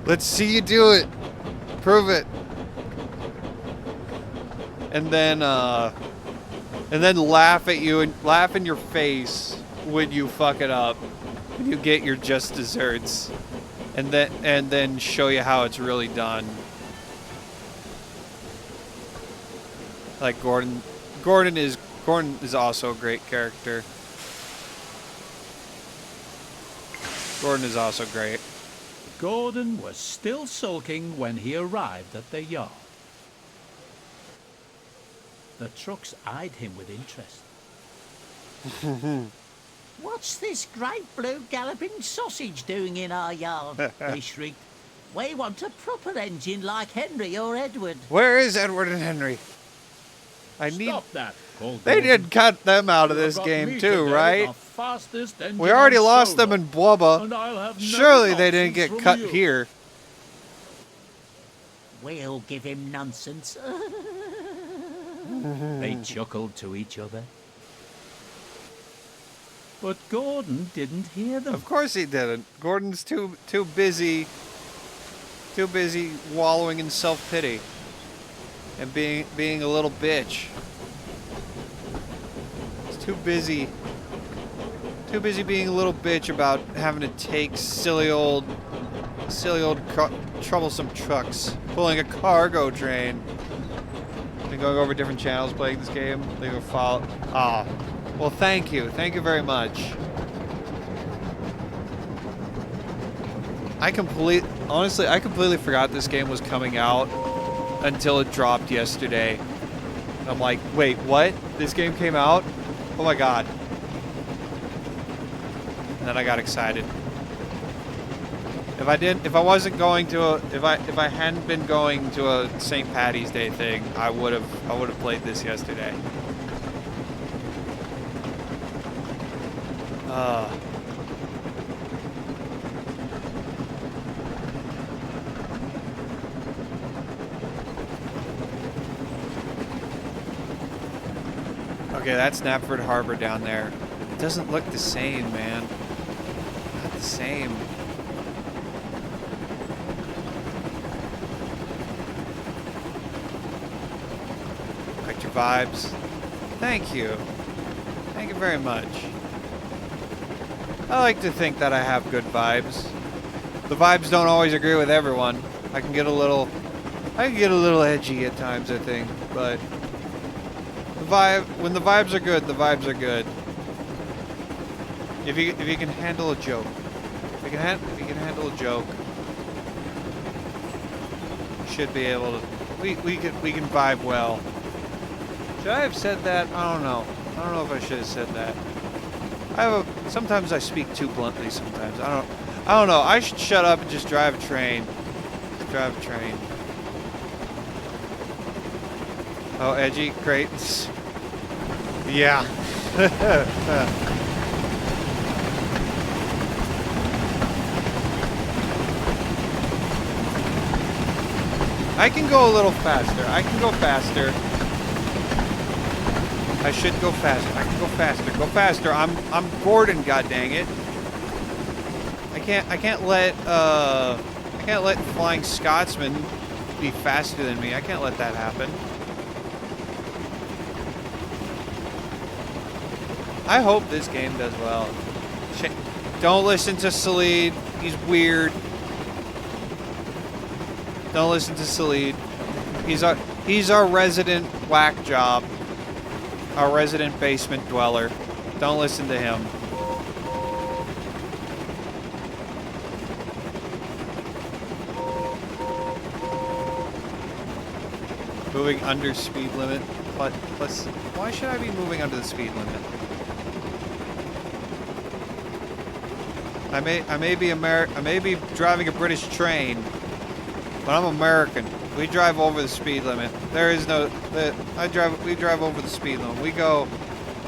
Let's see you do it. Prove it. And then laugh at you and laugh in your face when you fuck it up, when you get your just desserts, and then show you how it's really done. Like Gordon is also a great character. Gordon is also great. Gordon was still sulking when he arrived at the yard. The trucks eyed him with interest. What's this great blue galloping sausage doing in our yard? They shrieked. We want a proper engine like Henry or Edward. Where is Edward and Henry? Stop that, Colt They Gordon. did cut them out of You have this got game me too, today, right? the fastest engine We already on lost them Solo, in Blubba. and I'll have no Surely they didn't nonsense get from cut you. here. We'll give him nonsense. They chuckled to each other. But Gordon didn't hear them. Of course he didn't. Gordon's too busy wallowing in self-pity and being a little bitch. He's too busy being a little bitch about having to take silly old troublesome trucks, pulling a cargo train. Been going over different channels playing this game. They go follow. Ah, well, thank you very much. Honestly, I completely forgot this game was coming out until it dropped yesterday. I'm like, wait, what? This game came out? Oh my god. And then I got excited. If I hadn't been going to a St. Patty's Day thing, I would have played this yesterday. Okay, that's Knapford Harbor down there. It doesn't look the same, man. Not the same. Like your vibes. Thank you. Thank you very much. I like to think that I have good vibes. The vibes don't always agree with everyone. I can get a little edgy at times, I think, but when the vibes are good, the vibes are good. If you can handle a joke, if you can handle a joke, you should be able to. We can vibe well. Should I have said that? I don't know. I don't know if I should have said that. Sometimes I speak too bluntly. Sometimes I don't know. I should shut up and just drive a train. Just drive a train. Oh, edgy, great. Yeah. I can go a little faster. I can go faster. I should go faster. I can go faster. Go faster. I'm Gordon, god dang it. I can't let Flying Scotsman be faster than me. I can't let that happen. I hope this game does well. Don't listen to Salid. He's weird. Don't listen to Salid. He's our resident whack job. Our resident basement dweller. Don't listen to him. Moving under speed limit. Plus, why should I be moving under the speed limit? I may be driving a British train, but I'm American. We drive over the speed limit. There is no. We drive over the speed limit. We go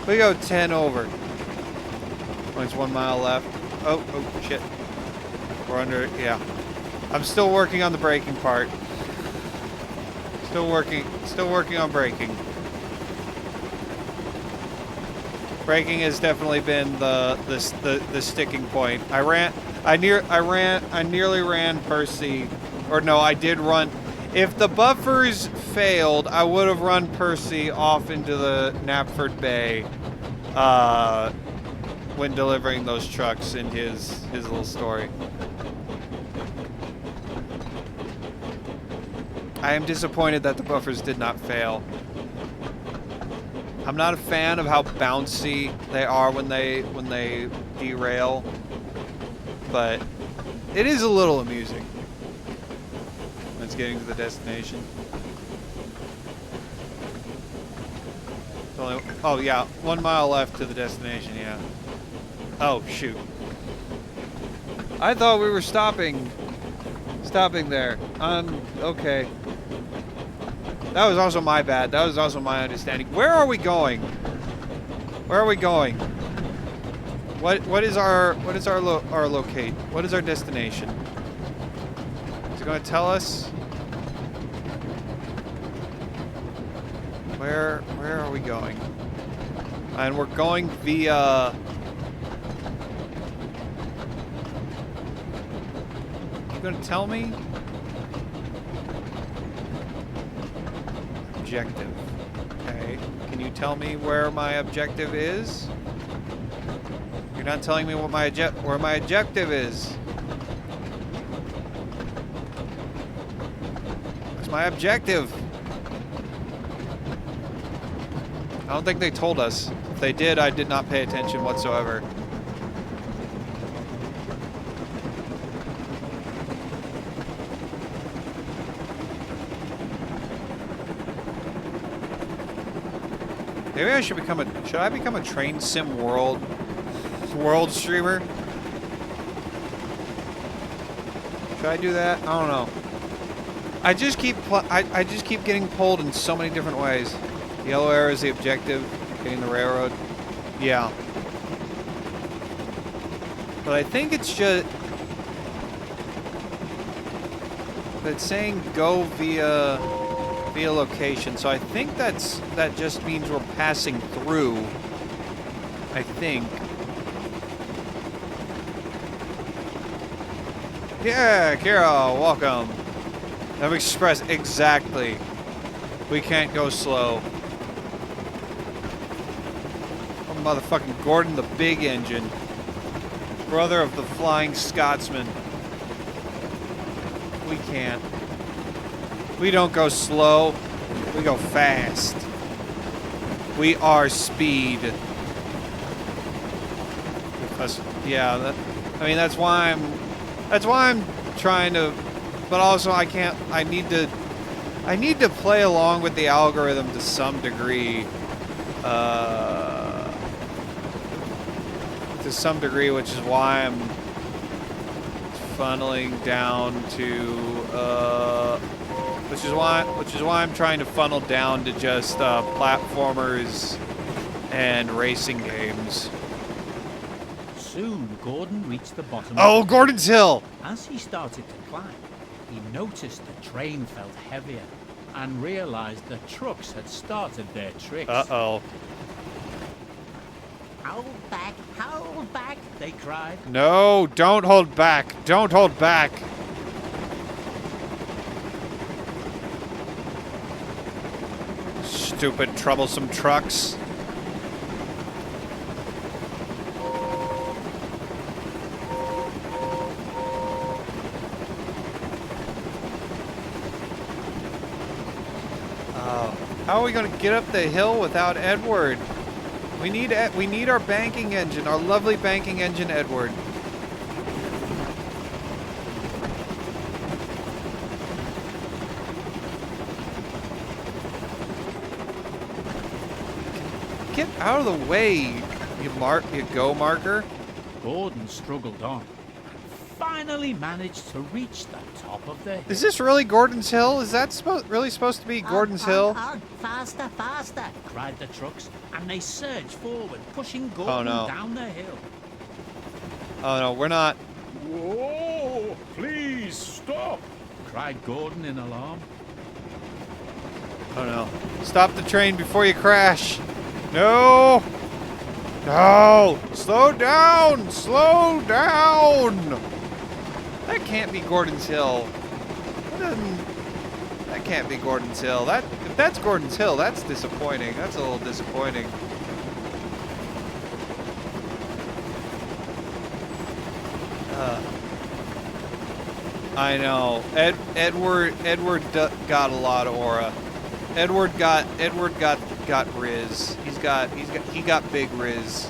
10 over. When it's 1 mile left. Oh shit. We're under. Yeah. I'm still working on the braking part. Still working on braking. Braking has definitely been the sticking point. I nearly ran Percy, or no, I did run. If the buffers failed, I would have run Percy off into the Knapford Bay when delivering those trucks in his little story. I am disappointed that the buffers did not fail. I'm not a fan of how bouncy they are when they derail, but it is a little amusing when it's getting to the destination. It's only, oh yeah, 1 mile left to the destination, yeah. Oh shoot. I thought we were stopping there. Okay. That was also my bad. That was also my understanding. Where are we going? Where are we going? What is our locate? What is our destination? Is it going to tell us? Where are we going? And we're going via. You going to tell me? Objective. Okay. Can you tell me where my objective is? You're not telling me what where my objective is. What's my objective? I don't think they told us. If they did, I did not pay attention whatsoever. Maybe I should become a. Should I become a train sim world streamer? Should I do that? I don't know. I just keep getting pulled in so many different ways. The yellow arrow is the objective. Getting the railroad. Yeah. But I think it's just. It's saying go via location, so I think that just means we're passing through. I think. Yeah, Kira, welcome. Have Express, exactly. We can't go slow. Oh, motherfucking Gordon, the big engine. Brother of the Flying Scotsman. We can't. We don't go slow. We go fast. We are speed. Yeah, I mean that's why I'm trying to, but also I can't. I need to play along with the algorithm to some degree. Which is why I'm funneling down to. Which is why I'm trying to funnel down to just platformers and racing games. Soon, Gordon reached the bottom. Oh, Gordon's Hill! As he started to climb, he noticed the train felt heavier and realized the trucks had started their tricks. Uh-oh. Hold back, They cried. No, don't hold back. Don't hold back. Stupid, troublesome trucks. How are we going to get up the hill without Edward? We need our banking engine, our lovely banking engine, Edward. Get out of the way, you go marker. Gordon struggled on. Finally managed to reach the top of the hill. Is this really Gordon's Hill? Is that really supposed to be Gordon's Hill? Faster, faster! Cried the trucks, and they surged forward, pushing Gordon down the hill. Oh no, we're not. Whoa! Please stop! Cried Gordon in alarm. Oh no. Stop the train before you crash. No! No! Slow down! Slow down! That can't be Gordon's Hill. That can't be Gordon's Hill. If that's Gordon's Hill, that's disappointing. That's a little disappointing. I know. Edward got a lot of aura. Edward got Riz. He got big Riz.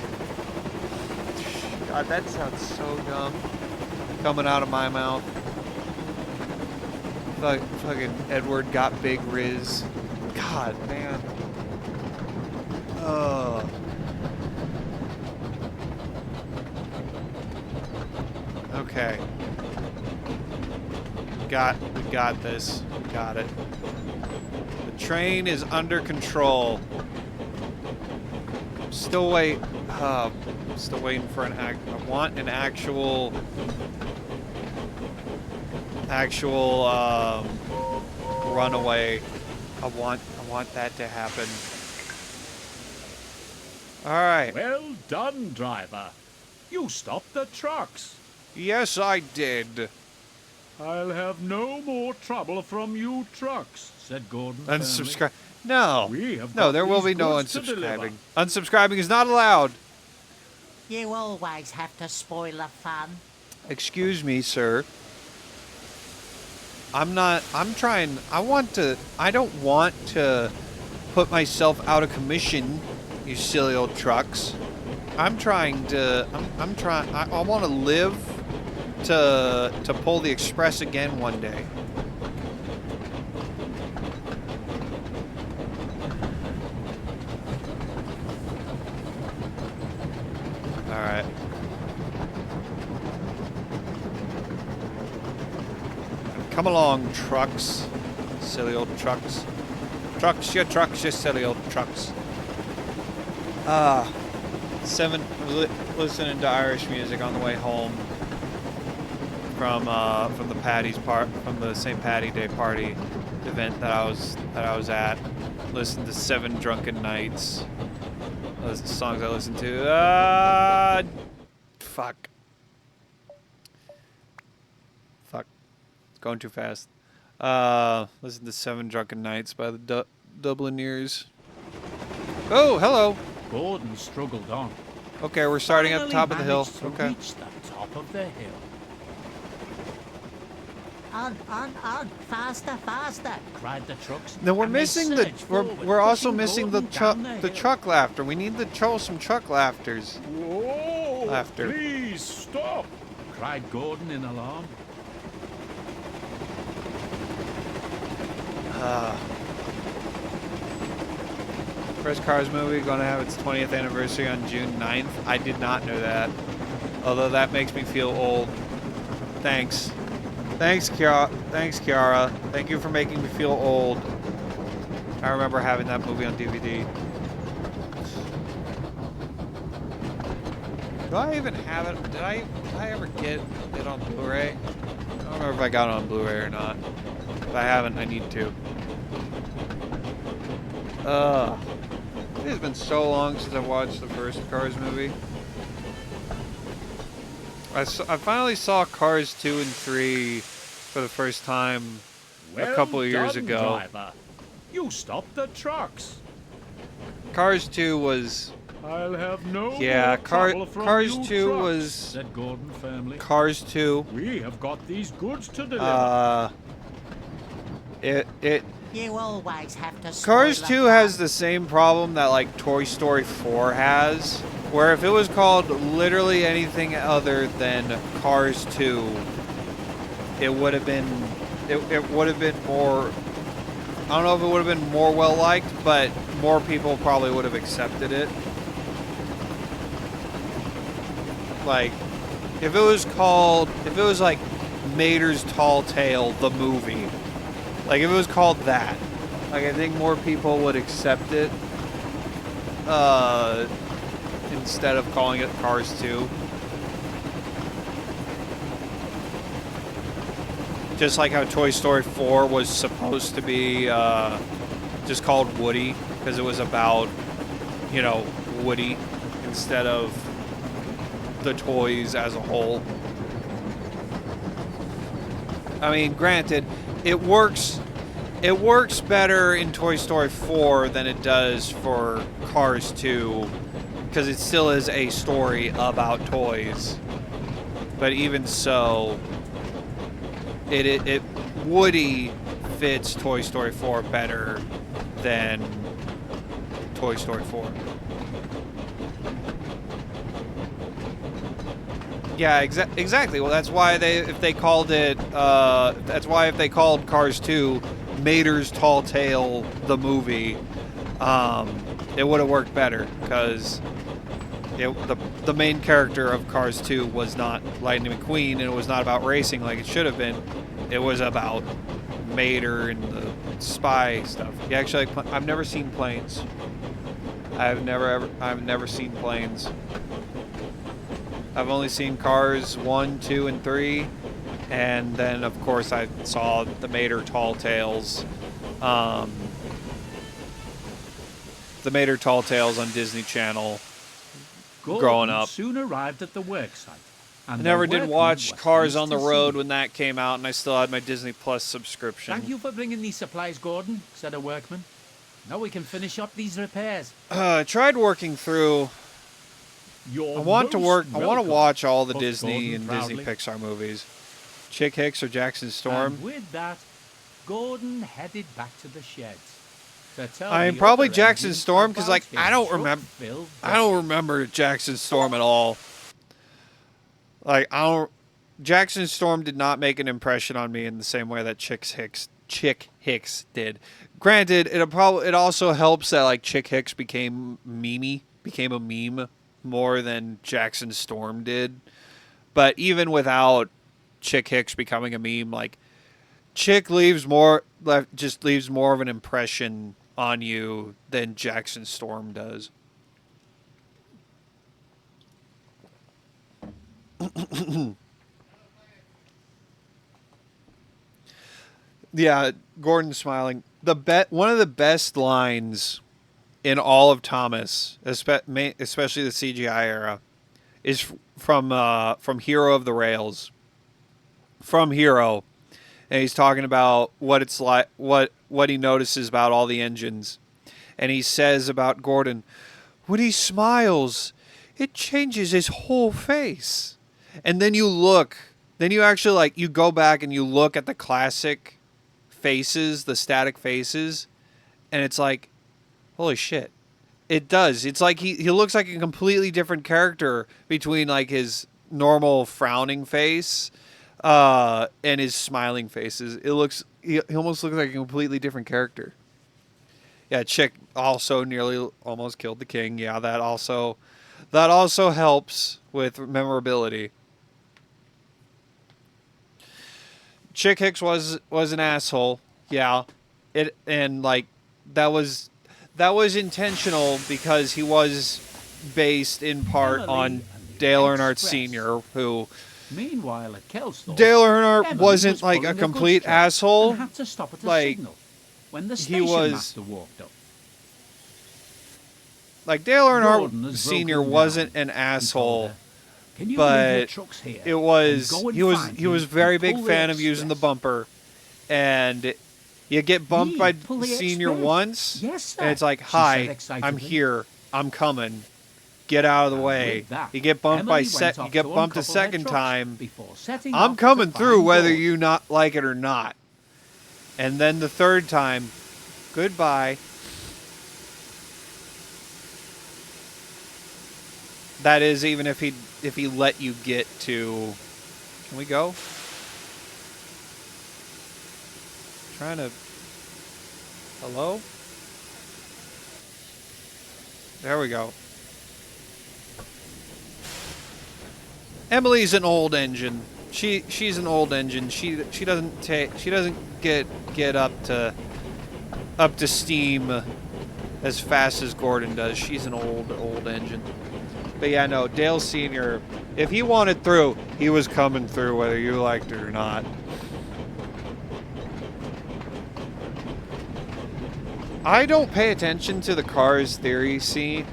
God, that sounds so dumb. Coming out of my mouth. Fucking Edward got big Riz. God, man. Oh. Okay. We got this. We got it. train is under control. Still waiting for an I want an actual runaway. I want that to happen. All right. Well done, driver. You stopped the trucks. Yes, I did. I'll have no more trouble from you trucks, said Gordon. firmly. Unsubscribe. No. We have No, got there will these be no goods to deliver. unsubscribing. Unsubscribing is not allowed. You always have to spoil the fun. Excuse me, sir. I don't want to put myself out of commission, you silly old trucks. I want to live to pull the express again one day. All right. Come along, trucks. Silly old trucks. Trucks, you silly old trucks. I was listening to Irish music on the way home from the St. Patty Day party event that I was at. Listened to Seven Drunken Nights. Those are the songs I listened to. Fuck. It's going too fast. Listen to Seven Drunken Nights by the Dublineers. Oh, hello. Gordon struggled on. Okay, we're starting at the top of the hill. Managed to Okay. reach the top of the hill. On, faster, faster. Cried the trucks. No, we're and they missing surged forward, we're also pushing missing Gordon down the hill. truck laughter. We need some truck laughters. Whoa! Laughter. Please stop! Cried Gordon in alarm. First Cars movie going to have its 20th anniversary on June 9th. I did not know that. Although that makes me feel old. Thanks. Thanks, Kiara. Thank you for making me feel old. I remember having that movie on DVD. Do I even have it? Did I ever get it on Blu-ray? I don't remember if I got it on Blu-ray or not. If I haven't, I need to. It has been so long since I watched the first Cars movie. I finally saw Cars 2 and 3 for the first time a couple of years done, ago. Driver. You stopped the trucks. Cars 2 was... I'll have no Yeah, more trouble from Cars you 2 trucks, was- said Gordon firmly. Cars 2. We have got these goods to deliver. You always have to spoil Cars the 2 fun. has the same problem that like Toy Story 4 has, where if it was called literally anything other than Cars 2, it would have been more, I don't know if it would have been more well liked, but more people probably would have accepted it. Like if it was like Mater's Tall Tale the movie. Like, if it was called that, like, I think more people would accept it, instead of calling it Cars 2. Just like how Toy Story 4 was supposed to be, just called Woody, because it was about, Woody, instead of the toys as a whole. I mean, granted, it works better in Toy Story 4 than it does for Cars 2, because it still is a story about toys. But even so, it Woody fits Toy Story 4 better than Toy Story 4. Yeah, exactly. Well, that's why if they called Cars 2 Mater's Tall Tale the movie, it would have worked better, because the main character of Cars 2 was not Lightning McQueen, and it was not about racing like it should have been. It was about Mater and the spy stuff. You actually like, I've never seen planes. I've never seen planes. I've only seen cars 1, 2, and 3, and then of course I saw the Mater Tall Tales. The Mater Tall Tales on Disney Channel. Gordon Growing up. soon arrived at the worksite. I And never the did workmen watch were Cars pleased on the to Road see when that came out, and I still had my Disney Plus subscription. Thank you for bringing these supplies, Gordon, said a workman. Now we can finish up these repairs. I tried working through. You're I want to most work. I want to welcome, watch all the puffed Disney Gordon and proudly. Disney Pixar movies. Chick Hicks or Jackson Storm. And with that, Gordon headed back to the sheds. To tell I mean, the probably other Jackson engines Storm, 'cause, like, about I his don't truck remember- filled I don't remember Jackson Storm at all. Like I don't. Jackson Storm did not make an impression on me in the same way that Chick Hicks did. Granted, it also helps that like Chick Hicks became a meme more than Jackson Storm did. But even without Chick Hicks becoming a meme, like Chick just leaves more of an impression on you than Jackson Storm does. Yeah, Gordon's smiling. One of the best lines in all of Thomas, especially the CGI era, is from Hero of the Rails. From Hero, and he's talking about what it's like, what he notices about all the engines, and he says about Gordon, when he smiles, it changes his whole face. And then you actually like you go back and you look at the classic faces, the static faces, and it's like, holy shit. It does. It's like he looks like a completely different character between like his normal frowning face and his smiling faces. He almost looks like a completely different character. Yeah, Chick also nearly almost killed the king. Yeah, that also helps with memorability. Chick Hicks was an asshole. Yeah. That was intentional because he was based in part Emily on and the Dale Earnhardt Express. Sr., who Meanwhile, at Kelsthorpe, Dale Earnhardt Emily wasn't was like a pulling complete goods truck asshole. and had to stop at a Like, signal when the he station was- master walked up. Like Dale Gordon Earnhardt has Sr. broken wasn't down, an he told asshole. her. Can you but leave your trucks here It was and go and he was find he was him very and big pull fan the of using the express? bumper, and you get bumped Me, by pull the Senior express? once, Yes, sir, and it's like, she said "Hi, I'm excitedly. here, I'm coming, get out of the And way." with that, You get bumped by Emily went you off get to bumped a uncouple their second trucks time. before setting I'm off coming to through find whether Gordon. you not like it or not. And then the third time, goodbye. That is even if he let you get to. Can we go? Trying to. Hello? There we go. Emily's an old engine. She's an old engine. She doesn't get up to steam as fast as Gordon does. She's an old engine. But yeah, no, Dale Sr., if he wanted through, he was coming through whether you liked it or not. I don't pay attention to the Cars Theory scene.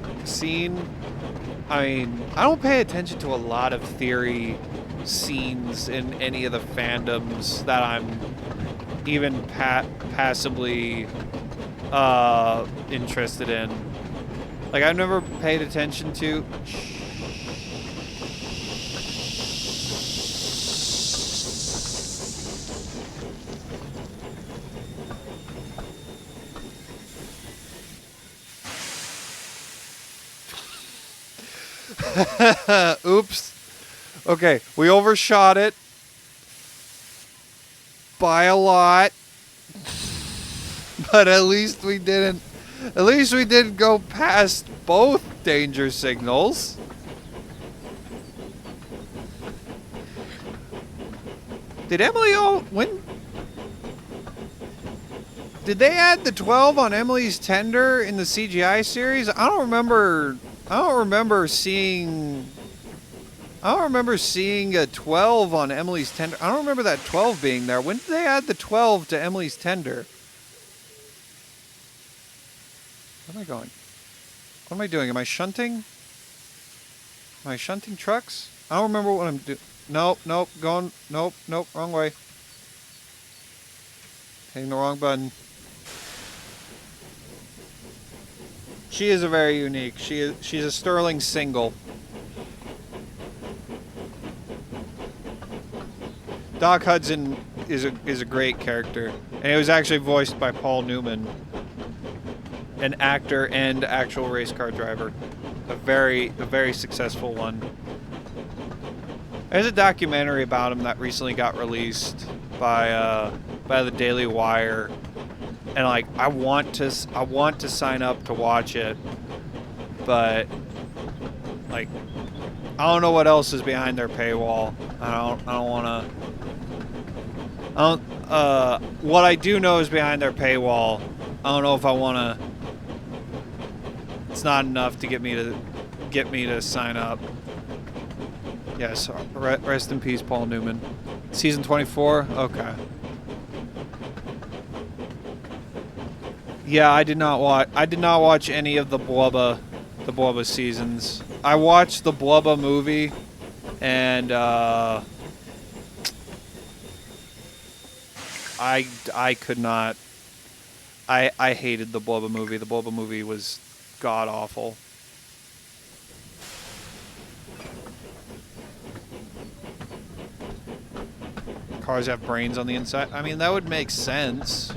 I mean, I don't pay attention to a lot of theory scenes in any of the fandoms that I'm even passively interested in. Like, I've never paid attention to... Oops. Okay, we overshot it by a lot. But at least we didn't go past both danger signals. Did Emily Did they add the 12 on Emily's tender in the CGI series? I don't remember seeing a 12 on Emily's tender. I don't remember that 12 being there. When did they add the 12 to Emily's tender? Where am I going? What am I doing? Am I shunting? Am I shunting trucks? I don't remember what I'm doing. Nope, going. Nope, wrong way. Hitting the wrong button. She is a very unique. She's a sterling single. Doc Hudson is a great character, and it was actually voiced by Paul Newman, an actor and actual race car driver, a very successful one. There's a documentary about him that recently got released by the Daily Wire, and like I want to sign up to watch it, but like I don't know what else is behind their paywall. I don't want to. What I do know is behind their paywall. I don't know if I want to. It's not enough to get me to sign up. Yes, rest in peace, Paul Newman. Season 24. Okay. Yeah, I did not watch any of the Blubba seasons. I watched the Blubba movie, and I could not. I hated the Blubba movie. The Blubba movie was god awful. Cars have brains on the inside. I mean, that would make sense.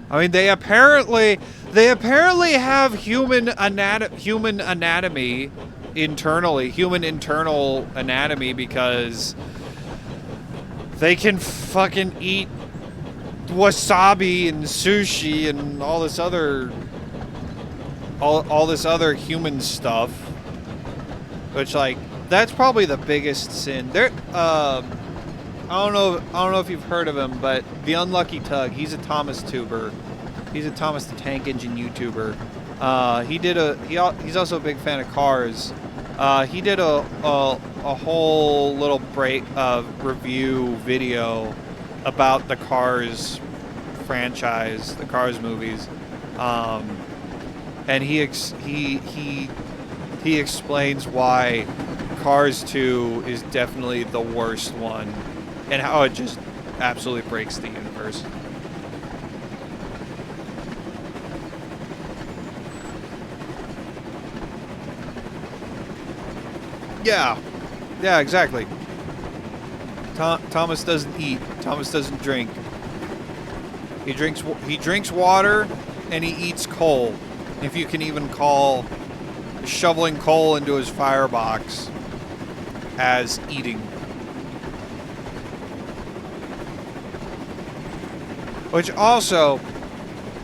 I mean, they apparently have human anatomy internally, human internal anatomy, because they can fucking eat wasabi and sushi and all this other human stuff. Which, like, that's probably the biggest sin. I don't know if you've heard of him, but the Unlucky Tug, he's a Thomas tuber. He's a Thomas the Tank Engine YouTuber. He's also a big fan of cars. He did a whole little review video about the Cars franchise, the Cars movies, and he explains why Cars 2 is definitely the worst one, and how it just absolutely breaks the universe. Yeah, exactly. Thomas doesn't eat. Thomas doesn't drink. He drinks water, and he eats coal. If you can even call shoveling coal into his firebox as eating. Which also,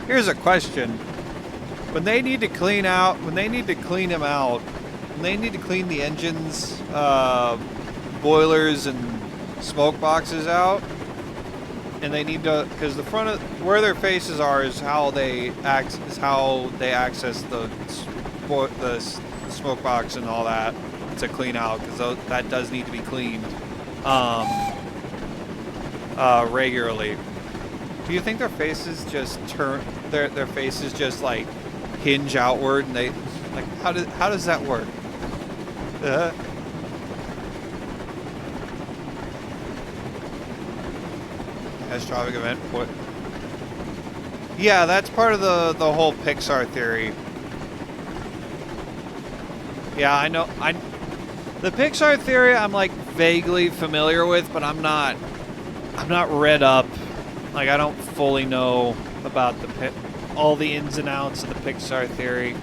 here's a question. When they need to clean him out, when they need to clean the engines, boilers, and smoke boxes out, and they need to, because the front of where their faces are is how they access the smoke box and all that to clean out, because that does need to be cleaned regularly. Do you think their faces just turn their faces just like hinge outward, and they like how does that work? Catastrophic event. What? Yeah, that's part of the whole Pixar theory. Yeah, I know. The Pixar theory I'm like vaguely familiar with, but I'm not read up. Like, I don't fully know about all the ins and outs of the Pixar theory.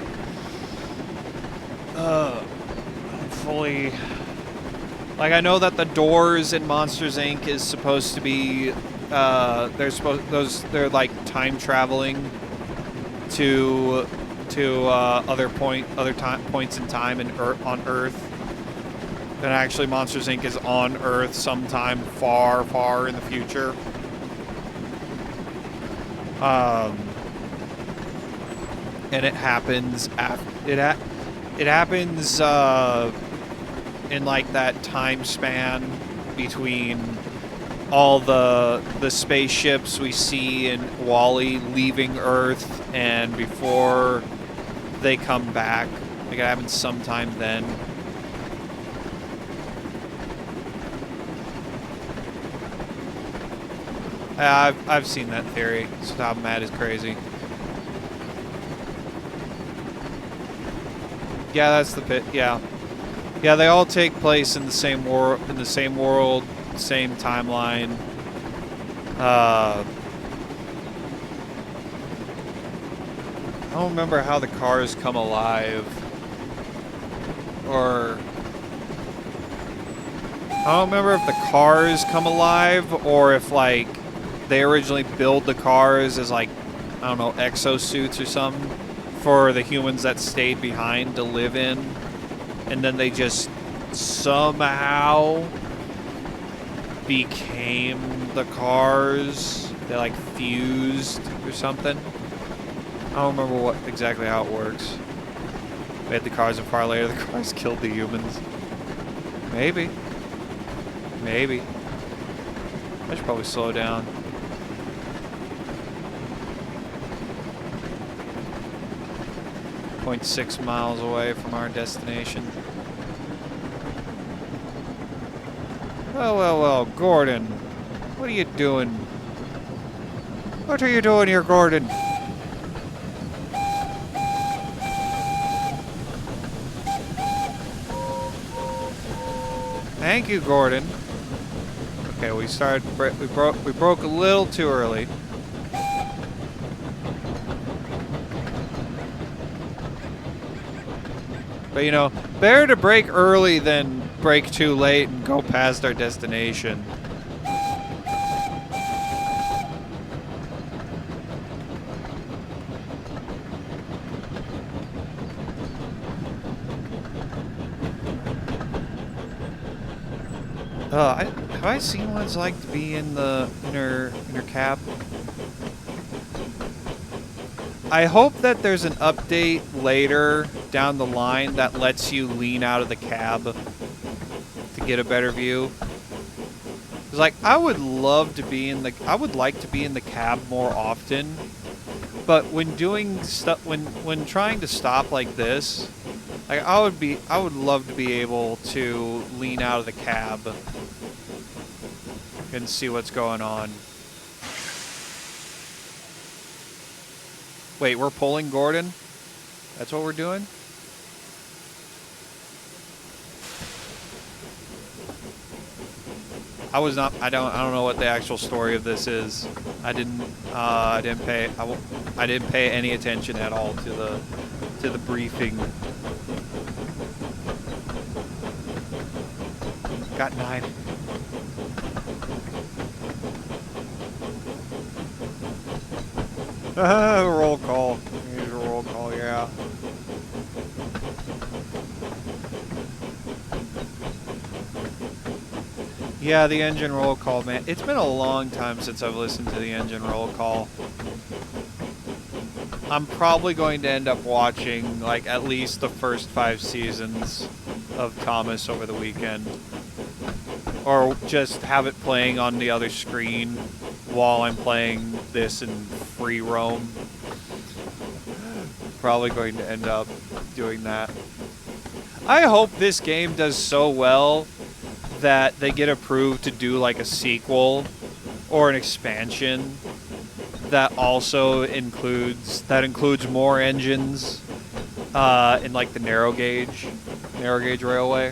Fully. Like, I know that the doors in Monsters Inc. is supposed to be they're like time traveling to other points in time on Earth. And actually Monsters Inc. is on Earth sometime far in the future. And it happens it happens in like that time span between all the spaceships we see in Wall-E leaving Earth and before they come back. Like it happens sometime then. I've seen that theory. Stop Matt is crazy. Yeah, that's the pit. Yeah, yeah. They all take place in the same world, same timeline. I don't remember how the cars come alive, or I don't remember if the cars come alive or if like they originally build the cars as like, I don't know, exosuits or something for the humans that stayed behind to live in, and then they just somehow became the cars. They like fused or something. I don't remember exactly how it works. We had the cars and far later the cars killed the humans. Maybe. Maybe. I should probably slow down. .6 miles away from our destination. Well, well, well, Gordon. What are you doing? What are you doing here, Gordon? Thank you, Gordon. Okay, we broke a little too early. But you know, better to break early than break too late and go past our destination. Have I seen what it's like to be in the inner cab? I hope that there's an update later down the line that lets you lean out of the cab to get a better view. 'Cause like I would like to be in the cab more often, but when doing stuff when trying to stop like this, like I would love to be able to lean out of the cab and see what's going on. Wait, we're pulling Gordon? That's what we're doing? I don't know what the actual story of this is. I didn't pay any attention at all to the briefing. Got 9. Roll call. Here's a roll call, yeah. Yeah, the engine roll call, man. It's been a long time since I've listened to the engine roll call. I'm probably going to end up watching, like, at least the first 5 seasons of Thomas over the weekend. Or just have it playing on the other screen while I'm playing this in free roam. Probably going to end up doing that. I hope this game does so well that they get approved to do like a sequel or an expansion that also includes more engines in like the narrow gauge railway.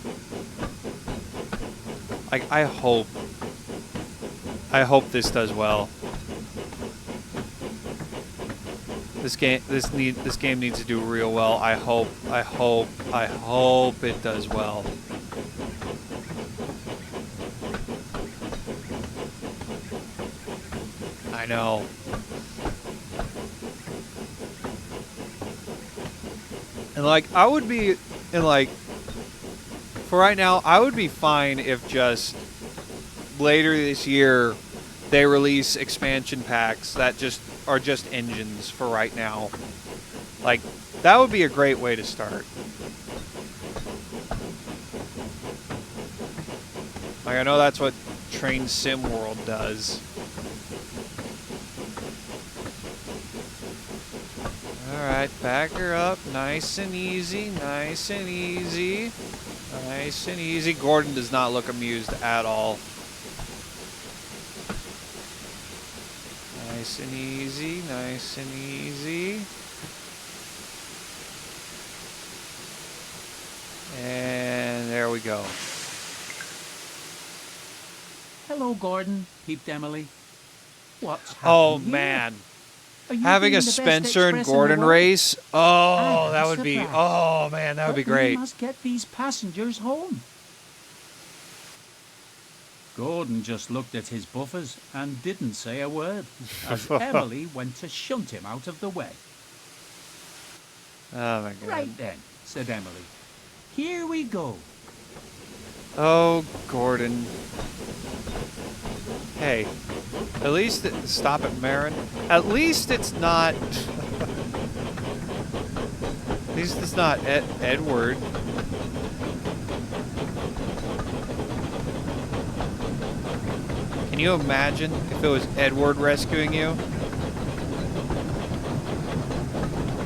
Like I hope this does well. This game needs to do real well. I hope it does well. I know. And like for right now, I would be fine if just later this year they release expansion packs that just are just engines for right now. Like, that would be a great way to start. Like, I know that's what Train Sim World does. Alright, back her up. Nice and easy, nice and easy. Nice and easy. Gordon does not look amused at all. Nice and easy, nice and easy. And there we go. Hello, Gordon, peeped Emily. What's Oh, happening here? man. Are you Having being a the best Spencer and express in the Gordon world? race? Oh, I'm that would be... surprised. Oh, man, that would be But we great. must get these passengers home. Gordon just looked at his buffers and didn't say a word, as Emily went to shunt him out of the way. Oh, my God. Right then, said Emily. Here we go. Oh, Gordon. Hey, at least stop it, Marin. At least it's not. At least it's not Edward. Can you imagine if it was Edward rescuing you?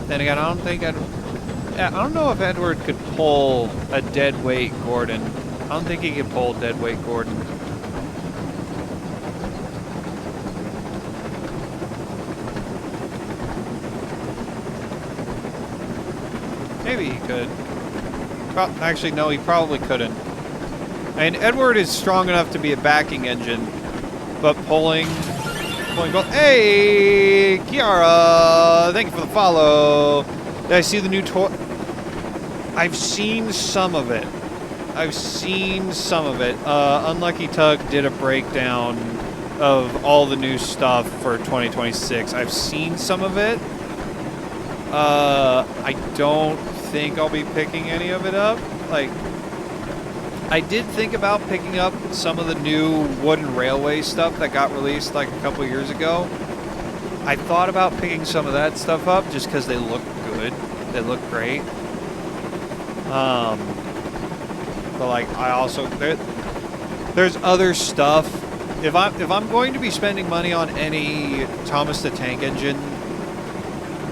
Then again, I don't know if Edward could pull a dead weight Gordon. I don't think he could pull dead weight Gordon. Maybe he could. Actually, no, he probably couldn't. I mean, Edward is strong enough to be a backing engine, but pulling both. Hey, Kiara! Thank you for the follow. Did I see the new toy? I've seen some of it. Unlucky Tug did a breakdown of all the new stuff for 2026. I've seen some of it. I don't think I'll be picking any of it up. Like, I did think about picking up some of the new wooden railway stuff that got released like a couple years ago. I thought about picking some of that stuff up just because they look good. They look great. But like, I also there's other stuff. If I'm going to be spending money on any Thomas the Tank Engine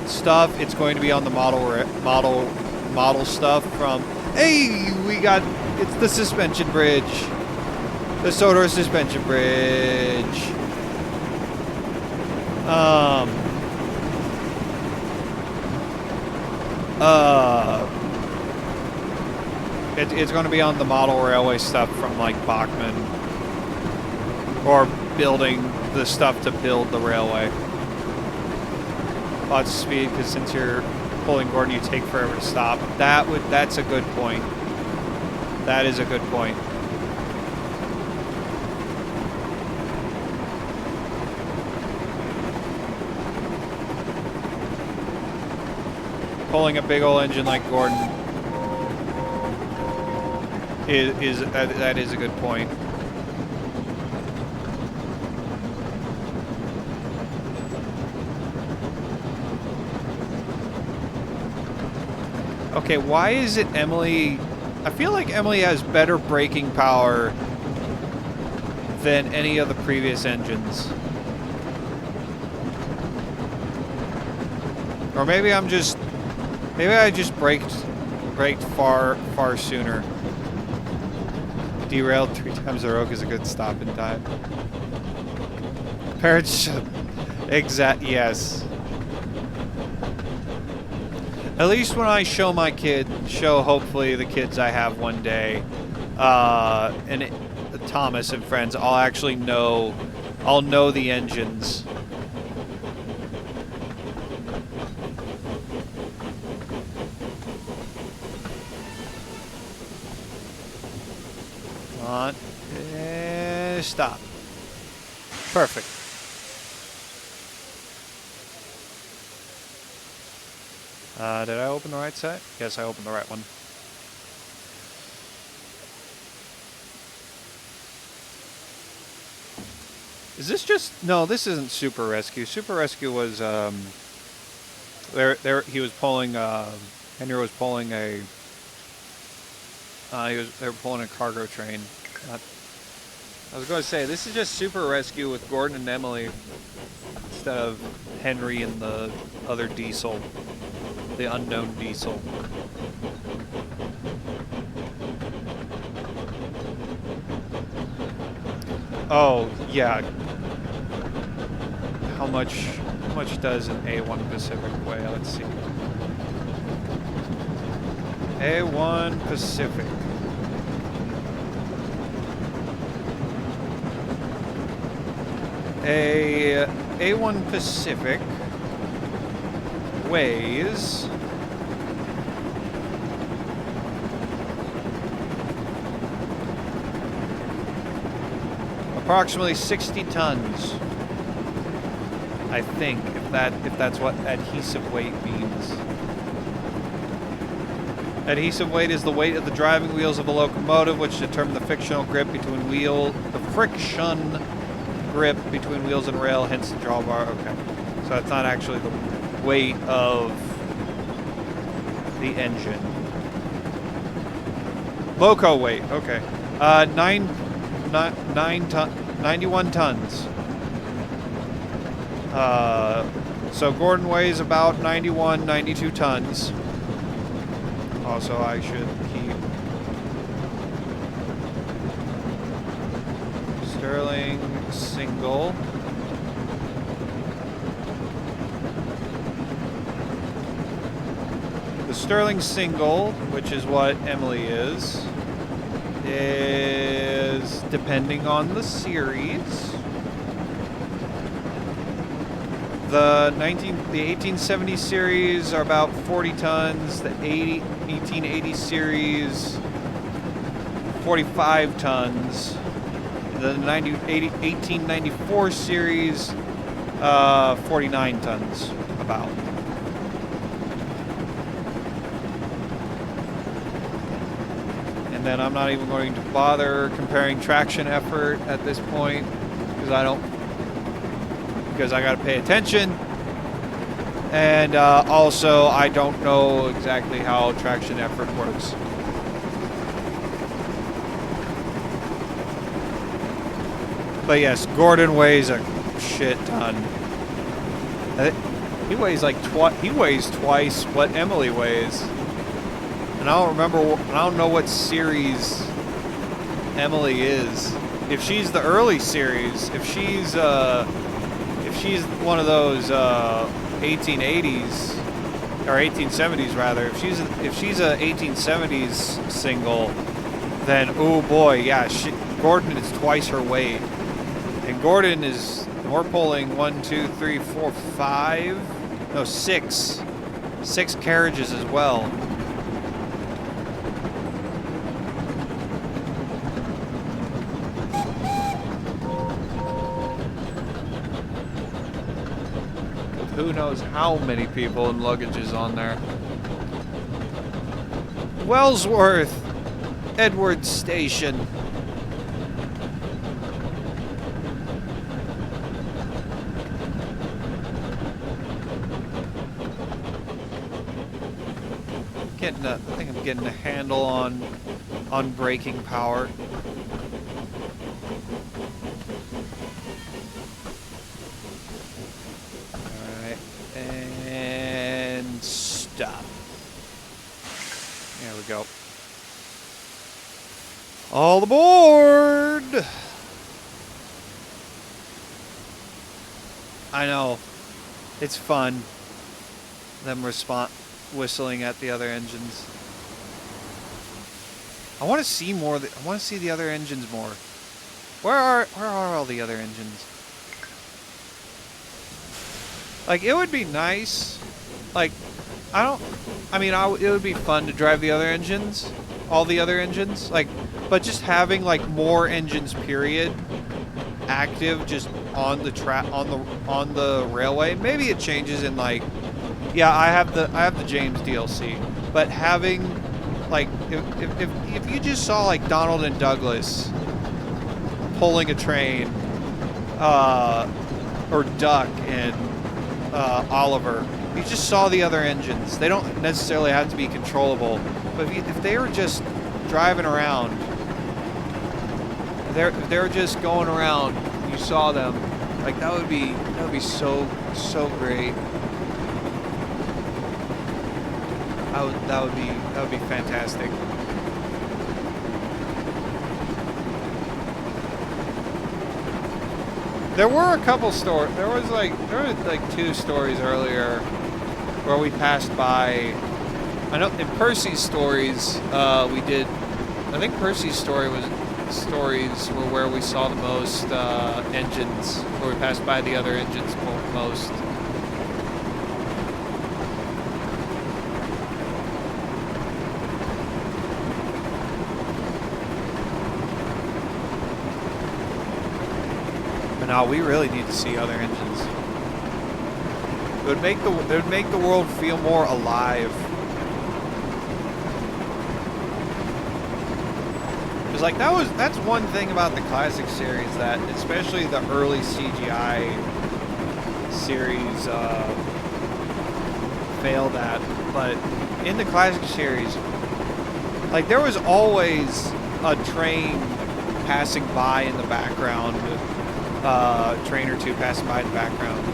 stuff, it's going to be on the model stuff from. Hey, it's the suspension bridge, the Sodor suspension bridge. It's going to be on the model railway stuff from like Bachmann, or building the stuff to build the railway. Lots of speed, because since you're pulling Gordon, you take forever to stop. That's a good point. That is a good point. Pulling a big old engine like Gordon that is a good point. Okay, why is it Emily? I feel like Emily has better braking power than any of the previous engines. Or maybe I just braked far sooner. Derailed 3 times a rogue is a good stop in time. Parents should. Yes. At least when I show hopefully the kids I have one day, Thomas and friends, I'll know the engines. Come on. Stop. Perfect. Did I open the right side? Yes, I opened the right one. Is this just... No, this isn't Super Rescue. Super Rescue was, he was pulling, Henry was pulling a, they were pulling a cargo train. I was going to say, this is just Super Rescue with Gordon and Emily instead of Henry and the other Diesel, the unknown Diesel. Oh, yeah. How much does an A1 Pacific weigh? Let's see. A1 Pacific. A A1 Pacific weighs approximately 60 tons. I think, if that's what adhesive weight means. Adhesive weight is the weight of the driving wheels of a locomotive, which determine the frictional grip between friction grip between wheels and rail, hence the drawbar. Okay, so that's not actually the weight of the engine. Loco weight. Okay, 91 tons. So Gordon weighs about 91, 92 tons. Also, I should keep Sterling single. The Sterling single, which is what Emily is depending on the series. The 1870 series are about 40 tons. The 1880 series, 45 tons. The 1894 series, 49 tons, about. And then I'm not even going to bother comparing traction effort at this point because I got to pay attention, and also I don't know exactly how traction effort works. But yes, Gordon weighs a shit ton. He weighs like twice what Emily weighs, and I don't know what series Emily is. If she's the early series, if she's one of those 1880s or 1870s rather, if she's a 1870s single, then oh boy, yeah, Gordon is twice her weight, and Gordon is, we're pulling 6 carriages as well. Who knows how many people and luggage is on there. Wellsworth, Edwards Station. I think I'm getting a handle on braking power. And stop. There we go. All aboard! I know. It's fun. Them whistling at the other engines. I want to see more. I want to see the other engines more. Where are all the other engines? Like, it would be nice. Like, it would be fun to drive the other engines, all the other engines. Like, but just having like more engines, period, active, just on the on the railway. Maybe it changes in like, yeah, I have the James DLC, but having like if you just saw like Donald and Douglas pulling a train or Duck and Oliver. You just saw the other engines. They don't necessarily have to be controllable, but if they were just driving around, if they were just going around, you saw them, like that would be so great. That would be fantastic. There were a couple stories. There were like 2 stories earlier where we passed by. I know in Percy's stories we did. I think Percy's stories were where we saw the most engines, where we passed by the other engines most. No, we really need to see other engines. It would make the world feel more alive. Because like that's one thing about the classic series that, especially the early CGI series, failed at. But in the classic series, like there was always a train passing by in the background. Train or 2 passing by in the background.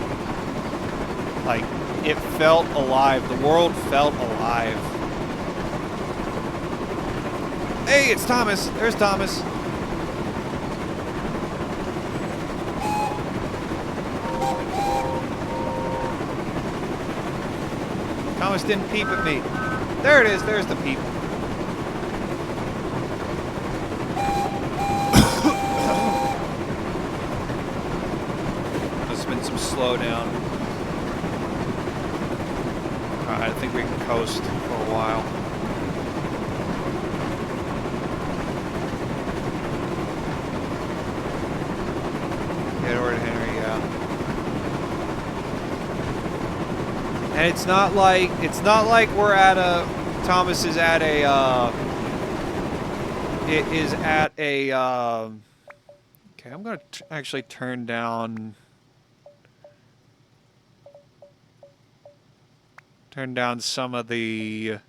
Like, it felt alive. The world felt alive. Hey, it's Thomas. There's Thomas. Thomas didn't peep at me. There it is. There's the peep. Slow down. Alright, I think we can coast for a while. Get over to Henry, yeah. And it's not like we're at a Thomas is at a it is at a okay, I'm gonna actually turn down some of the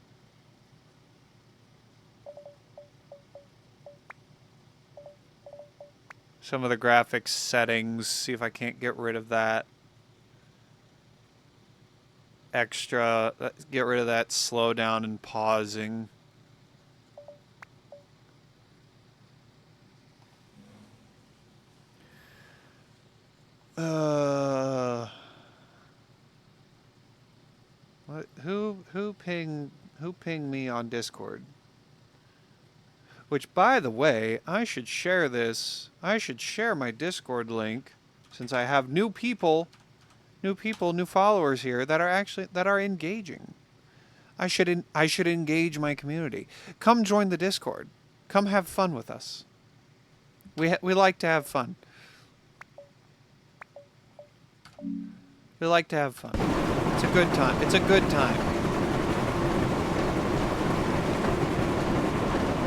graphics settings, see if I can't get rid of that extra, get rid of that slowdown and pausing. What? Who pinged me on Discord? Which, by the way, I should share this. I should share my Discord link, since I have new followers here that are engaging. I should engage my community. Come join the Discord. Come have fun with us. We like to have fun. We like to have fun. It's a good time. It's a good time.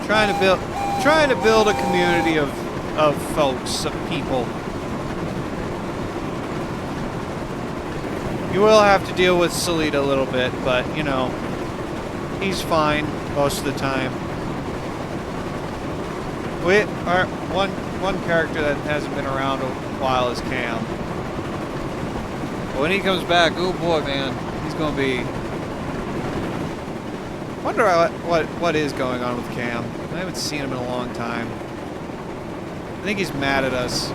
Trying to build a community of folks, of people. You will have to deal with Salita a little bit, but you know, he's fine most of the time. One character that hasn't been around a while is Cam. But when he comes back, oh boy, man, he's gonna be. Wonder what is going on with Cam. I haven't seen him in a long time. I think he's mad at us.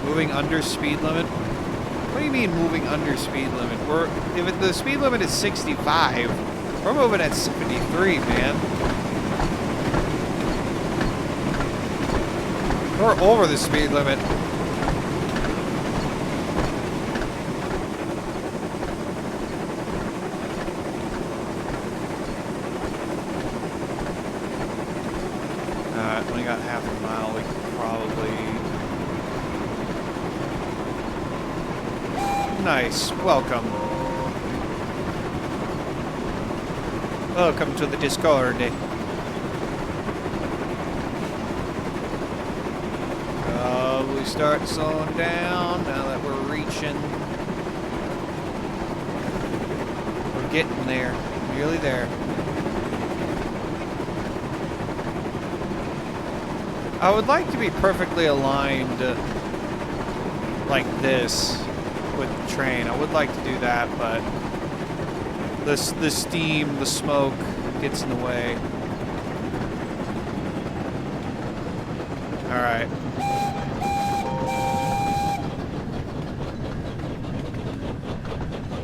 Moving under speed limit? What do you mean moving under speed limit? If the speed limit is 65, we're moving at 73, man. We're over the speed limit. Only got half a mile. We could probably. Nice. Welcome. Welcome to the Discord. start slowing down now that we're reaching. We're getting there. Nearly there. I would like to be perfectly aligned like this with the train. I would like to do that, but the steam, the smoke gets in the way. All right.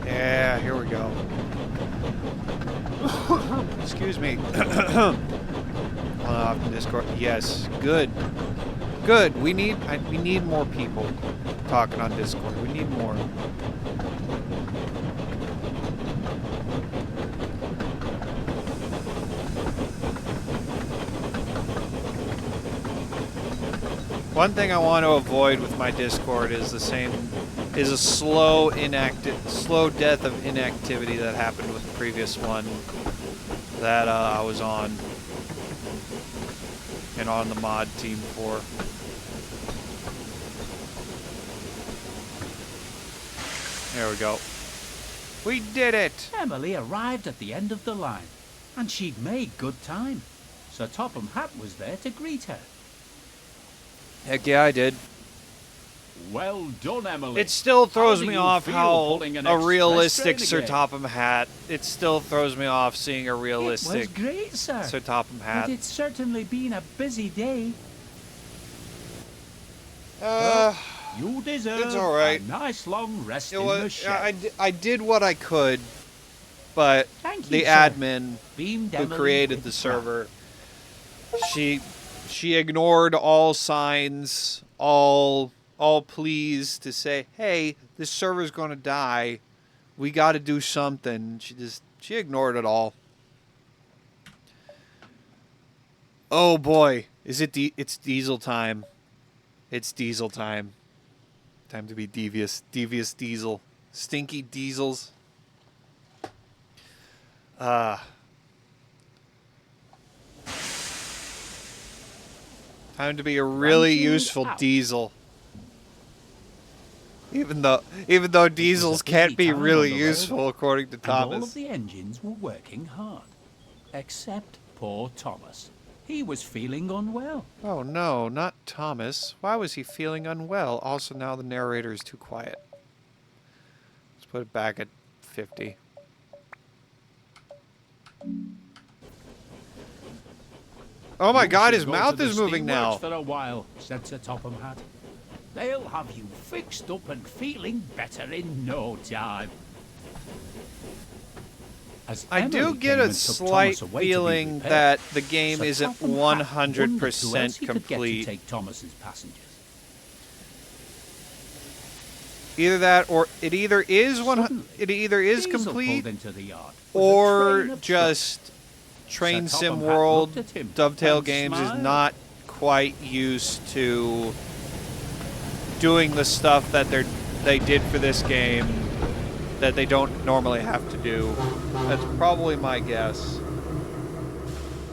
Yeah, here we go. Excuse me. Off in Discord. Yes, good. Good. We need more people talking on Discord. We need more. One thing I want to avoid with my Discord is a slow death of inactivity that happened with the previous one that I was on and on the mod team for. There we go. We did it! Emily arrived at the end of the line, and she'd made good time. Sir Topham Hatt was there to greet her. Heck yeah, I did. Well done, Emily. It still throws How do me you off feel how pulling an a express realistic train Sir again? Topham Hatt. It still throws me off seeing a It realistic was great, sir. Sir Topham Hatt. But it's certainly been a busy day. You deserve It's all right. a nice long rest it in was, the shed. I did what I could, but Thank the you, sir. admin Beamed who Emily created with the pride. server, she ignored all signs, all pleas to say, hey, this server's going to die. We got to do something. She ignored it all. Oh boy, it's diesel time. It's diesel time. Time to be devious diesel. Stinky diesels. Time to be a really Ranking useful out. diesel. Even though diesels busy can't be time on really the road, useful according to And all of Thomas. the engines were working hard. Except poor Thomas. He was feeling unwell. Oh no, not Thomas. Why was he feeling unwell? Also now the narrator is too quiet. Let's put it back at 50. Oh my You god, should his go mouth to the is moving steamworks now. for a while, said Sir Topham Hatt. They'll have you fixed up and feeling better in no time. As I Emily do get came a and took slight Thomas away to be feeling repaired, that the game Sir isn't Topham Hatt wondered who 100% else he could get to complete. take Thomas's passengers. Either that or it either is Suddenly, is Diesel complete pulled into the yard with a or train of just Train Sir Sim Topham Hatt World looked at him Dovetail and Games is smiled. not quite used to doing the stuff that they did for this game that they don't normally have to do. That's probably my guess.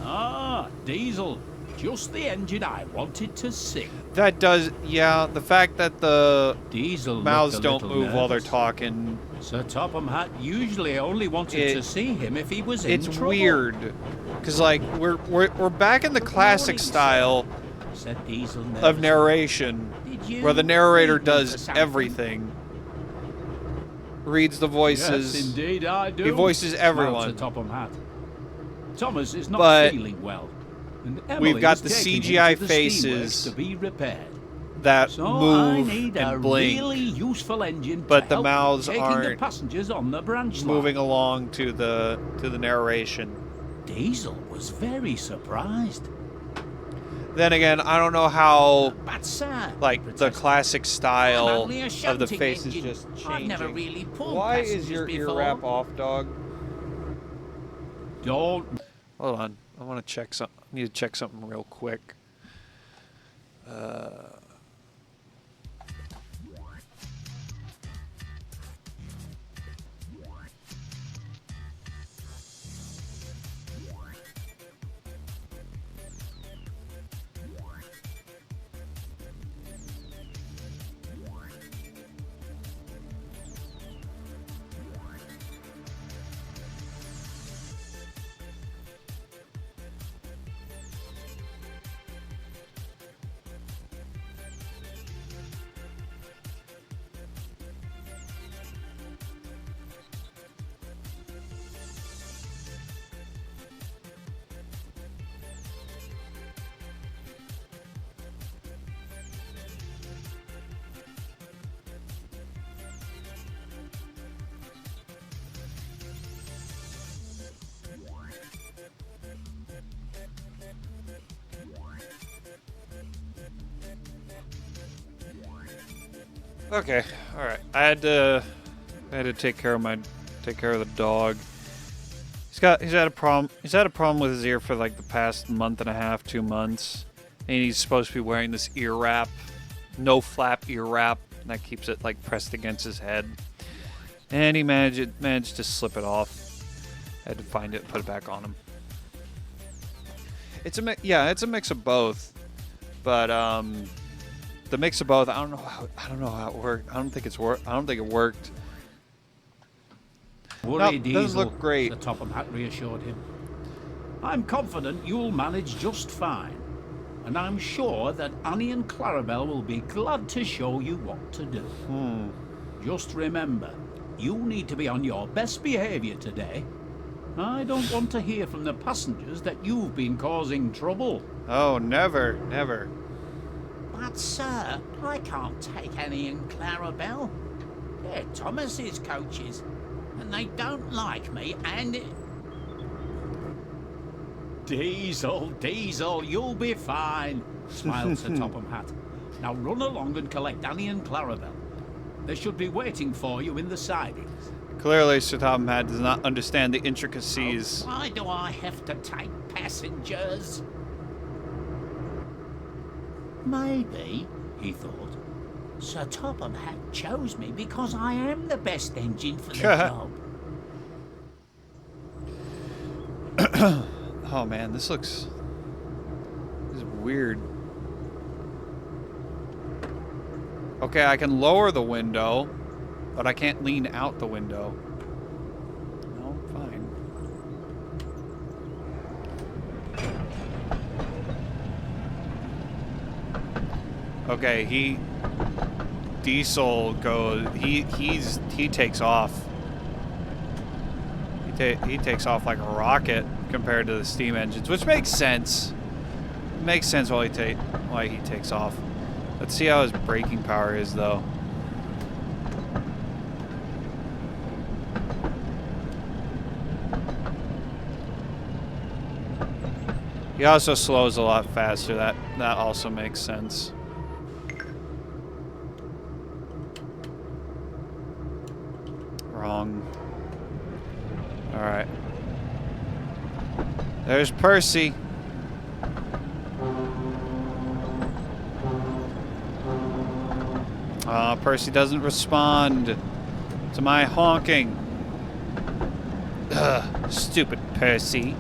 Ah, Diesel. Just the engine I wanted to see. That does, yeah, the fact that the Diesel looked mouths a don't little move while they're nervous. talking. Sir Topham Hatt usually only wanted to see him if he was in It's trouble. weird, cause like we're back in the classic style Said Diesel of nervously. narration, Did you where the narrator need me for does something? everything, reads the Yes, voices. indeed I do. He voices smiled everyone. Sir Topham Hatt. Thomas is not But feeling well, and Emily we've got was the taking him CGI to the faces steamworks to be repaired. that So I move need a and blink, really useful engine but to the help mouths taking the aren't passengers on the branch line. moving along to the narration. Diesel was very surprised. Then again, I don't know how But sir, like the classic I'm style only a of the shunting faces engine. just changing. I've never really pulled Why is passengers your ear before. wrap off, dog? Don't. Hold on, I want to check something. I need to check something real quick. Okay, all right. I had to take care of the dog. He's had a problem. He's had a problem with his ear for like the past month and a half, 2 months, and he's supposed to be wearing this ear wrap, no flap ear wrap, and that keeps it like pressed against his head. And he managed to slip it off. I had to find it, and put it back on him. It's a mix of both, but the mix of both, I don't know how it worked. I don't think it worked. Worry, Nope, Diesel, doesn't look great. the Topham Hatt reassured him. I'm confident you'll manage just fine, and I'm sure that Annie and Clarabelle will be glad to show you what to do. Just remember, you need to be on your best behavior today. I don't want to hear from the passengers that you've been causing trouble. Oh, never, never. But, sir, I can't take Annie and Clarabelle. They're Thomas's coaches, and they don't like me, and... Diesel, you'll be fine, smiled Sir Topham Hatt. Now run along and collect Annie and Clarabelle. They should be waiting for you in the sidings. Clearly, Sir Topham Hatt does not understand the intricacies. Why do I have to take passengers? Maybe, he thought, Sir Topham Hatt chose me because I am the best engine for the job. Oh man, this is weird. Okay, I can lower the window, but I can't lean out the window. No, fine. Okay, Diesel goes. He takes off. He takes off like a rocket compared to the steam engines, which makes sense. It makes sense why he takes off. Let's see how his braking power is, though. He also slows a lot faster. That also makes sense. Wrong. All right. There's Percy. Percy doesn't respond to my honking. Ugh, stupid Percy.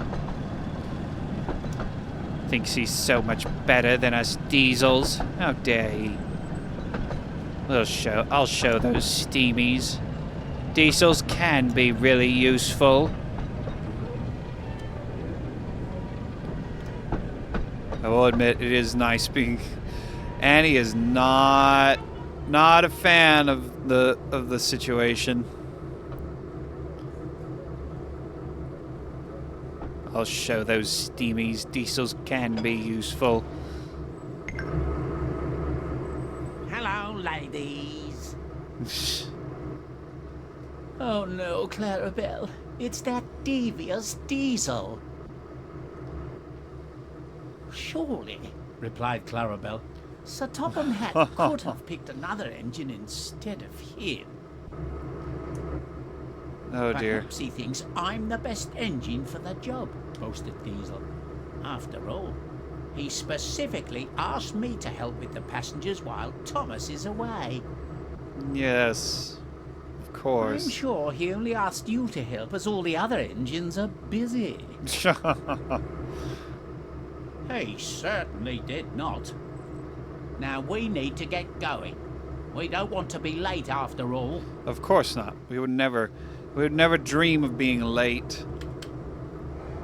Thinks he's so much better than us Diesels. How dare he? I'll show those steamies. Diesels can be really useful. I will admit it is nice being. Annie is not a fan of the situation. I'll show those steamies. Diesels can be useful. Hello, ladies. Oh no, Clarabelle. It's that devious Diesel. Surely, replied Clarabelle, Sir Topham Hatt could have picked another engine instead of him. Oh dear. Perhaps he thinks I'm the best engine for the job, boasted Diesel. After all, he specifically asked me to help with the passengers while Thomas is away. Yes, of course. I'm sure he only asked you to help as all the other engines are busy. He certainly did not. Now we need to get going. We don't want to be late after all. Of course not. We would never dream of being late.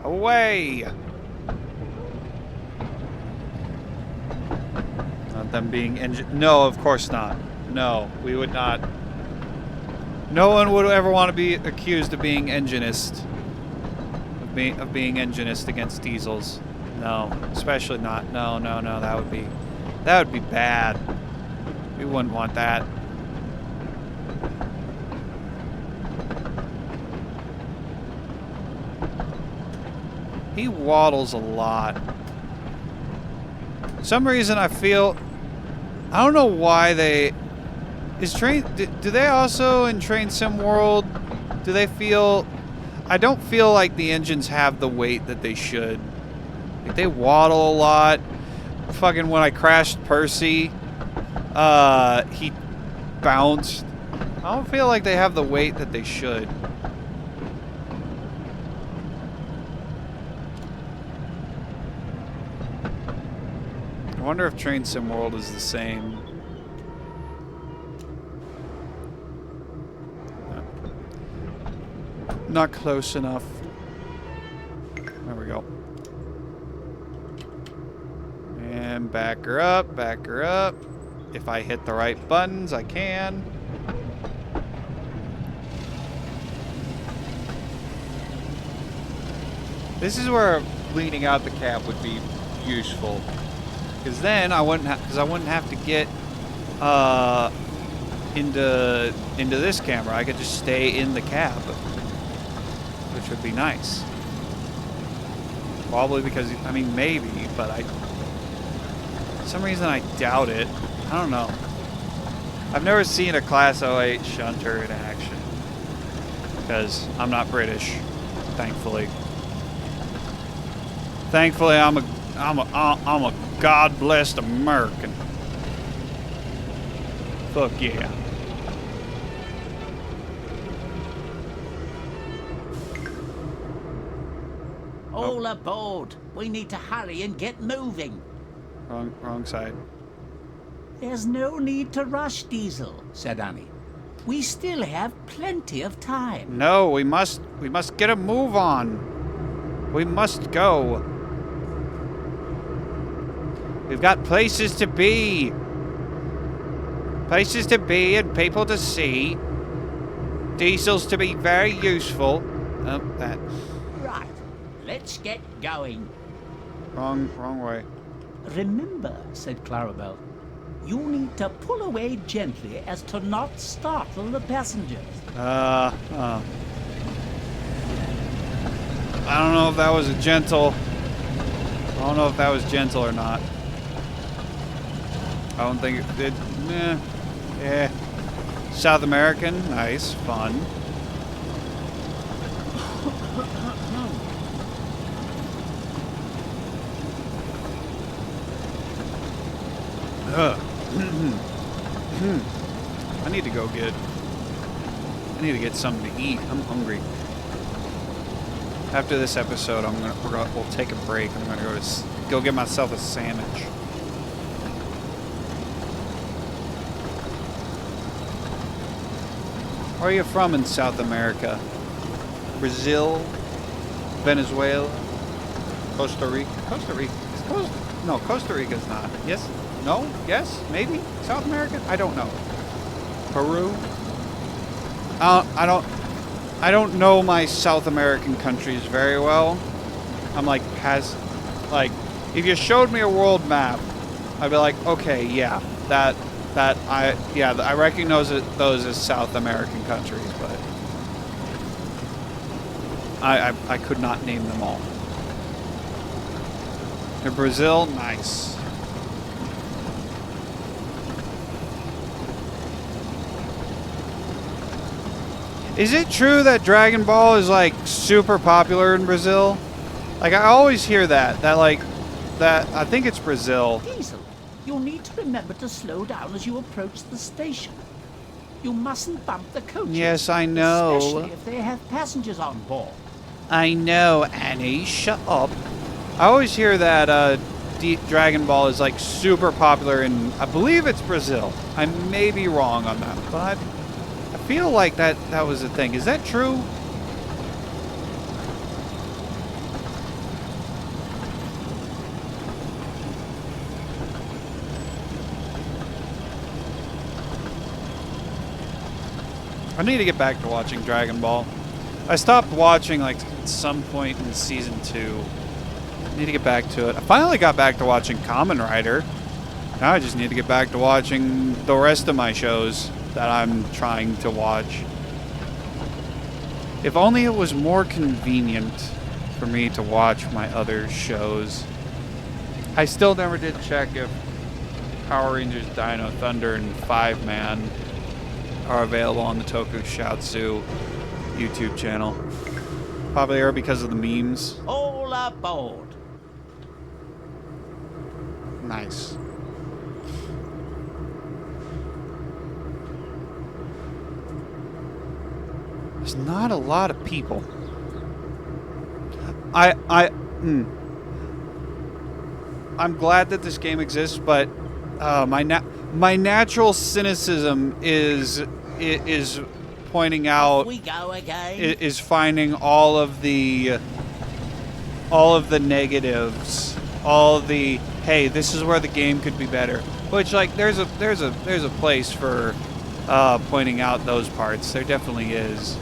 Away! Not them being No, of course not. No, we would not. No one would ever want to be accused of being enginist. Of being enginist against Diesels. No, especially not. No, that would be bad. We wouldn't want that. He waddles a lot. For some reason I don't know why they Is Train... Do they also, in Train Sim World, do they feel... I don't feel like the engines have the weight that they should. Like, they waddle a lot. Fucking when I crashed Percy, he bounced. I don't feel like they have the weight that they should. I wonder if Train Sim World is the same. Not close enough. There we go. And back her up, back her up. If I hit the right buttons, I can. This is where leaning out the cab would be useful. Because then I wouldn't have to get into this camera. I could just stay in the cab, which would be nice. Probably because, I mean, maybe, but for some reason I doubt it. I don't know. I've never seen a Class 08 shunter in action because I'm not British, thankfully. Thankfully, I'm a God-blessed American. Fuck yeah. All aboard. We need to hurry and get moving. Wrong side. There's no need to rush, Diesel, said Annie. We still have plenty of time. No, we must get a move on. We must go. We've got places to be. Places to be and people to see. Diesels to be very useful. Oh, that. Right. Let's get going. Wrong way. Remember, said Clarabelle, you need to pull away gently as to not startle the passengers. I don't know if that was gentle or not. I don't think it did. Yeah. South American, nice, fun. I need to get something to eat. I'm hungry. After this episode, we'll take a break. I'm gonna go get myself a sandwich. Where are you from in South America? Brazil, Venezuela, Costa Rica. Costa Rica. No, Costa Rica's not. Yes? No? Yes? Maybe? South America? I don't know. Peru? I don't know my South American countries very well. I'm like, if you showed me a world map, I'd be like, okay, yeah, I recognize those as South American countries, but I could not name them all. Brazil, nice. Is it true that Dragon Ball is like super popular in Brazil? Like I always hear that I think it's Brazil. Diesel, you'll need to remember to slow down as you approach the station. You mustn't bump the coaches. Yes, I know. Especially if they have passengers on board. I know, Annie. Shut up. I always hear that Dragon Ball is like super popular in, I believe it's Brazil. I may be wrong on that, but I feel like that was a thing. Is that true? I need to get back to watching Dragon Ball. I stopped watching like at some point in season 2. I need to get back to it. I finally got back to watching Kamen Rider. Now I just need to get back to watching the rest of my shows that I'm trying to watch. If only it was more convenient for me to watch my other shows. I still never did check if Power Rangers Dino Thunder and 5-Man are available on the Tokusatsu YouTube channel. Popular because of the memes. All aboard. Nice. There's not a lot of people. I'm glad that this game exists, but my natural cynicism is pointing Off out we go again. is finding all of the negatives, all of the hey, this is where the game could be better. Which like there's a place for pointing out those parts. There definitely is.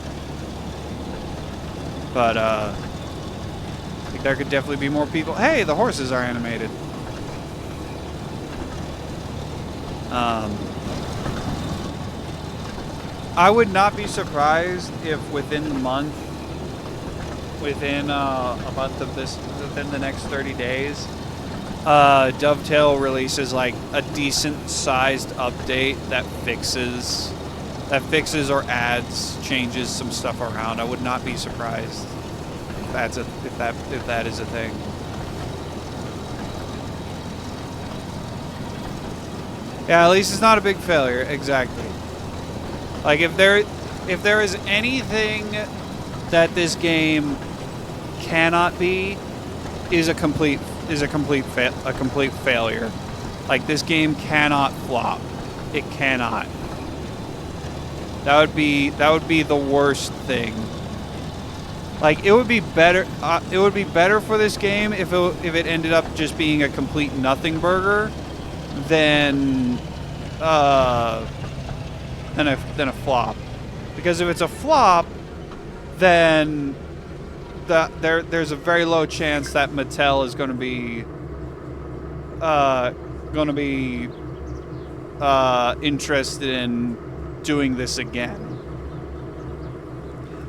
But like there could definitely be more people. Hey, the horses are animated. I would not be surprised if within the month, within a month of this, within the next 30 days, Dovetail releases like a decent sized update that fixes or adds, changes some stuff around. I would not be surprised if that is a thing. Yeah, at least it's not a big failure. Exactly. Like if there is anything that this game cannot be, is a complete failure. Like this game cannot flop. It cannot. That would be the worst thing. Like it would be better. It would be better for this game if it ended up just being a complete nothing burger than a flop. Because if it's a flop, then there's a very low chance that Mattel is going to be interested in doing this again.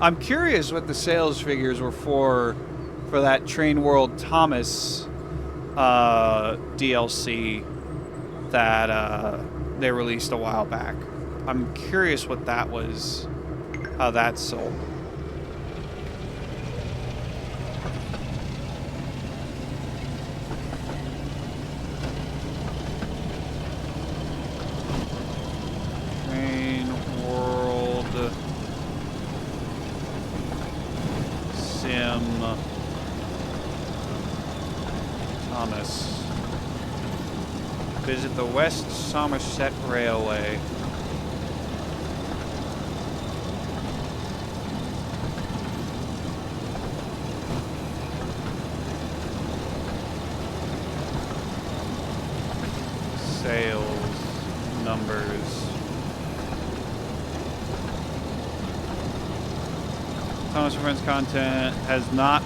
I'm curious what the sales figures were for that Train World Thomas DLC that they released a while back. I'm curious what that was, how that sold. Train World Sim Thomas. Visit the West Somerset Railway. Sales numbers. Thomas & Friends content has not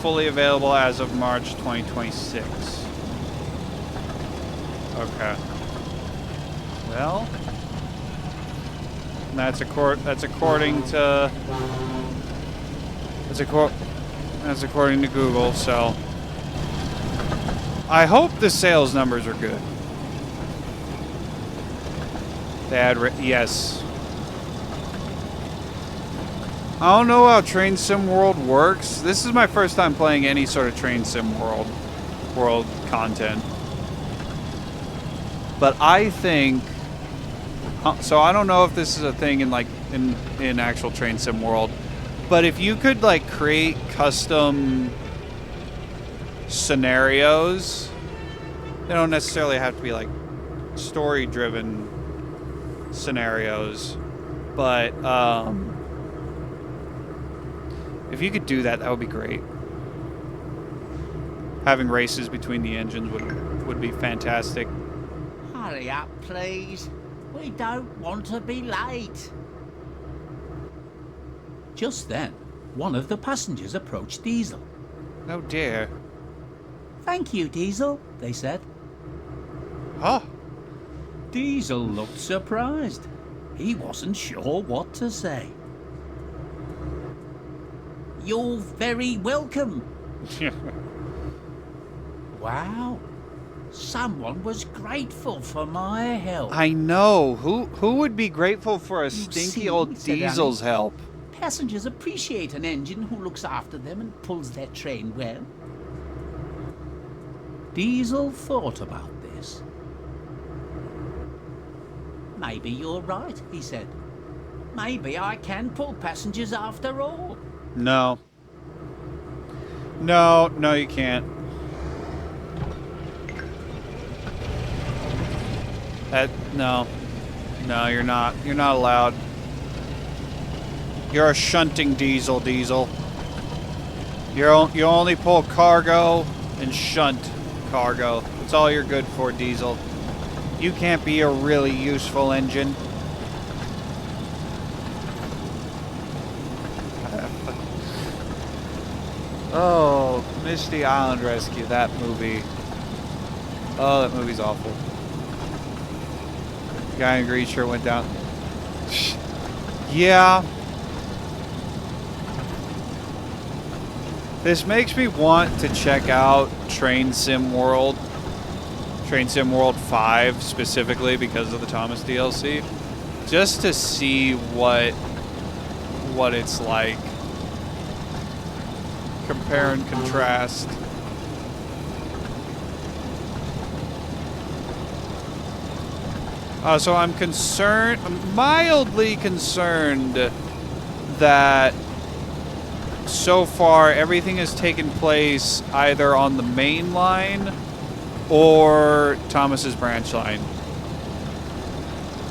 fully available as of March 2026. Okay. Well, that's according to Google. So I hope the sales numbers are good. Yes. I don't know how Train Sim World works. This is my first time playing any sort of Train Sim World content. But I think so. I don't know if this is a thing in actual Train Sim World, but if you could like create custom scenarios, they don't necessarily have to be like story-driven scenarios, but if you could do that, that would be great. Having races between the engines would be fantastic. Hurry up, please. We don't want to be late. Just then, one of the passengers approached Diesel. Oh dear. "Thank you, Diesel," they said. Oh. Diesel looked surprised. He wasn't sure what to say. You're very welcome. Wow. Someone was grateful for my help. I know. Who would be grateful for a stinky see, old said Diesel's help? Passengers appreciate an engine who looks after them and pulls their train well. Diesel thought about this. Maybe you're right, he said. Maybe I can pull passengers after all. No. No, you can't. No. No, you're not. You're not allowed. You're a shunting Diesel. You only pull cargo and shunt cargo. That's all you're good for, Diesel. You can't be a really useful engine. Oh, Misty Island Rescue, that movie. Oh, that movie's awful. Guy in a green shirt went down. Yeah. This makes me want to check out Train Sim World 5 specifically because of the Thomas DLC, just to see what it's like. Compare and contrast. So I'm mildly concerned that so far everything has taken place either on the main line or Thomas's branch line.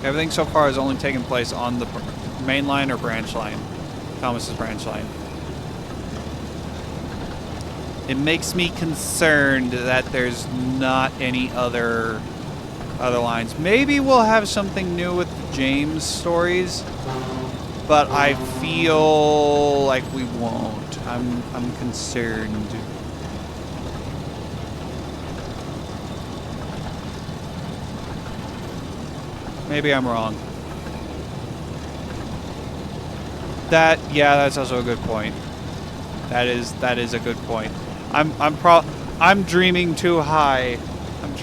Everything so far has only taken place on the main line or branch line. Thomas's branch line. It makes me concerned that there's not any other lines. Maybe we'll have something new with James stories, but I feel like we won't. I'm concerned. Maybe I'm wrong. That's also a good point. That is a good point. I'm dreaming too high. I'm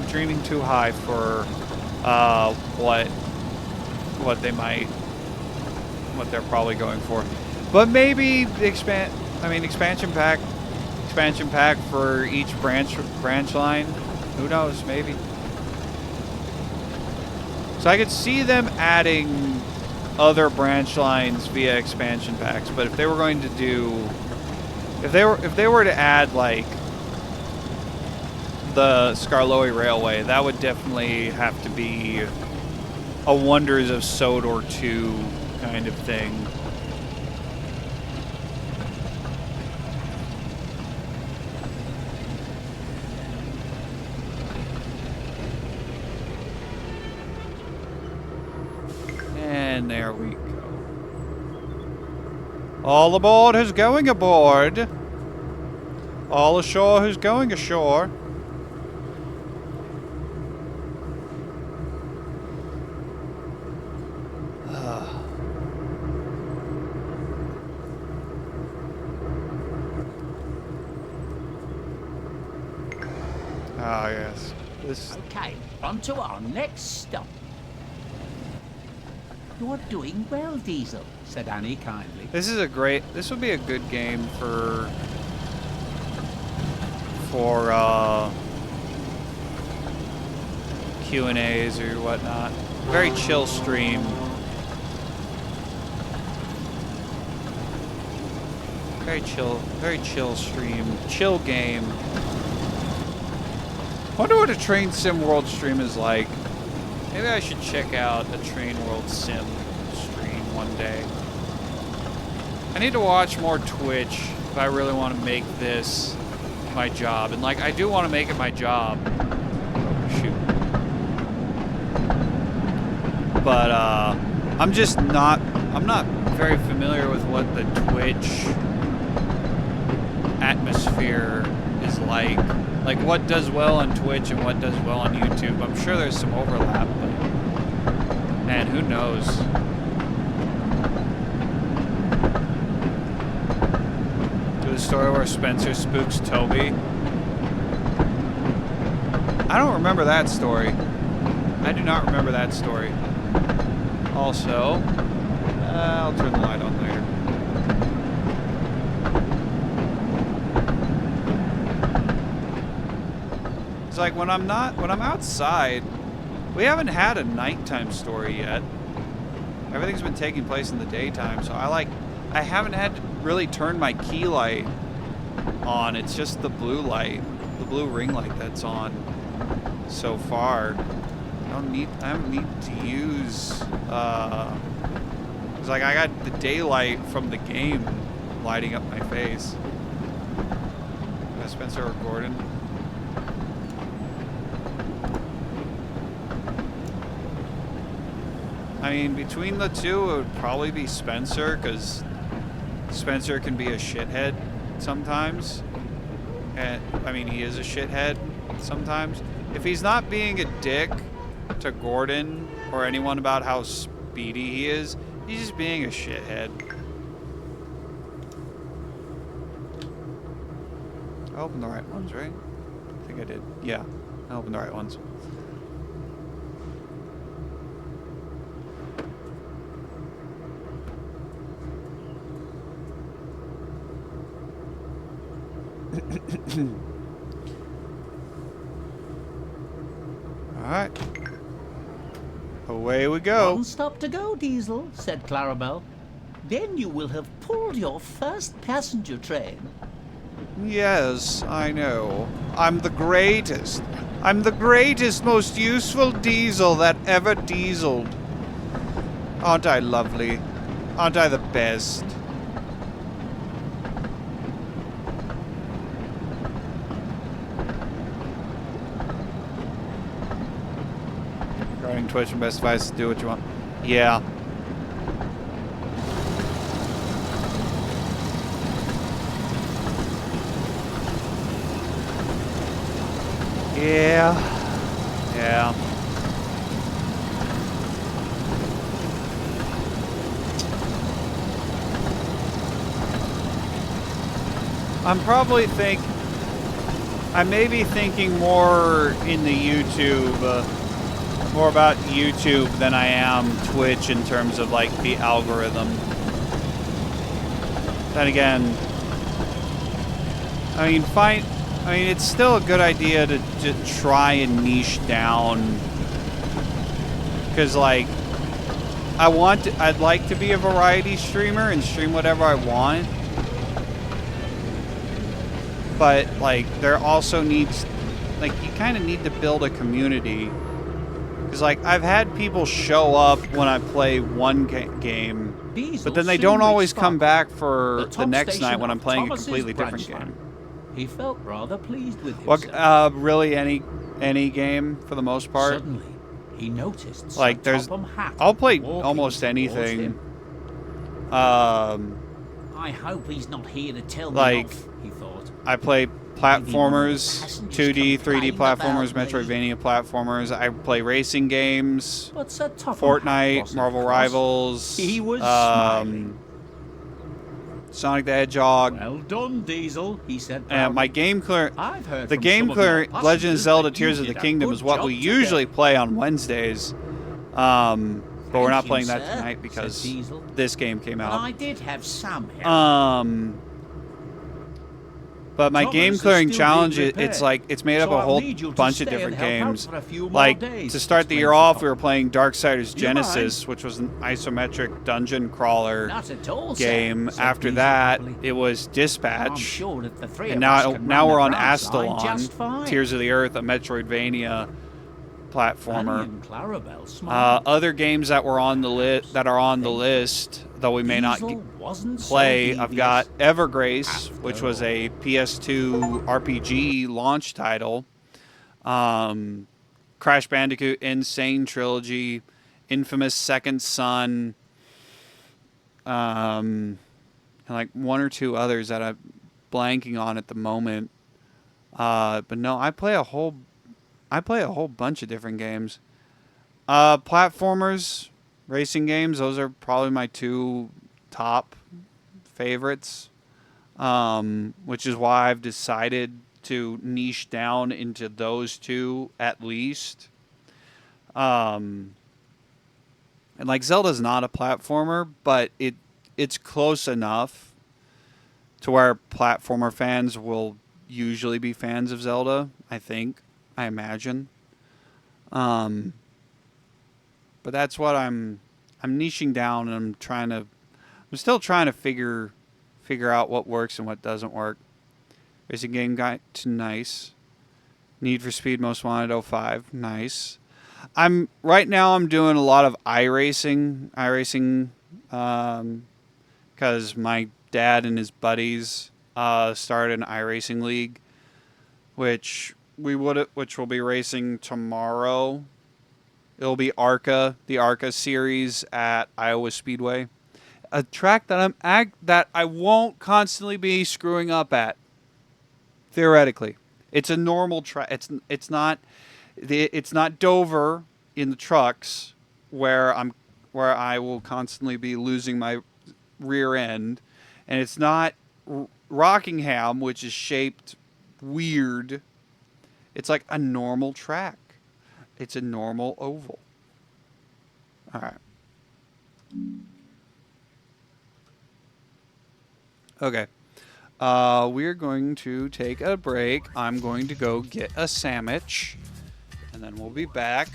dreaming too high for what they're probably going for. But maybe the expansion pack for each branch line. Who knows? Maybe. So I could see them adding other branch lines via expansion packs, but if they were going to do, if they were to add like the Skarloey Railway, that would definitely have to be a Wonders of Sodor 2 kind of thing. And there we go. All aboard who's going aboard. All ashore who's going ashore. Ah, yes. Okay, on to our next stop. You're doing well, Diesel, said Annie kindly. This would be a good game for Q&As or whatnot. Very chill stream. Very chill stream. Chill game. Wonder what a Train Sim World stream is like. Maybe I should check out a Train World Sim stream one day. I need to watch more Twitch if I really want to make this my job. And like, I do want to make it my job. Shoot. But I'm not very familiar with what the Twitch atmosphere is like. Like what does well on Twitch and what does well on YouTube. I'm sure there's some overlap, but man, who knows? Do the story where Spencer spooks Toby. I don't remember that story. I do not remember that story. Also, I'll turn the light on later. It's like when I'm outside, we haven't had a nighttime story yet. Everything's been taking place in the daytime, so I haven't had to really turn my key light on. It's just the blue light, the blue ring light that's on so far. I haven't need to use, it's like I got the daylight from the game lighting up my face. Spencer or Gordon? I mean, between the two, it would probably be Spencer, because Spencer can be a shithead sometimes. And, I mean, he is a shithead sometimes. If he's not being a dick to Gordon or anyone about how speedy he is, he's just being a shithead. I opened the right ones, right? I think I did. Yeah, I opened the right ones. Alright. Away we go. One stop to go, Diesel, said Clarabelle. Then you will have pulled your first passenger train. Yes, I know. I'm the greatest. I'm the greatest, most useful diesel that ever dieseled. Aren't I lovely? Aren't I the best? Regarding Twitch and best advice, do what you want. Yeah. Yeah. I may be thinking more in the YouTube, more about YouTube than I am Twitch in terms of like the algorithm. Then again, I mean, it's still a good idea to try and niche down, because like I'd like to be a variety streamer and stream whatever I want, but like there also needs, like, you kind of need to build a community, because like I've had people show up when I play one game, but then they don't always come back for the next night when I'm playing a completely different game. He felt rather pleased with himself. What, really any game for the most part? Suddenly, he noticed like Sir Topham Hatt I'll play walking almost anything. I hope he's not here to tell like, me off, he thought. I play platformers, 2D, 3D platformers, about me. Metroidvania platformers. I play racing games, But Sir Topham Hatt Fortnite, wasn't Marvel cross. Rivals, He was smiling. Sonic the Hedgehog. Well done, Diesel, He said, And my game clear, I've heard the from game some of clear, your Legend of passengers Zelda: that you Tears of the did a Kingdom good is what job we today. usually play on Wednesdays. But we're not you, playing that sir, tonight said because Diesel. this game came But I out. did have some help. But my Thomas game is clearing still challenge, being it's repaired. like, it's made up So a I'll whole need you to bunch of stay different and help out games. for a few more Like, days, to start the explained year Sir off, we Topham. were playing Darksiders You Genesis, which was an isometric dungeon crawler Not at all, sir, game. said After Diesel that, happily. it was I'm Dispatch. sure that the three And of us now can now run we're the on broadside just Astalon, fine. Tears of the Earth, a Metroidvania Fanny platformer. and Clarabelle smiled. Other games that were on the list, though we may not Diesel wasn't so play, I've devious. got Evergrace, After which was all. a PS2 RPG launch title. Crash Bandicoot Insane Trilogy, Infamous Second Son, and like one or two others that I'm blanking on at the moment. But no, I play a whole bunch of different games. Platformers, racing games, those are probably my two top favorites. Which is why I've decided to niche down into those two at least. And like Zelda's not a platformer, but it's close enough to where platformer fans will usually be fans of Zelda, I imagine. But that's what I'm niching down, and I'm still trying to figure out what works and what doesn't work. Racing game guide to nice. Need for Speed Most Wanted 05, nice. Right now I'm doing a lot of iRacing, because my dad and his buddies started an iRacing league, which we'll be racing tomorrow. It'll be the ARCA series at Iowa Speedway, a track that I won't constantly be screwing up at. Theoretically, it's a normal track. It's not Dover in the trucks where I will constantly be losing my rear end, and it's not Rockingham, which is shaped weird. It's like a normal track. It's a normal oval. All right. Okay. We're going to take a break. I'm going to go get a sandwich, and then we'll be back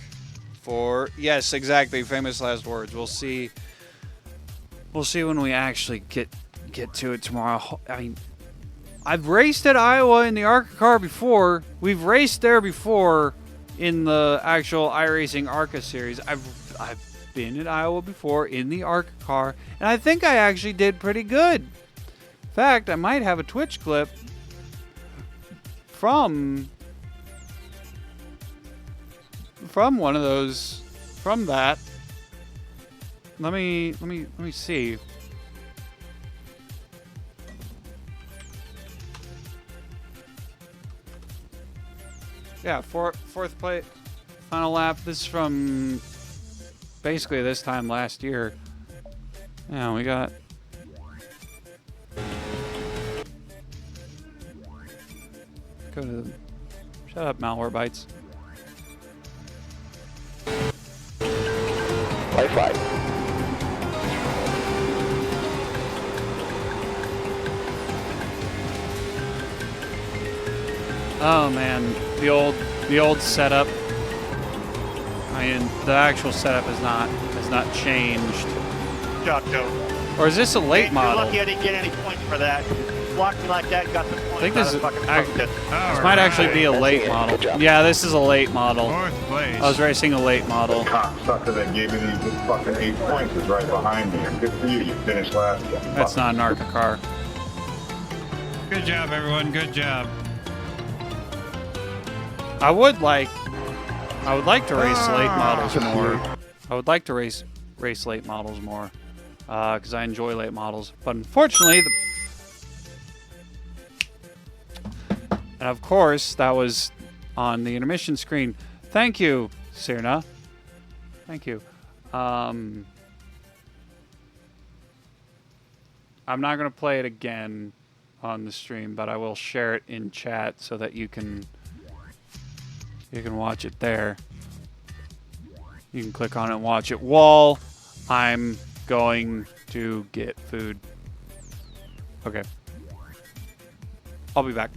for, yes, exactly, famous last words. We'll see when we actually get to it tomorrow. I mean, I've raced at Iowa in the ARCA car before. We've raced there before in the actual iRacing ARCA series. I've been at Iowa before in the ARCA car, and I think I actually did pretty good. In fact, I might have a Twitch clip from one of those, from that. Let me see. Yeah, fourth place, final lap. This is from basically this time last year. Yeah, we got. Go to. Shut up, Malwarebytes. Wi-Fi. Oh man, the old setup. I mean, the actual setup has not changed. Jocko. Or is this a late You're model? lucky I didn't get any points for that. Blocked me like that and got the points. I think this This might actually be a late Good model. job. Yeah, this is a late model. Fourth place. I was racing a late model. Cocksucker that gave me these fucking 8 points is right behind me. And good for you. You finished last. That's not an ARCA car. Good job, everyone. Good job. I would like to race late models more. I would like to race late models more, because I enjoy late models. But unfortunately, and of course, that was on the intermission screen. Thank you, Sirna. Thank you. I'm not going to play it again on the stream, but I will share it in chat so that you can watch it there. You can click on it and watch it while I'm going to get food. Okay. I'll be back.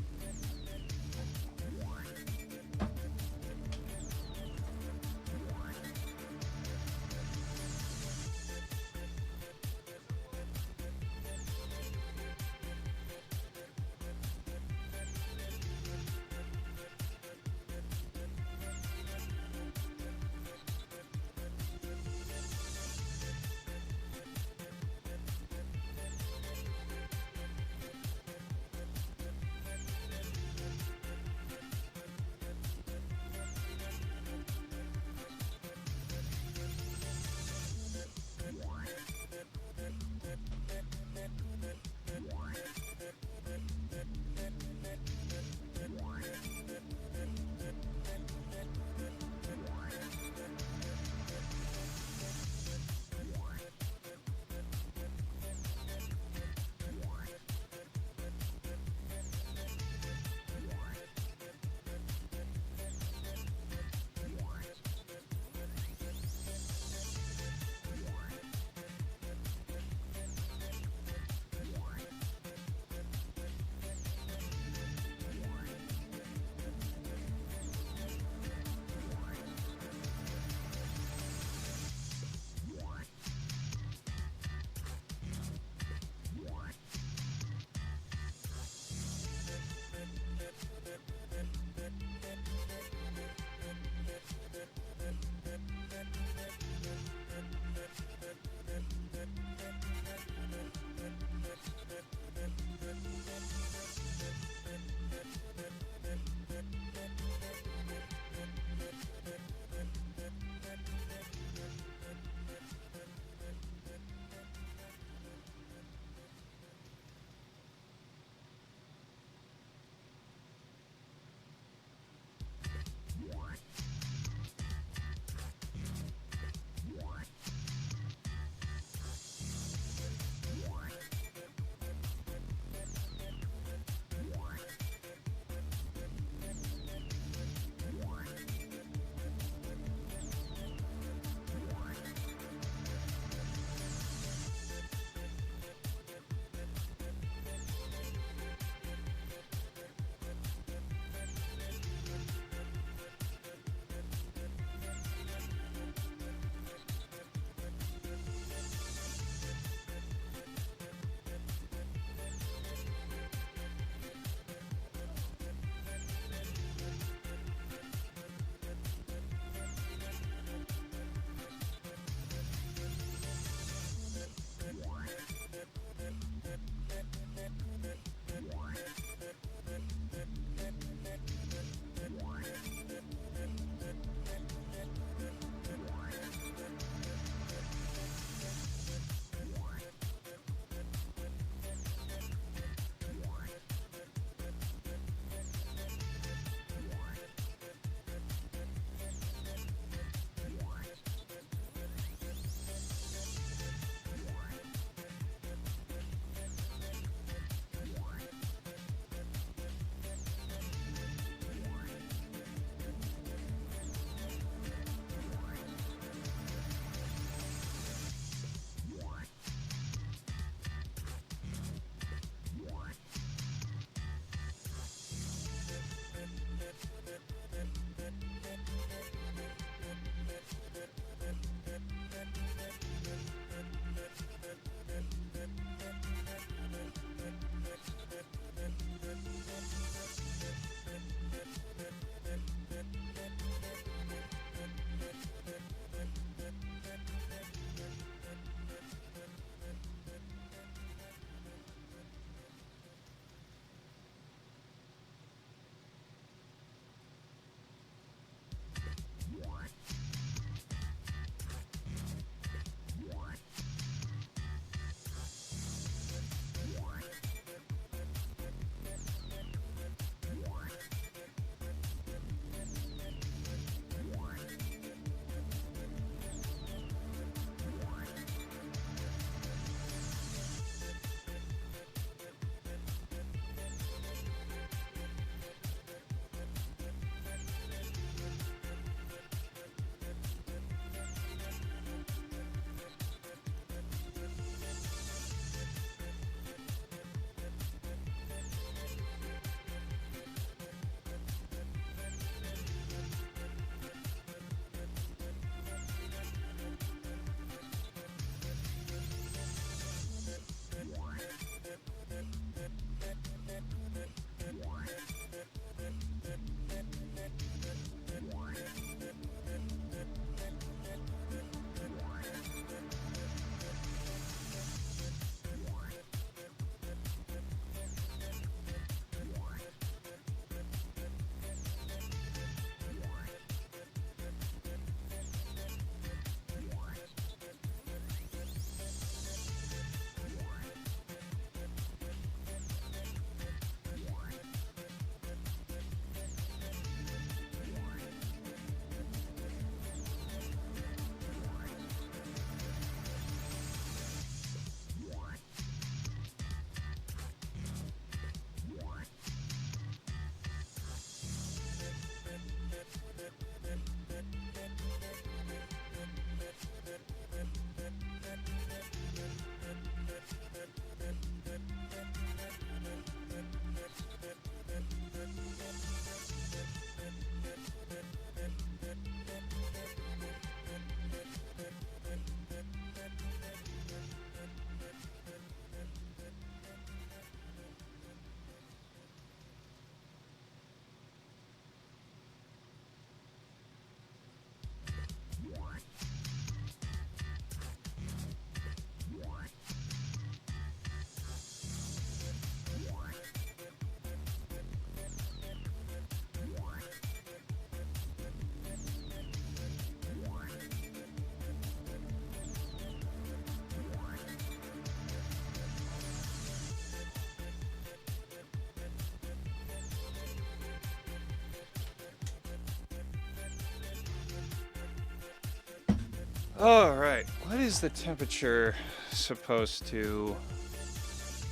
All right. What is the temperature supposed to...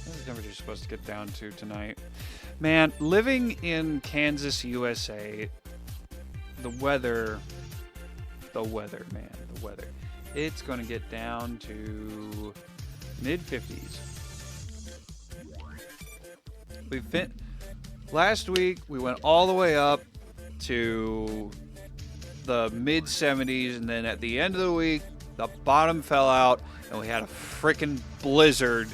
What is the temperature supposed to get down to tonight? Man, living in Kansas, USA, the weather, man, the weather. It's going to get down to mid-50s. Last week, we went all the way up to the mid-70s, and then at the end of the week, the bottom fell out, and we had a freaking blizzard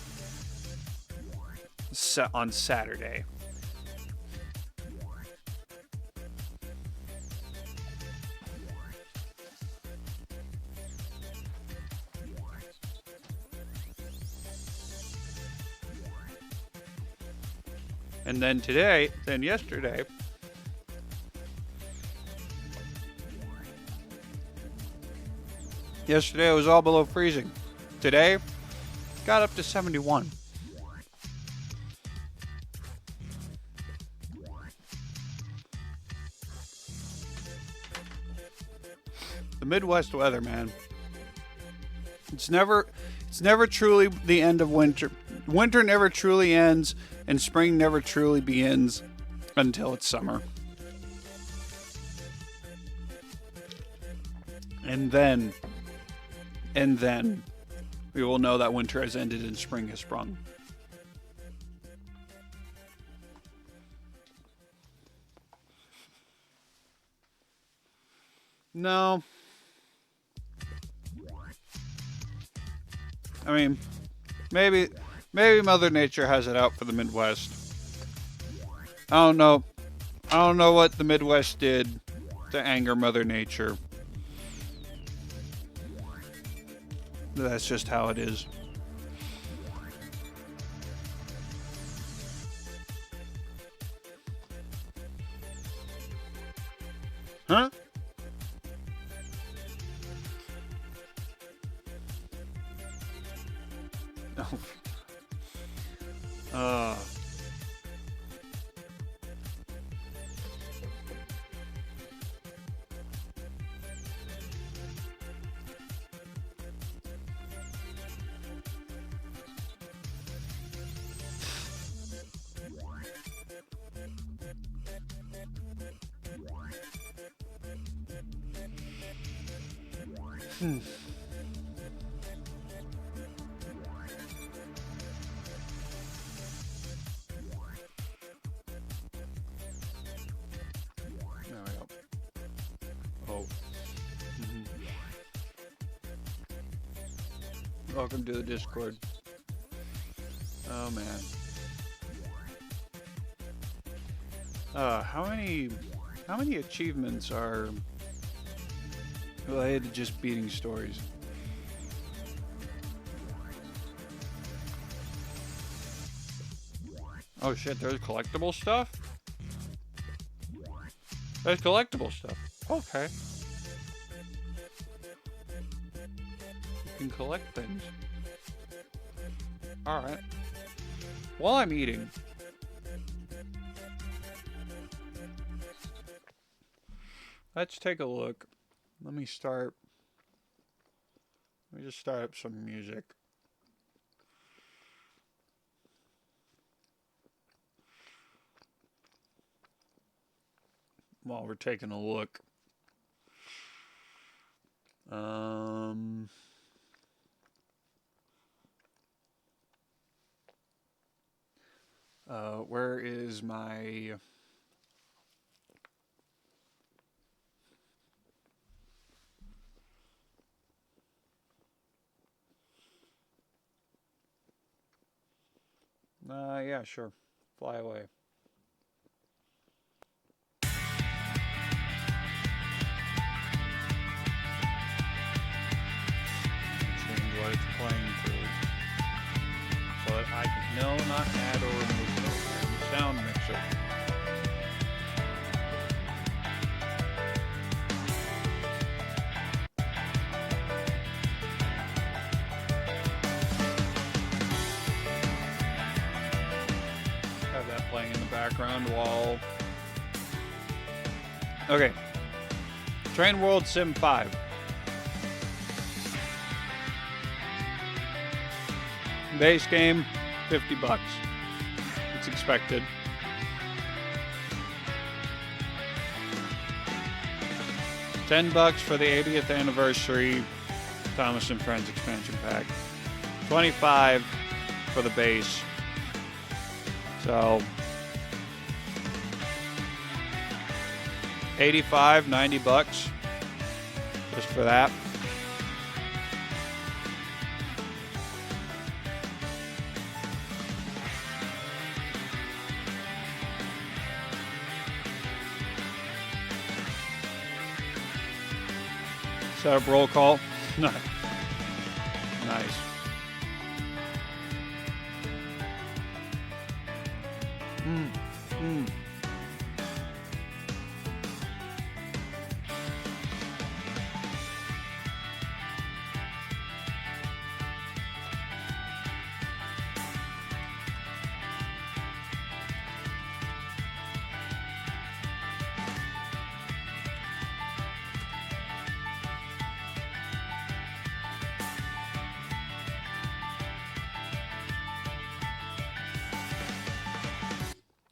on Saturday. And then yesterday, it was all below freezing. Today, got up to 71. The Midwest weather, man. It's never truly the end of winter. Winter never truly ends, and spring never truly begins until it's summer. And then we will know that winter has ended and spring has sprung. No. I mean, maybe Mother Nature has it out for the Midwest. I don't know what the Midwest did to anger Mother Nature. That's just how it is. Huh? Oh. There we go. Oh. Welcome to the Discord. Oh man. How many achievements are related to just beating stories? Oh shit, there's collectible stuff? There's collectible stuff. Okay. You can collect things. Alright. While I'm eating, let's take a look. Let me just start up some music. While we're taking a look. Where is my... yeah, sure. Fly away. Change what it's playing to. So that I can... No, not add or remove program. Sound mixer. Have that playing in the background while... Okay. Train World Sim 5. Base game, $50. It's expected. $10 for the 80th anniversary Thomas and Friends expansion pack. $25 for the base. So 85, $90 just for that. Set up roll call. Nice.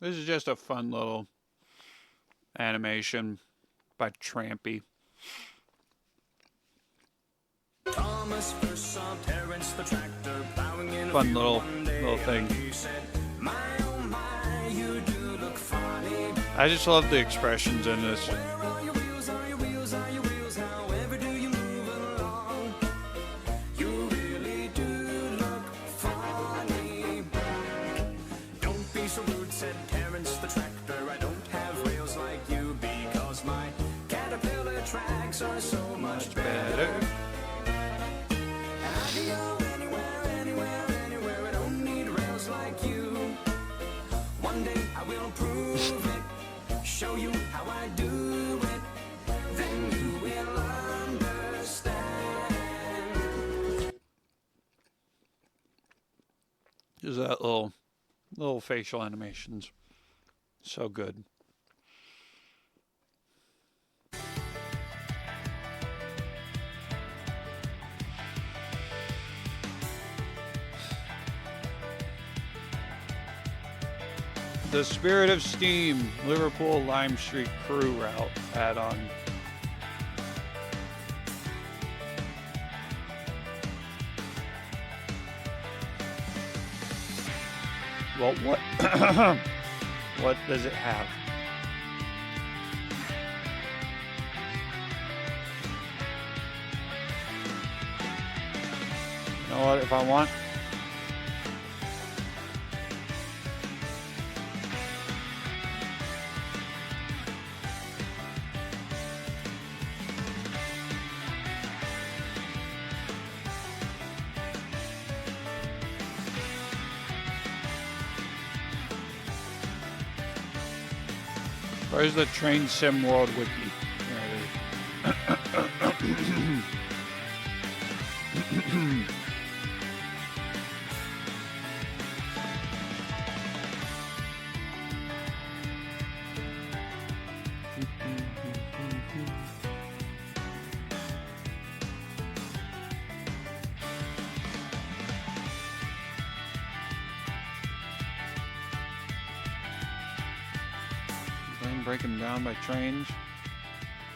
This is just a fun little animation by Trampy. Fun little thing. I just love the expressions in this. Just that little facial animations. So good. The Spirit of Steam, Liverpool Lime Street Crew route add-on. Well, what what does it have? You know what, if I want, where's the Train Sim World Wiki? There it is. Breaking down by trains,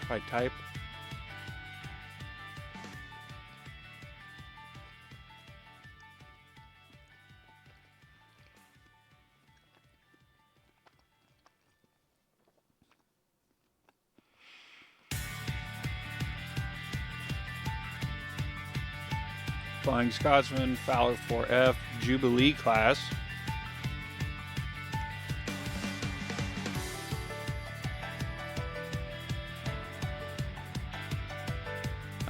by type. Flying Scotsman, Fowler 4F, Jubilee class.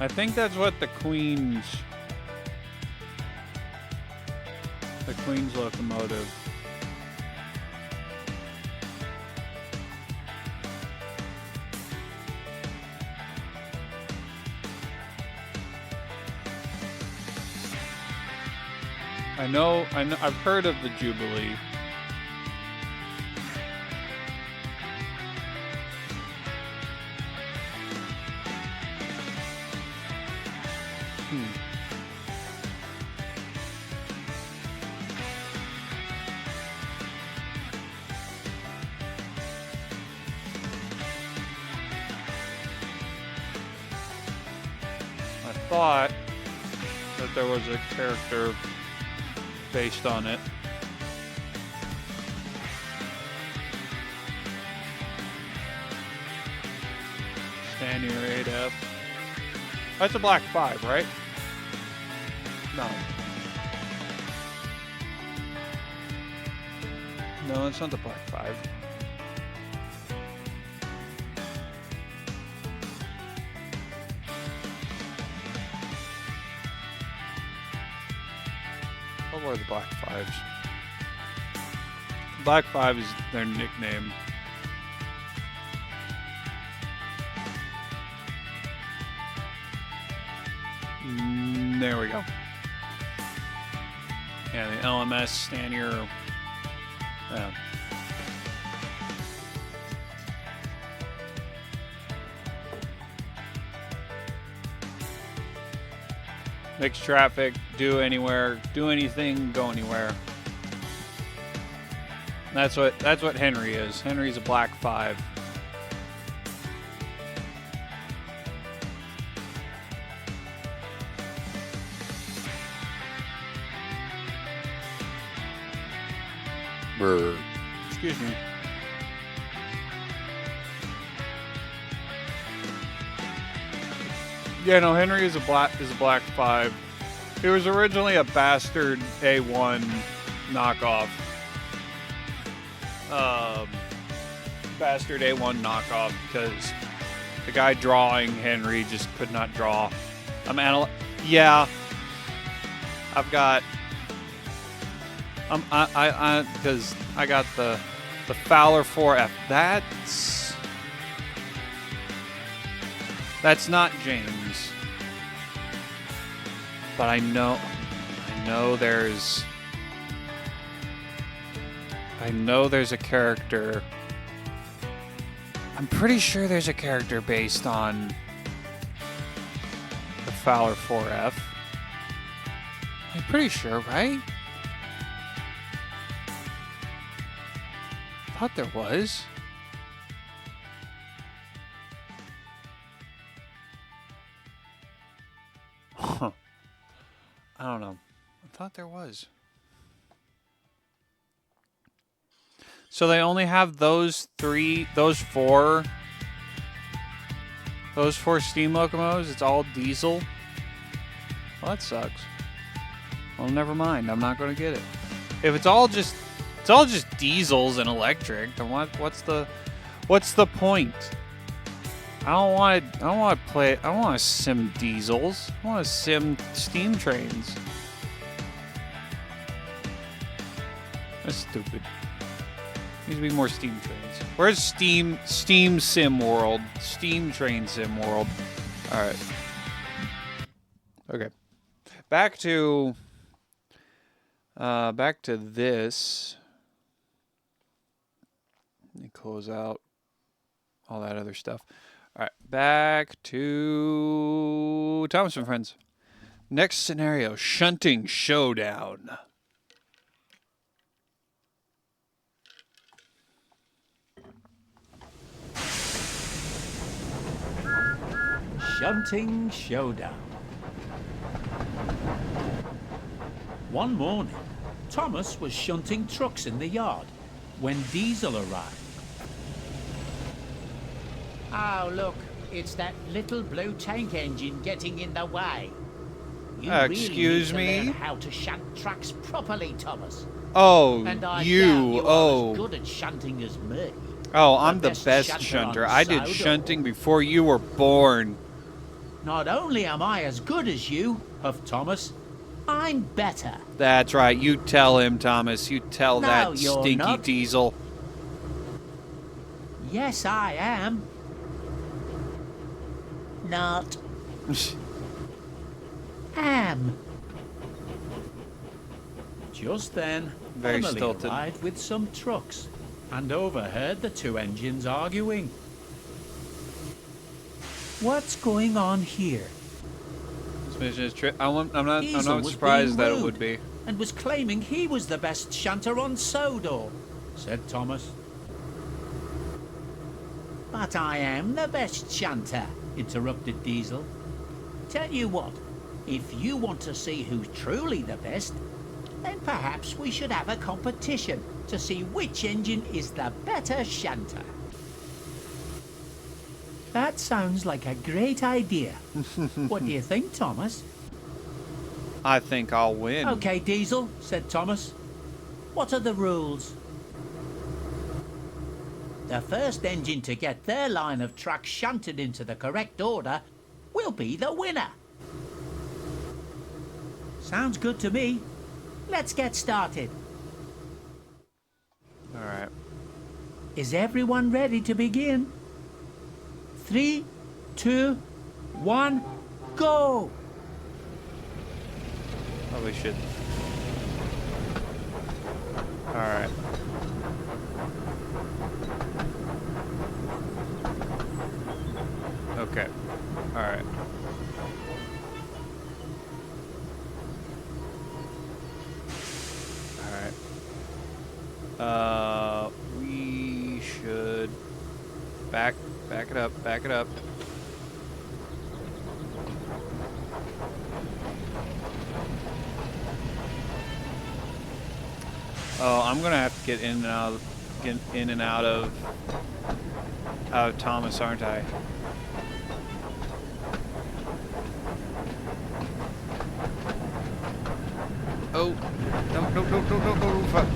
I think that's what the Queen's locomotive. I know, I've heard of the Jubilee. thought that there was a character based on it. Stanier 8F. That's a Black 5, right? No. No, it's not the Black 5. What were the Black 5s? Black 5 is their nickname. There we go. Yeah, the LMS Stanier. Yeah. Mix traffic, do anywhere, do anything, go anywhere. That's what Henry is. Henry's a Black 5. Excuse me. Yeah, no, Henry is a Black 5. He was originally a bastard A1 knockoff. Bastard A1 knockoff because the guy drawing Henry just could not draw. Yeah. I've got because I got the Fowler 4F. That's not James. But I know there's a character. I'm pretty sure there's a character based on the Fowler 4F. I'm pretty sure, right? I thought there was. Huh. I don't know. I thought there was. So they only have those four steam locomotives. It's all diesel. Well, that sucks. Well, never mind. I'm not going to get it. If it's all just diesels and electric, then what's the point? I don't want to sim diesels. I want to sim steam trains. That's stupid. Needs to be more steam trains. Where's Steam Sim World? Steam Train Sim World. All right. Okay. Back to this. Let me close out all that other stuff. All right, back to Thomas and Friends. Next scenario, shunting showdown. Shunting showdown. One morning, Thomas was shunting trucks in the yard when Diesel arrived. Oh, look, it's that little blue tank engine getting in the way. You really excuse need to me? learn how to shunt trucks properly, Thomas. Oh, And I doubt you. you are Oh. as good at shunting as me. Oh, I'm the best best shunter shunter. on I did Sodor. shunting before you were born. Not only am I as good as you, huffed Thomas, I'm better. That's right. You tell him, Thomas. You tell No, that you're stinky not. diesel. Yes, I am. Not. Am. Just then, Very Emily stilted. arrived with some trucks and overheard the two engines arguing. What's going on here? This mission is I'm not Diesel was surprised being that it rude would be. and was claiming he was the best shunter on Sodor, said Thomas. But I am the best shunter, interrupted Diesel. Tell you what, if you want to see who's truly the best, then perhaps we should have a competition to see which engine is the better shunter. That sounds like a great idea. What do you think, Thomas? I think I'll win. Okay, Diesel, said Thomas. What are the rules? The first engine to get their line of trucks shunted into the correct order will be the winner. Sounds good to me. Let's get started. All right. Is everyone ready to begin? 3, 2, 1, go! Probably should. All right. Okay. All right. All right. We should back it up. Back it up. Oh, I'm gonna have to get in and out of Thomas, aren't I? Oh, no, fuck.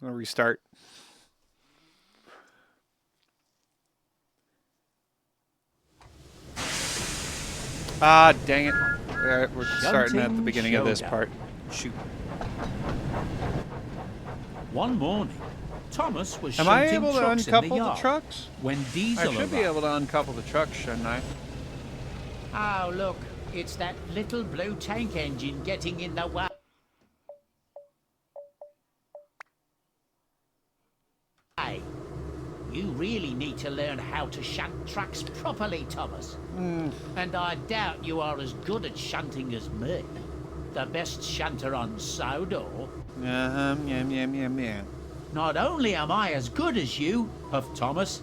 I'm gonna restart. Ah, dang it. Alright, we're starting at the beginning of this part. Shoot. One morning, Thomas was Am I shunting able to trucks in the uncouple the yard trucks? when Diesel I should be arrived. able to uncouple the trucks, shouldn't I? Oh, look, it's that little blue tank engine getting in the way. You really need to learn how to shunt trucks properly, Thomas. And I doubt you are as good at shunting as me, the best shunter on Sodor. Yeah. Not only am I as good as you, huffed Thomas,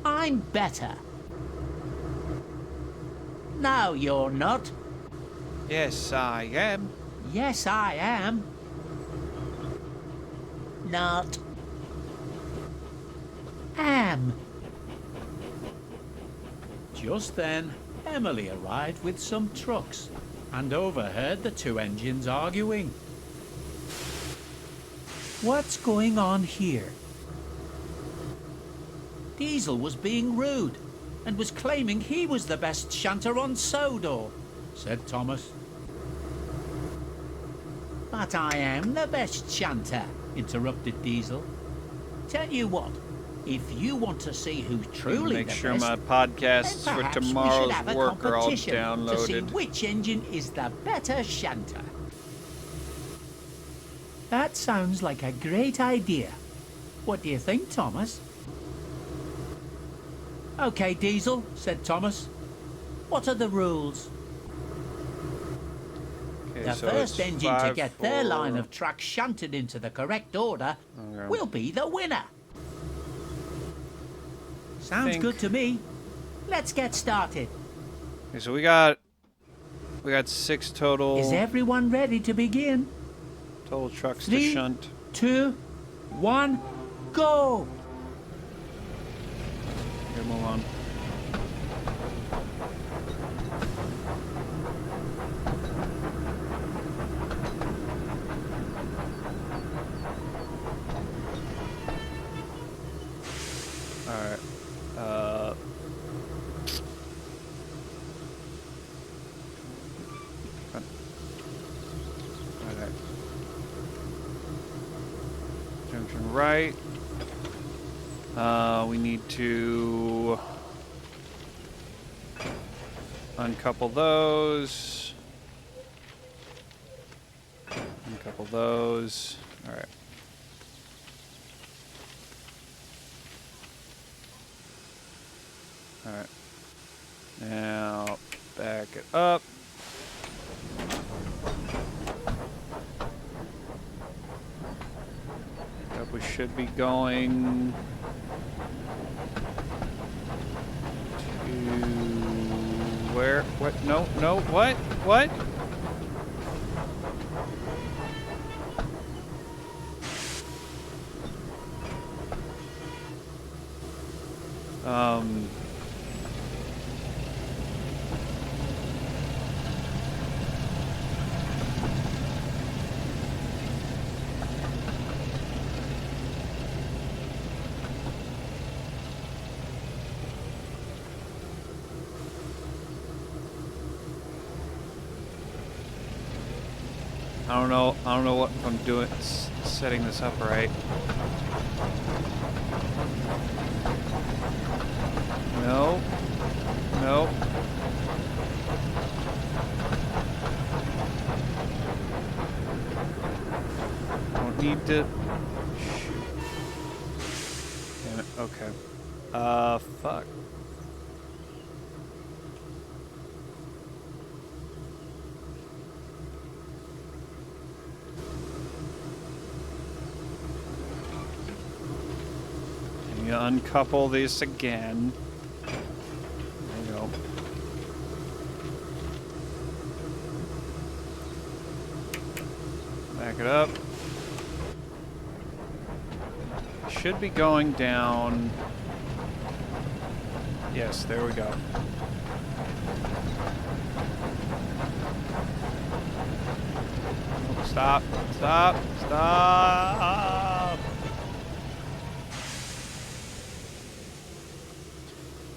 I'm better. No, you're not. Yes, I am. Yes, I am. Not. Am. Just then, Emily arrived with some trucks and overheard the two engines arguing. What's going on here? Diesel was being rude and was claiming he was the best shunter on Sodor, Said Thomas. But I am the best shunter, interrupted Diesel. Tell you what, if you want to see who's truly Make the sure best, my then podcasts for perhaps we should tomorrow's have a work are all competition to see downloaded. which engine is the better shunter. That sounds like a great idea. What do you think, Thomas? Okay, Diesel, said Thomas. What are the rules? Okay, The so first it's engine to 5, get their 4. line of trucks shunted into the correct order Okay. will be the winner. Sounds Think- good to me. Let's get started. Okay, so we got 6 total Is everyone ready to begin? trucks to 3, shunt. 2, 1, go! Here, move on. Alright. Alright. Junction right. We need to uncouple those. Uncouple those. All right. All right. Now back it up. Up with should be going to where? What? No, no, what? What? I don't know what if I'm doing, setting this up right. No. No. Don't need to. Shoot. Damn it. Okay. Fuck. Uncouple this again. There you go. Back it up. Should be going down. Yes, there we go. Oh, stop. Stop. Stop.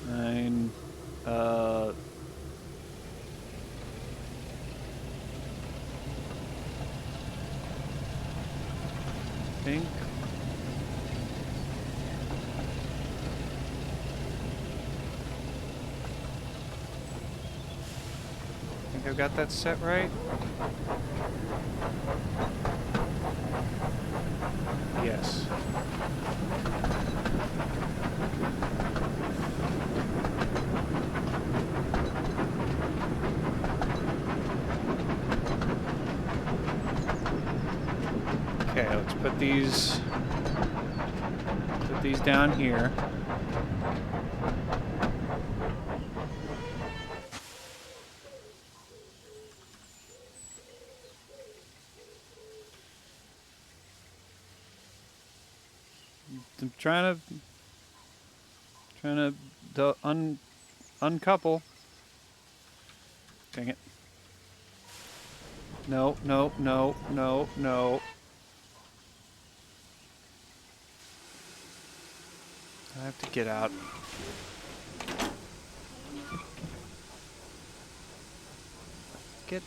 Nine, I think. I think I've got that set right. Yes. Okay, let's put these down here. I'm trying to uncouple. Dang it. No, no, no, no, no. I have to get out. Get.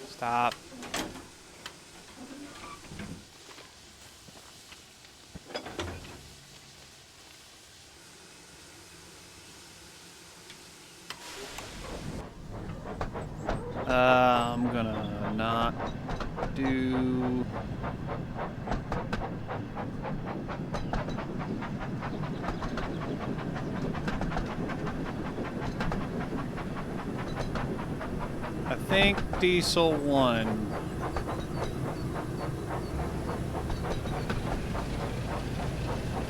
Stop. I'm gonna not do. I think Diesel 1.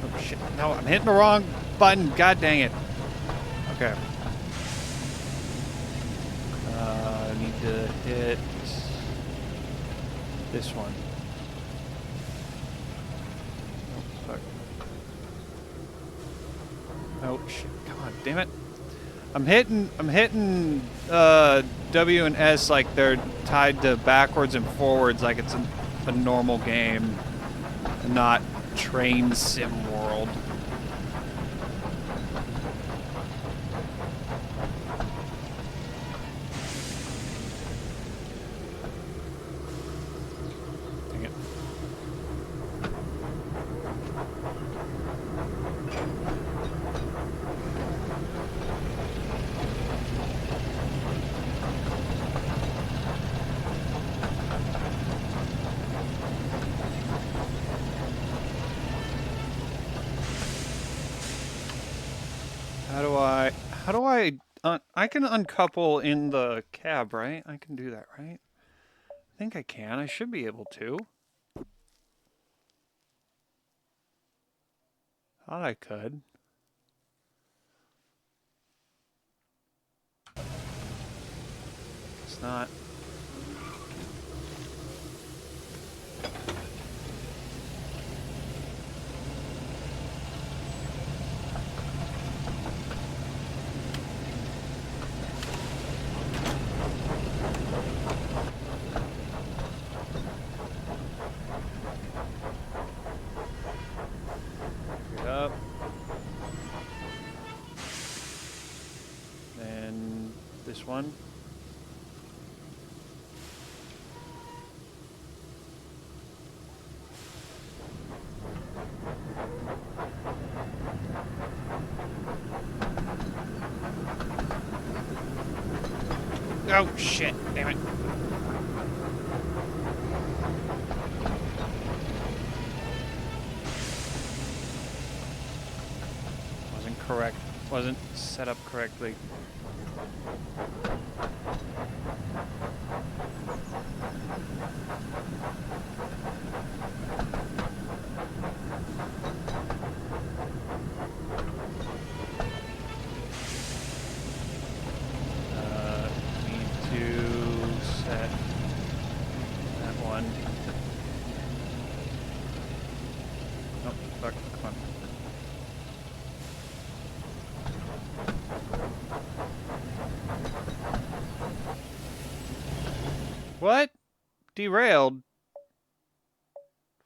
Oh shit, no, I'm hitting the wrong button, god dang it. Okay. I need to hit this one. Oh, fuck. Oh shit, come on, damn it. I'm hitting W and S like they're tied to backwards and forwards like it's a normal game and not Train Sim World. Dang it. How do I can uncouple in the cab, right? I can do that, right? I think I can. I should be able to. Thought I could. It's not. Get up. And this one. Oh shit, damn it. Wasn't correct. Wasn't set up correctly. Need to set that one. Oh, fuck, come on. What? Derailed?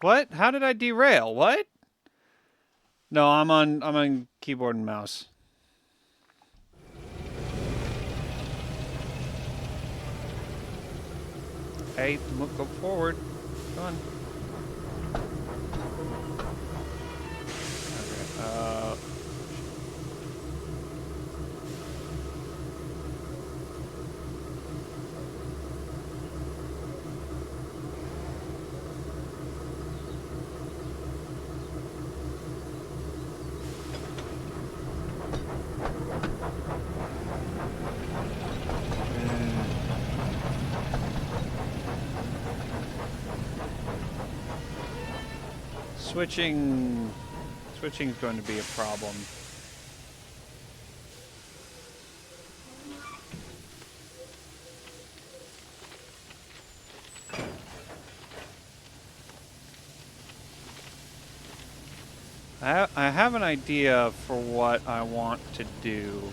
What? How did I derail? What? No, I'm on keyboard and mouse. Hey, go forward. Come on. Okay, Switching is going to be a problem. I have an idea for what I want to do.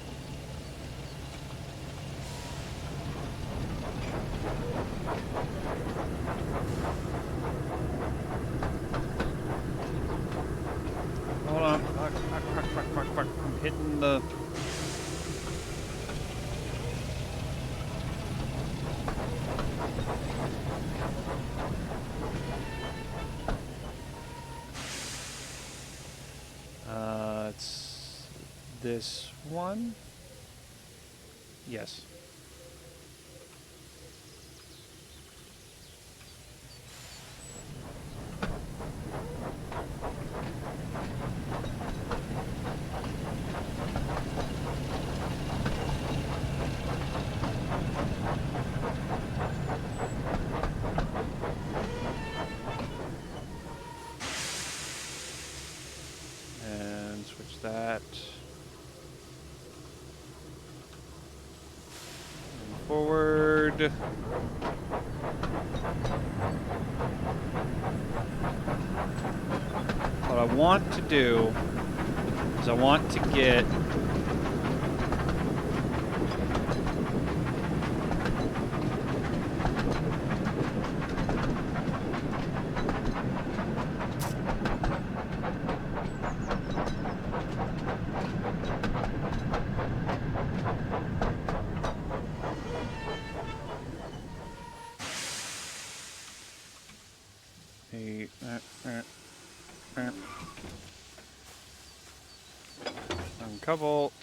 Hold on. Fuck. I'm hitting the... It's this one? Yes. And switch that. And forward. What I want to do is I want to get couple.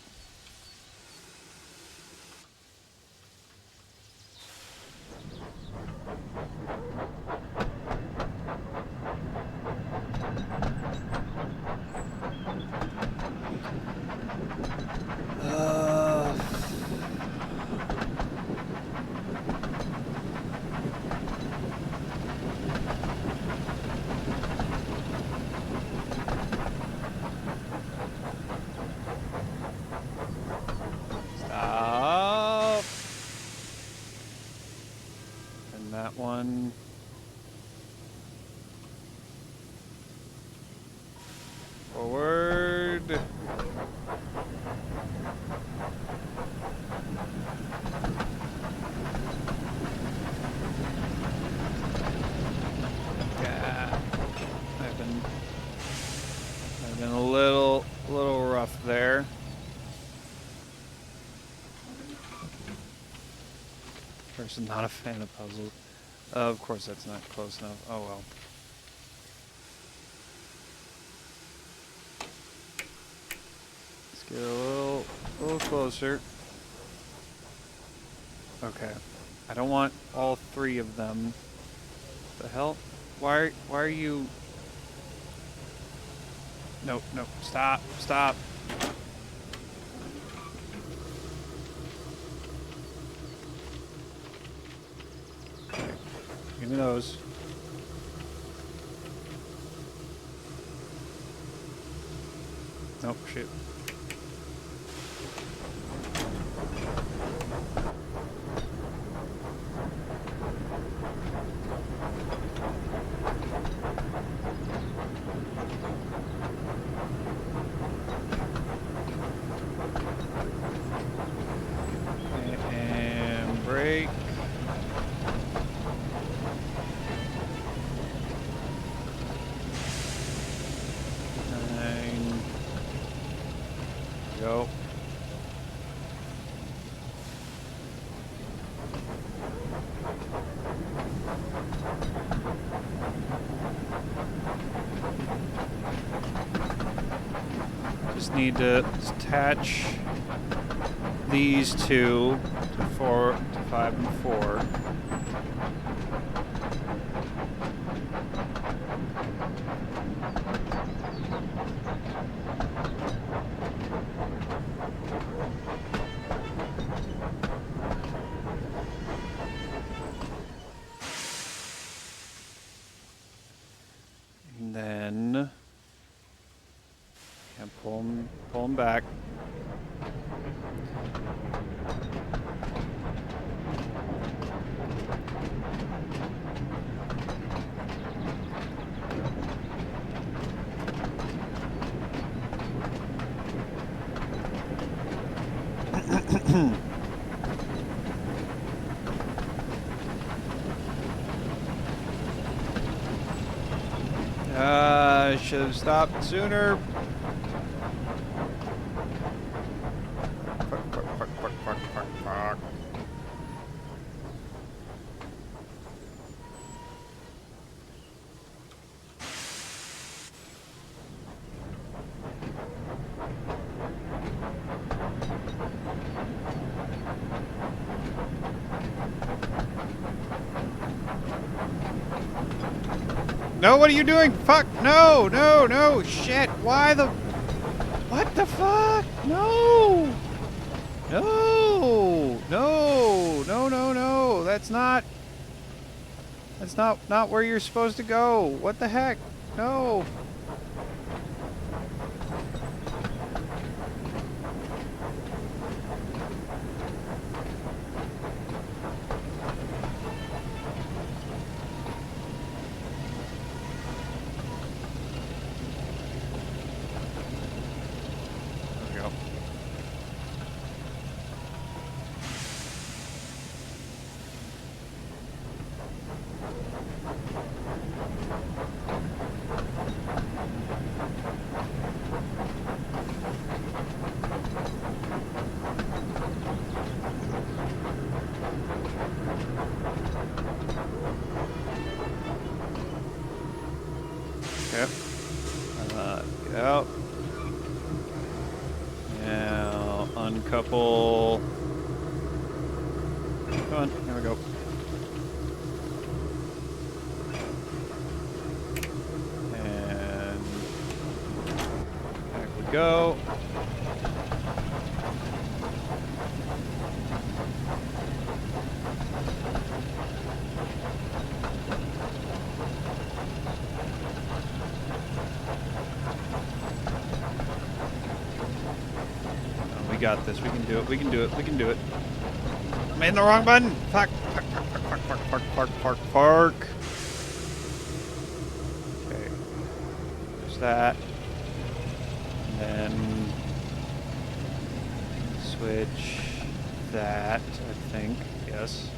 Person not a fan of puzzles. Of course that's not close enough. Oh well. Let's get a little closer. Okay. I don't want all 3 of them. The hell? Why are you... No, stop. Okay. Give me those. Nope, shoot. And break. Go. Just need to attach these 2 to 4 to 5 and 4. And then pull them back. Should have stopped sooner. Fuck. No, what are you doing? Fuck, no, shit, why the... What the fuck? No, that's not where you're supposed to go. What the heck? No. Yep. Get out. Now uncouple. Come on, here we go. And back we go. We got this. We can do it. We can do it. We can do it. I'm in the wrong button. Fuck. Park. Okay. There's that. And then switch that, I think. Yes.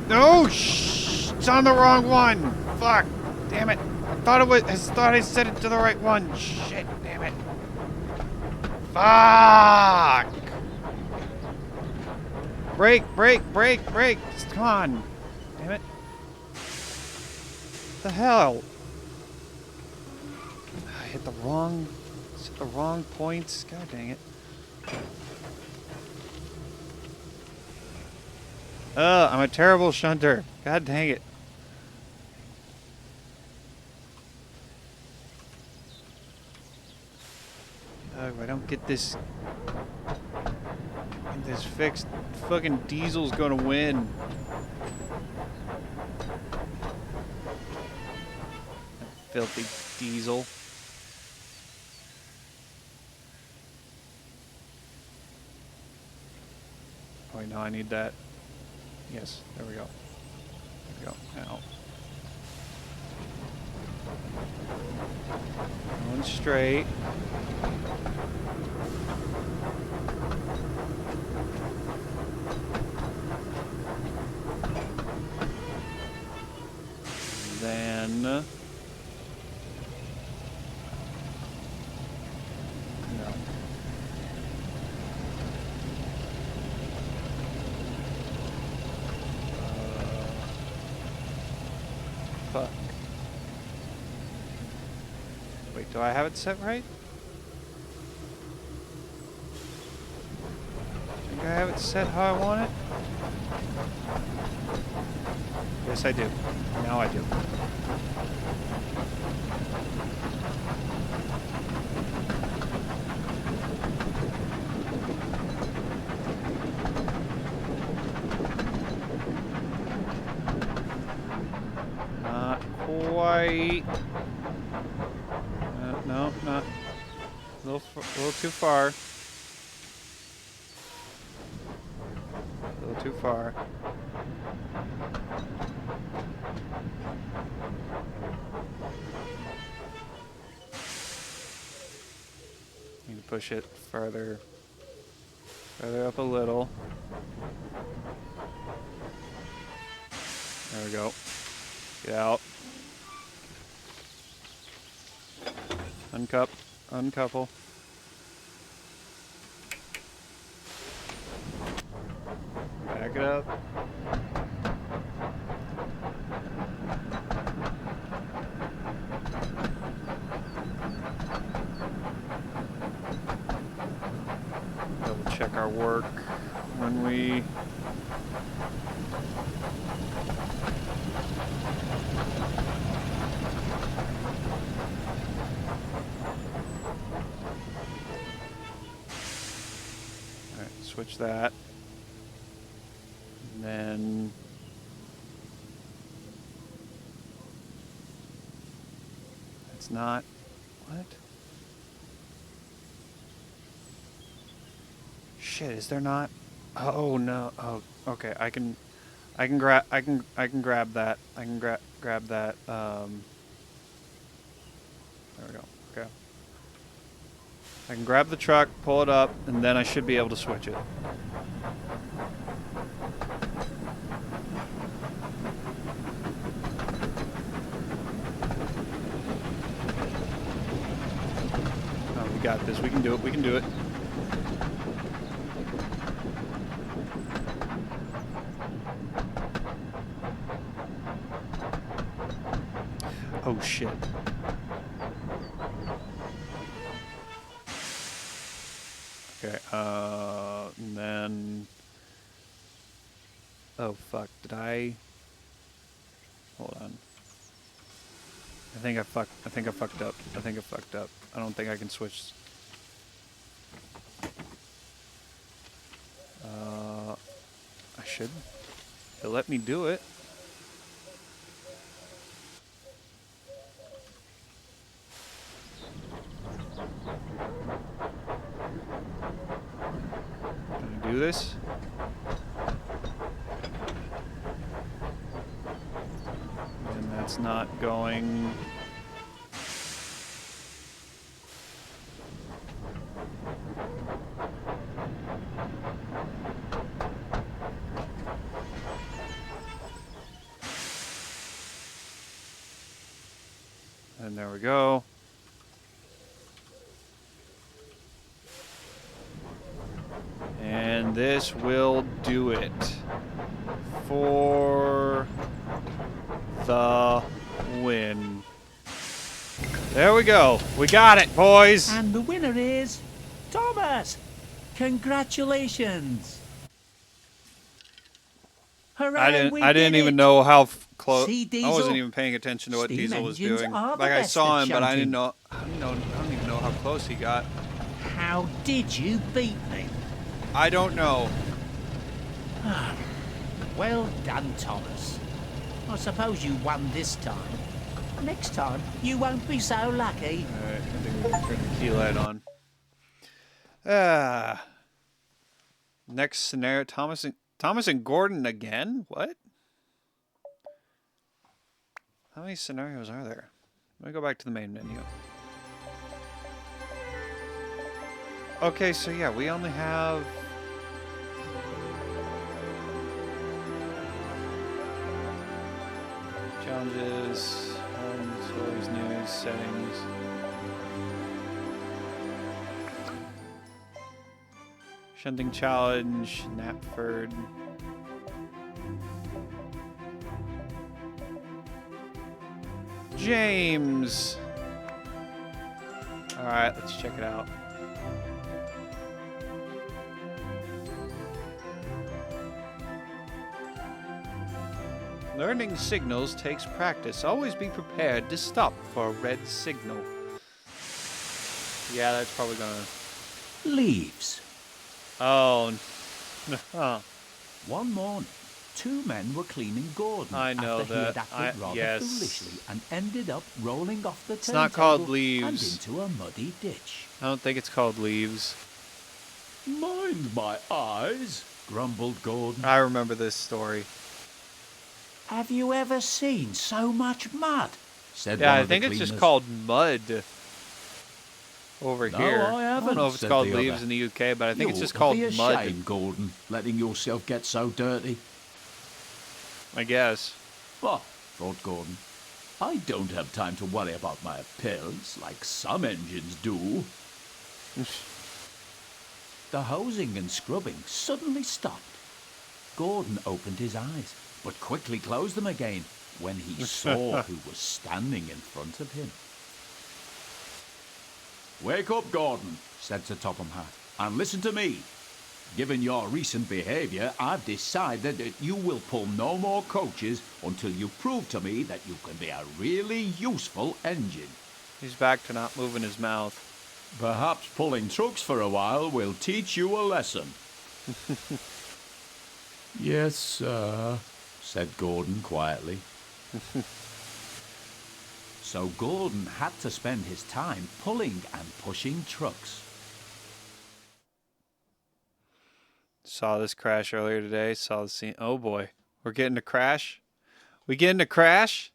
No, shh. It's on the wrong one. Fuck. Damn it. I thought I set it to the right one. Shit. Damn it. Fuck. Brake. Come on. Damn it. What the hell? I hit the wrong points. God dang it. I'm a terrible shunter. God dang it. If I don't get this fixed, fucking Diesel's gonna win. Filthy Diesel. Oh wait, no, I need that. Yes, there we go. There we go. Now. Going straight. Then... No. Fuck. Wait, do I have it set right? I think I have it set how I want it? Yes, I do. Now I do. Not quite. No, not. A little too far. A little too far. Need to push it further up a little. There we go. Get out. Uncouple. Back it up. Double check our work when we switch that, and then it's not what? Shit, is there not? Oh no. Oh, okay. I can grab that. I can grab that. There we go. Okay. I can grab the truck, pull it up, and then I should be able to switch it. Oh, we got this. We can do it. We can do it. Oh, shit. Okay, and then... Oh, fuck, did I... Hold on. I think I fucked up. I don't think I can switch... I should. It'll let me do it. Can I do this? And that's not going... There we go. And this will do it for the win. There we go. We got it, boys. And the winner is Thomas. Congratulations. Hooray, I didn't even know how close. See, I Diesel? wasn't even paying attention to what Steam Diesel was engines doing. are the Like I best saw at him, but I didn't shunting. know. I don't even know how close he got. How did you beat me? I don't know. Well done, Thomas. I suppose you won this time. Next time, you won't be so lucky. Alright, I think we can turn the key light on. Next scenario, Thomas and Gordon again? What? How many scenarios are there? Let me go back to the main menu. Okay, so yeah, we only have... challenges, home, stories, news, settings. Shunting challenge, Knapford. James! Alright, let's check it out. Learning signals takes practice. Always be prepared to stop for a red signal. Yeah, that's probably gonna... Leaves. Oh, no. One morning, two men were cleaning Gordon I know after he had that. acted rather Yes. foolishly and ended up rolling off the It's not called turntable leaves. and into a muddy ditch. I don't think it's called leaves. Mind my eyes, grumbled Gordon. I remember this story. Have you ever seen so much mud? Said Yeah, one I of the think it's just cleaners. called mud over No, here. I don't haven't, know if it's said called the leaves other. in the UK, but I think it's You just ought to called be mud. ashamed, Gordon, letting yourself get so dirty. I guess. Oh, thought Gordon, I don't have time to worry about my appearance like some engines do. The hosing and scrubbing suddenly stopped. Gordon opened his eyes, but quickly closed them again when he saw who was standing in front of him. Wake up, Gordon, said Sir Topham Hatt, and listen to me. Given your recent behaviour, I've decided that you will pull no more coaches until you prove to me that you can be a really useful engine. He's back to not moving his mouth. Perhaps pulling trucks for a while will teach you a lesson. Yes, sir, said Gordon quietly. So Gordon had to spend his time pulling and pushing trucks. Saw this crash earlier today. Saw the scene. Oh boy. We're getting a crash? We getting a crash?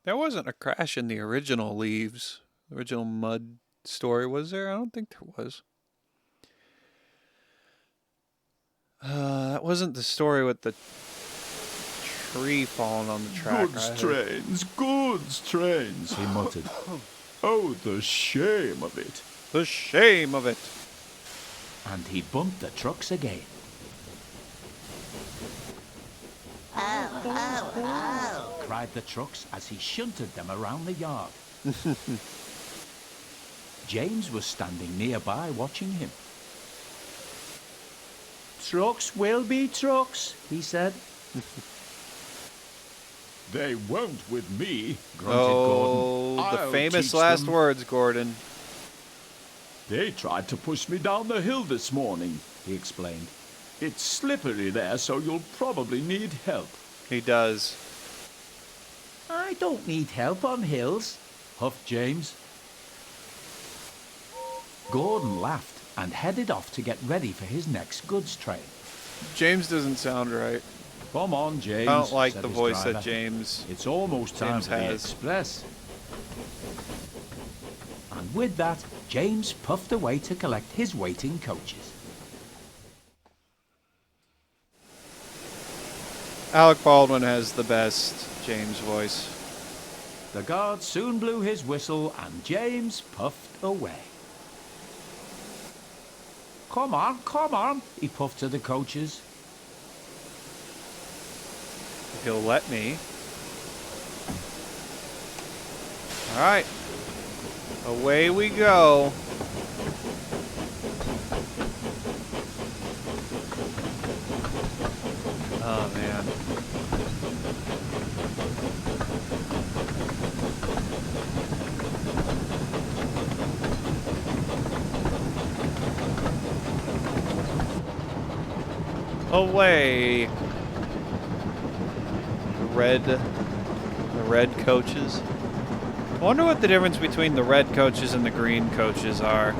There wasn't a crash in the original Leaves. The original Mud story, was there? I don't think there was. That wasn't the story with the tree falling on the track. Goods trains, he muttered. Oh, the shame of it. The shame of it. And he bumped the trucks again. Cried the trucks as he shunted them around the yard. James was standing nearby watching him. Trucks will be trucks, he said. They won't with me, grunted Oh, Gordon. the I'll famous teach last them. words, Gordon. They tried to push me down the hill this morning, he explained. It's slippery there, so you'll probably need help. He does. I don't need help on hills, huffed James. Gordon laughed and headed off to get ready for his next goods train. James doesn't sound right. Come on, James. I don't like said the his voice driver. that James... It's almost time James for the has. express. And with that, James puffed away to collect his waiting coaches. Alec Baldwin has the best James voice. The guard soon blew his whistle and James puffed away. Come on, he puffed to the coaches. He'll let me. All right. Away we go. Oh, man. Away. The red coaches. I wonder what the difference between the red coaches and the green coaches are.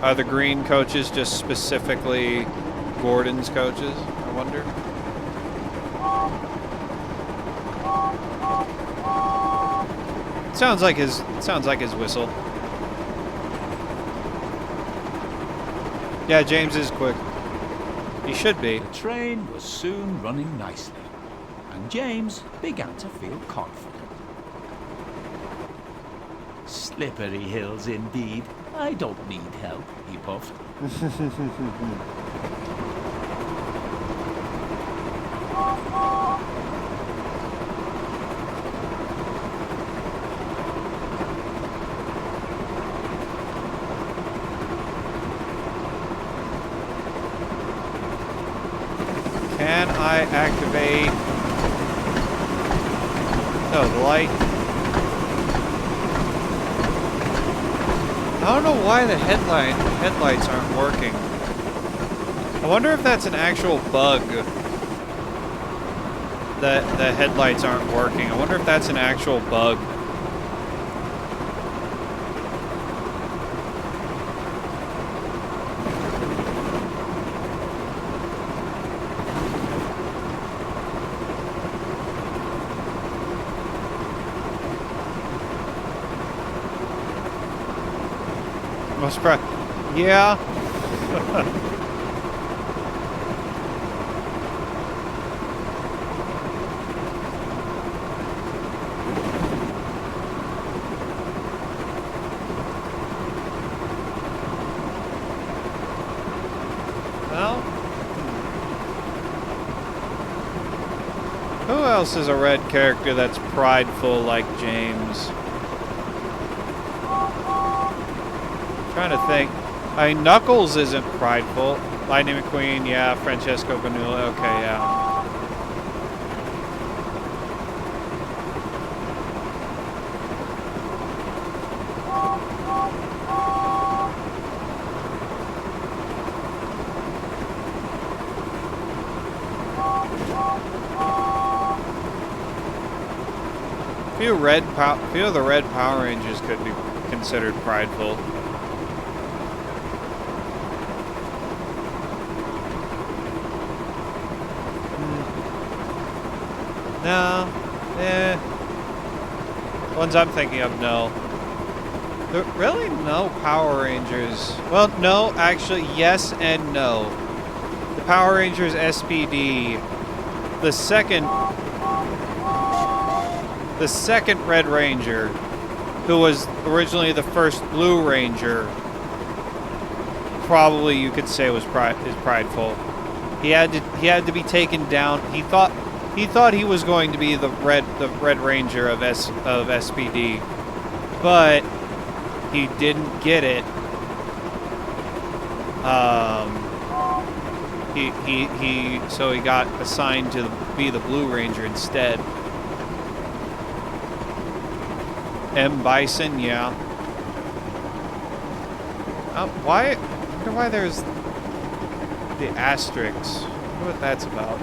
Are the green coaches just specifically Gordon's coaches? I wonder. Sounds like his whistle. Yeah, James is quick. He should be. The train was soon running nicely, and James began to feel confident. Slippery hills indeed. I don't need help, he puffed. Can I activate? No, the light. I don't know why the headlights aren't working. I wonder if that's an actual bug. That the headlights aren't working. I wonder if that's an actual bug. Most probably. Yeah. Well, who else is a red character that's prideful like James? Trying to think. I mean, Knuckles isn't prideful. Lightning McQueen, yeah. Francesco Granula, okay, yeah. Few of the red Power Rangers could be considered prideful. No. Ones I'm thinking of, no. There really no Power Rangers. Well, no, actually, yes and no. The Power Rangers SPD, the second Red Ranger, who was originally the first Blue Ranger, probably you could say is prideful. He had to be taken down. He thought he was going to be the Red Ranger of SPD, but he didn't get it. So he got assigned to be the Blue Ranger instead. M. Bison, yeah. Why? I wonder why there's the asterisks. I wonder what that's about.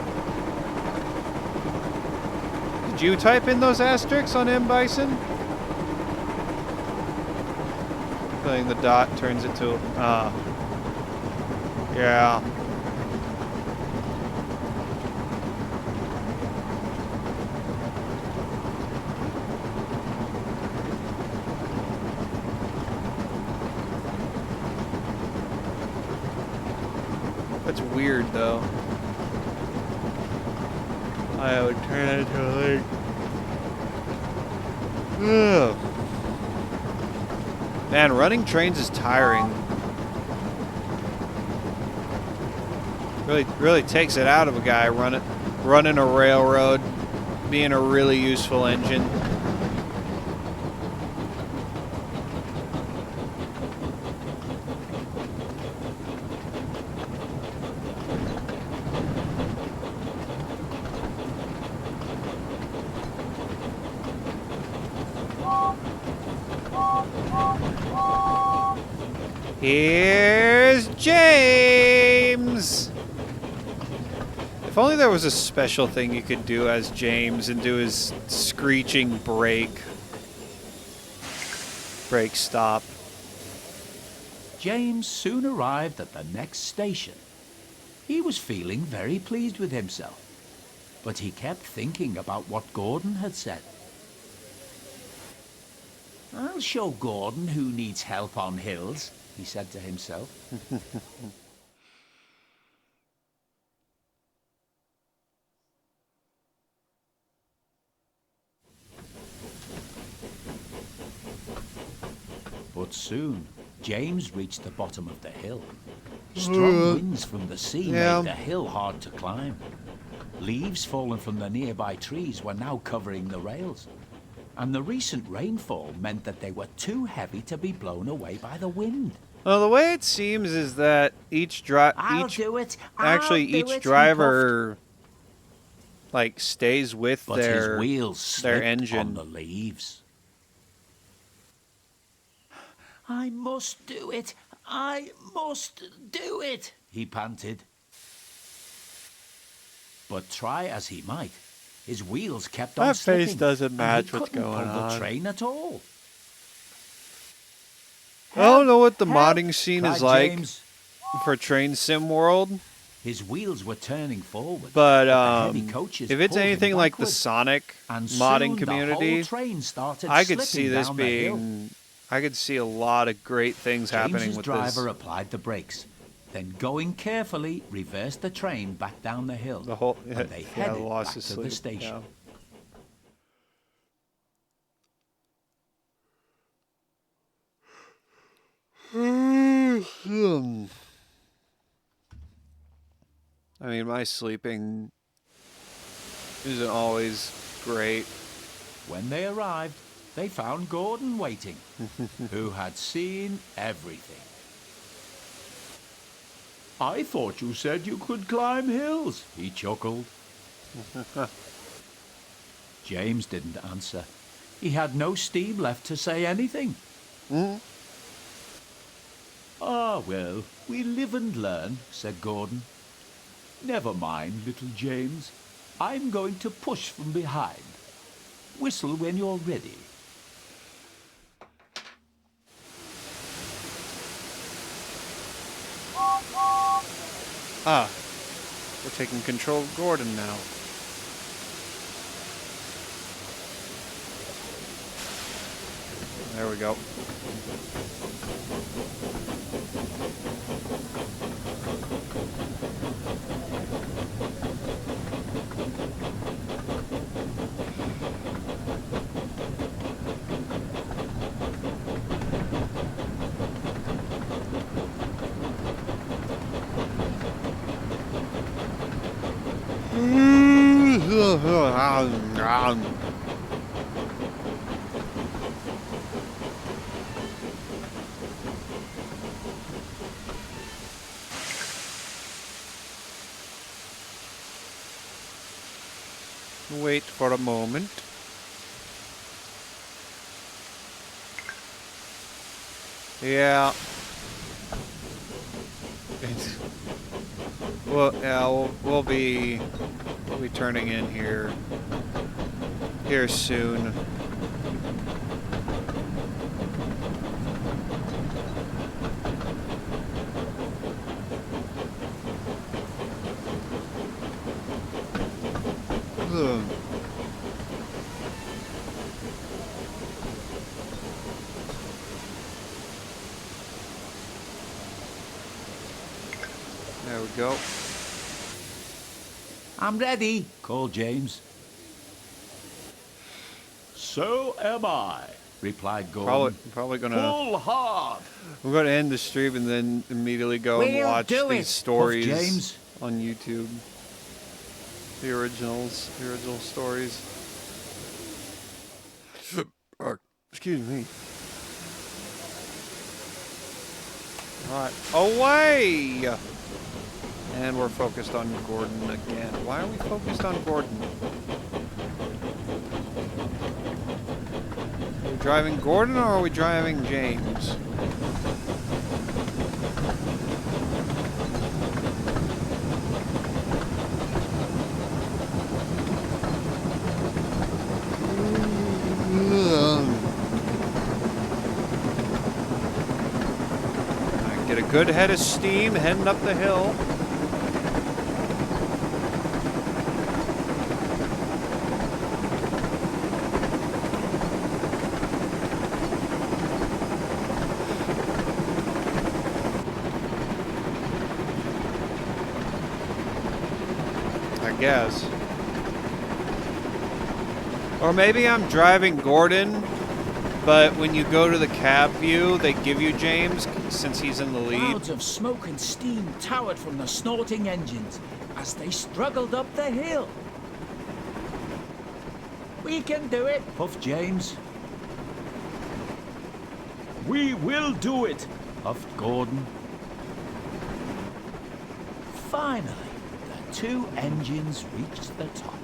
Did you type in those asterisks on M. Bison? Feeling the dot turns it to yeah. That's weird, though. I would turn it into a lake. Ugh. Man, running trains is tiring. Really takes it out of a guy running a railroad, being a really useful engine. Here's James! If only there was a special thing you could do as James and do his screeching brake stop. James soon arrived at the next station. He was feeling very pleased with himself, but he kept thinking about what Gordon had said. I'll show Gordon who needs help on hills, he said to himself. But soon, James reached the bottom of the hill. Strong winds from the sea made the hill hard to climb. Leaves fallen from the nearby trees were now covering the rails, and the recent rainfall meant that they were too heavy to be blown away by the wind. Well, the way it seems is that each driver like stays with But their his wheels slipped engine. on the leaves. I must do it. I must do it, he panted. But try as he might, his wheels kept on That slipping. face doesn't match and he what's couldn't going pull on. the train at all. I don't know what the Help! modding scene is cried like James. for Train Sim World, His wheels were turning forward, but the heavy coaches if it's pulled him anything like the backwards. Sonic And modding soon the community, whole train started I could slipping see this down the hill. being. I could see a lot of great things happening James's with driver this. applied the brakes, then going carefully reversed the train back down the hill. The whole and they headed lost back his to the sleep. station. Yeah. I mean, my sleeping isn't always great. When they arrived, they found Gordon waiting, who had seen everything. I thought you said you could climb hills, he chuckled. James didn't answer. He had no steam left to say anything. Ah, well, we live and learn, said Gordon. Never mind, little James. I'm going to push from behind. Whistle when you're ready. Ah, we're taking control of Gordon now. There we go. Wait for a moment. Yeah. Well, yeah, we'll be turning in here soon. Ugh. There we go. I'm ready, called James. So am I, replied Gordon. Probably gonna. Pull hard. We're gonna end the stream and then immediately go and We'll watch do these it, stories Puff James. on YouTube. The original stories. Excuse me. Alright, away! And we're focused on Gordon again. Why are we focused on Gordon? Are we driving Gordon or are we driving James? Get a good head of steam heading up the hill. I guess. Or maybe I'm driving Gordon, but when you go to the cab view, they give you James since he's in the lead. Clouds of smoke and steam towered from the snorting engines as they struggled up the hill. We can do it, puffed James. We will do it, Puffed Gordon. Finally, the two engines reached the top.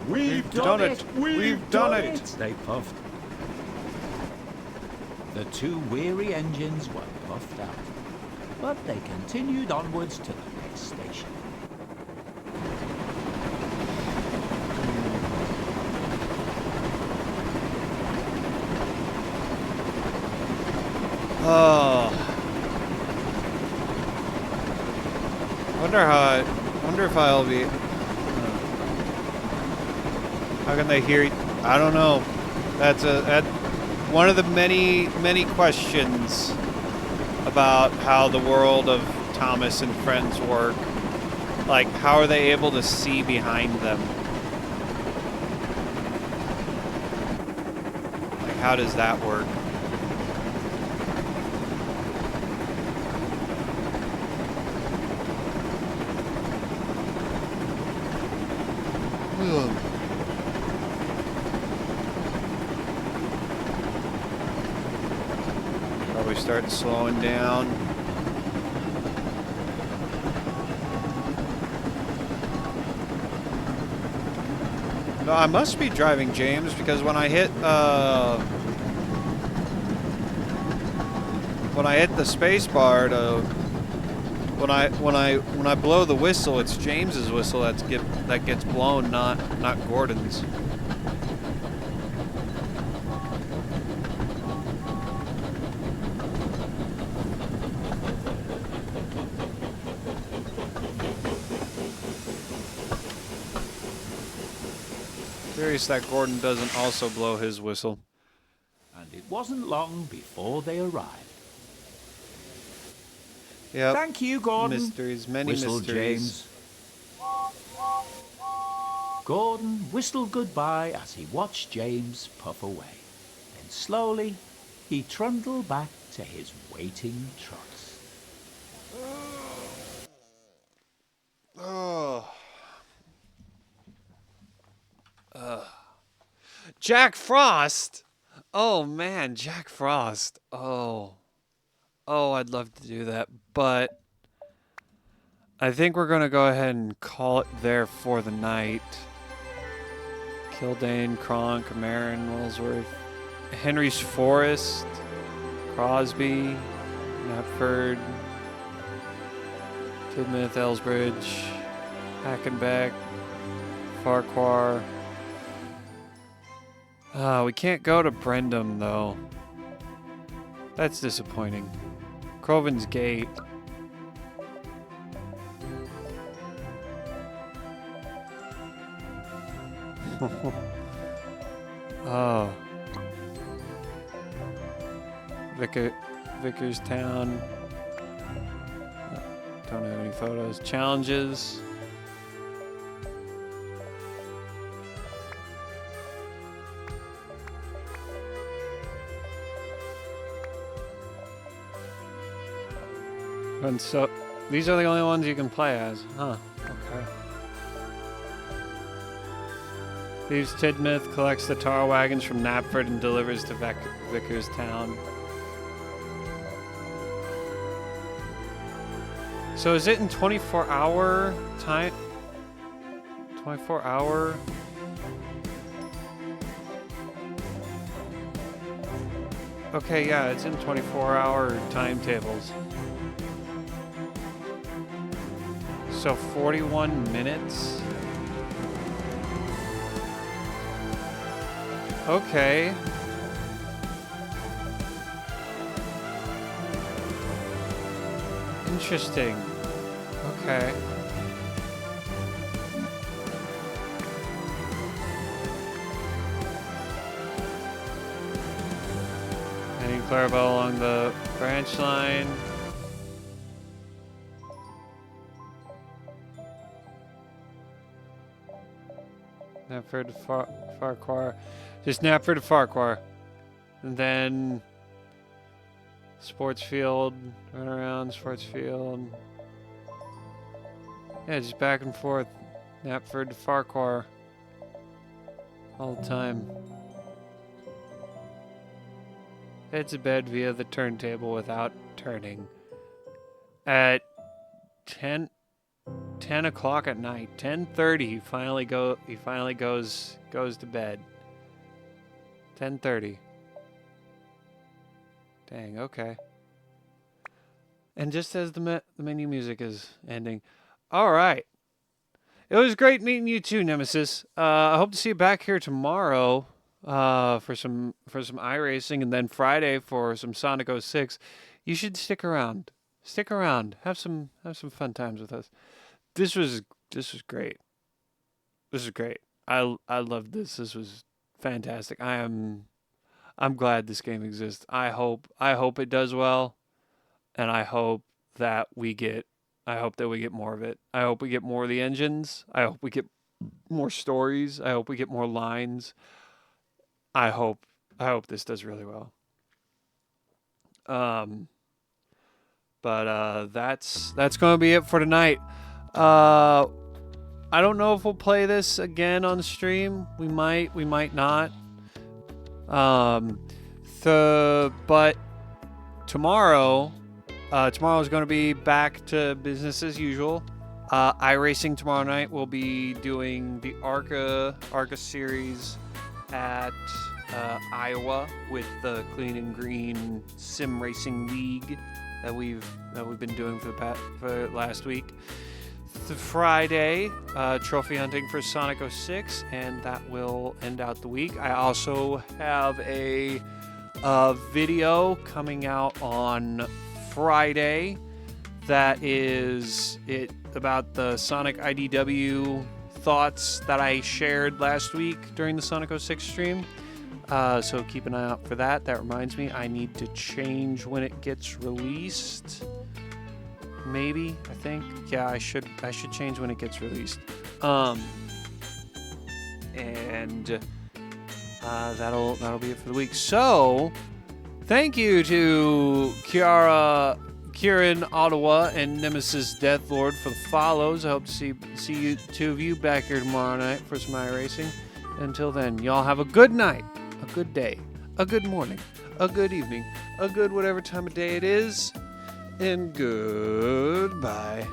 We've done it. We've done it. They puffed. The two weary engines were puffed out, but they continued onwards to the next station. Oh. Wonder if I'll be. How can they hear? I don't know. That's one of the many questions about how the world of Thomas and Friends work. Like, how are they able to see behind them? Like, how does that work? Probably start slowing down. No, I must be driving James because when I hit the space bar to when I blow the whistle, it's James's whistle that gets blown, not Gordon's. Curious that Gordon doesn't also blow his whistle. And it wasn't long before they arrived. Yep. Thank you, Gordon. Mysteries, many whistled mysteries. James. Gordon whistled goodbye as he watched James puff away. Then slowly, he trundled back to his waiting trucks. Oh. Jack Frost. Oh man, Jack Frost. Oh, I'd love to do that, but I think we're gonna go ahead and call it there for the night. Kildane, Kronk, Marin, Willsworth, Henry's Forest, Crosby, Knapford, Tidmouth, Ellsbridge, Hackenbeck, Farquhar. We can't go to Brendam, though. That's disappointing. Crovan's Gate. Oh. Vickerstown. Don't have any photos. Challenges. And so, these are the only ones you can play as. Huh. Okay. Thieves Tidmouth collects the tar wagons from Knapford and delivers to Vickerstown. So is it in 24-hour time? 24-hour? Okay, yeah, it's in 24-hour timetables. So 41 minutes? Okay. Interesting. Okay. Heading Clarabelle along the branch line. Knapford to Farquhar. Just Knapford to Farquhar. And then Sportsfield, run around Sportsfield. Yeah, just back and forth. Knapford to Farquhar. All the time. Head to bed via the turntable without turning. At 10 o'clock at night. 10:30 he finally goes to bed. 10:30. Dang, okay. And just as the menu music is ending. All right. It was great meeting you too, Nemesis. I hope to see you back here tomorrow for some iRacing, and then Friday for some Sonic 06. You should stick around. Stick around. Have some fun times with us. This was great. This is great. I loved this. This was fantastic. I'm glad this game exists. I hope it does well, and I hope that we get more of it. I hope we get more of the engines. I hope we get more stories. I hope we get more lines. I hope this does really well. But that's going to be it for tonight. I don't know if we'll play this again on stream. We might not. But tomorrow is going to be back to business as usual. iRacing tomorrow night. We'll be doing the ARCA series at Iowa with the Clean and Green Sim Racing League that we've been doing for last week. The Friday, trophy hunting for Sonic 06, and that will end out the week. I also have a video coming out on Friday that is about the Sonic IDW thoughts that I shared last week during the Sonic 06 stream. So keep an eye out for that. That reminds me, I need to change when it gets released. Maybe, I think. Yeah, I should change when it gets released. And that'll be it for the week. So, thank you to Kieran Ottawa and Nemesis Deathlord for the follows. I hope to see you, two of you, back here tomorrow night for some iRacing. Until then, y'all have a good night, a good day, a good morning, a good evening, a good whatever time of day it is. And goodbye.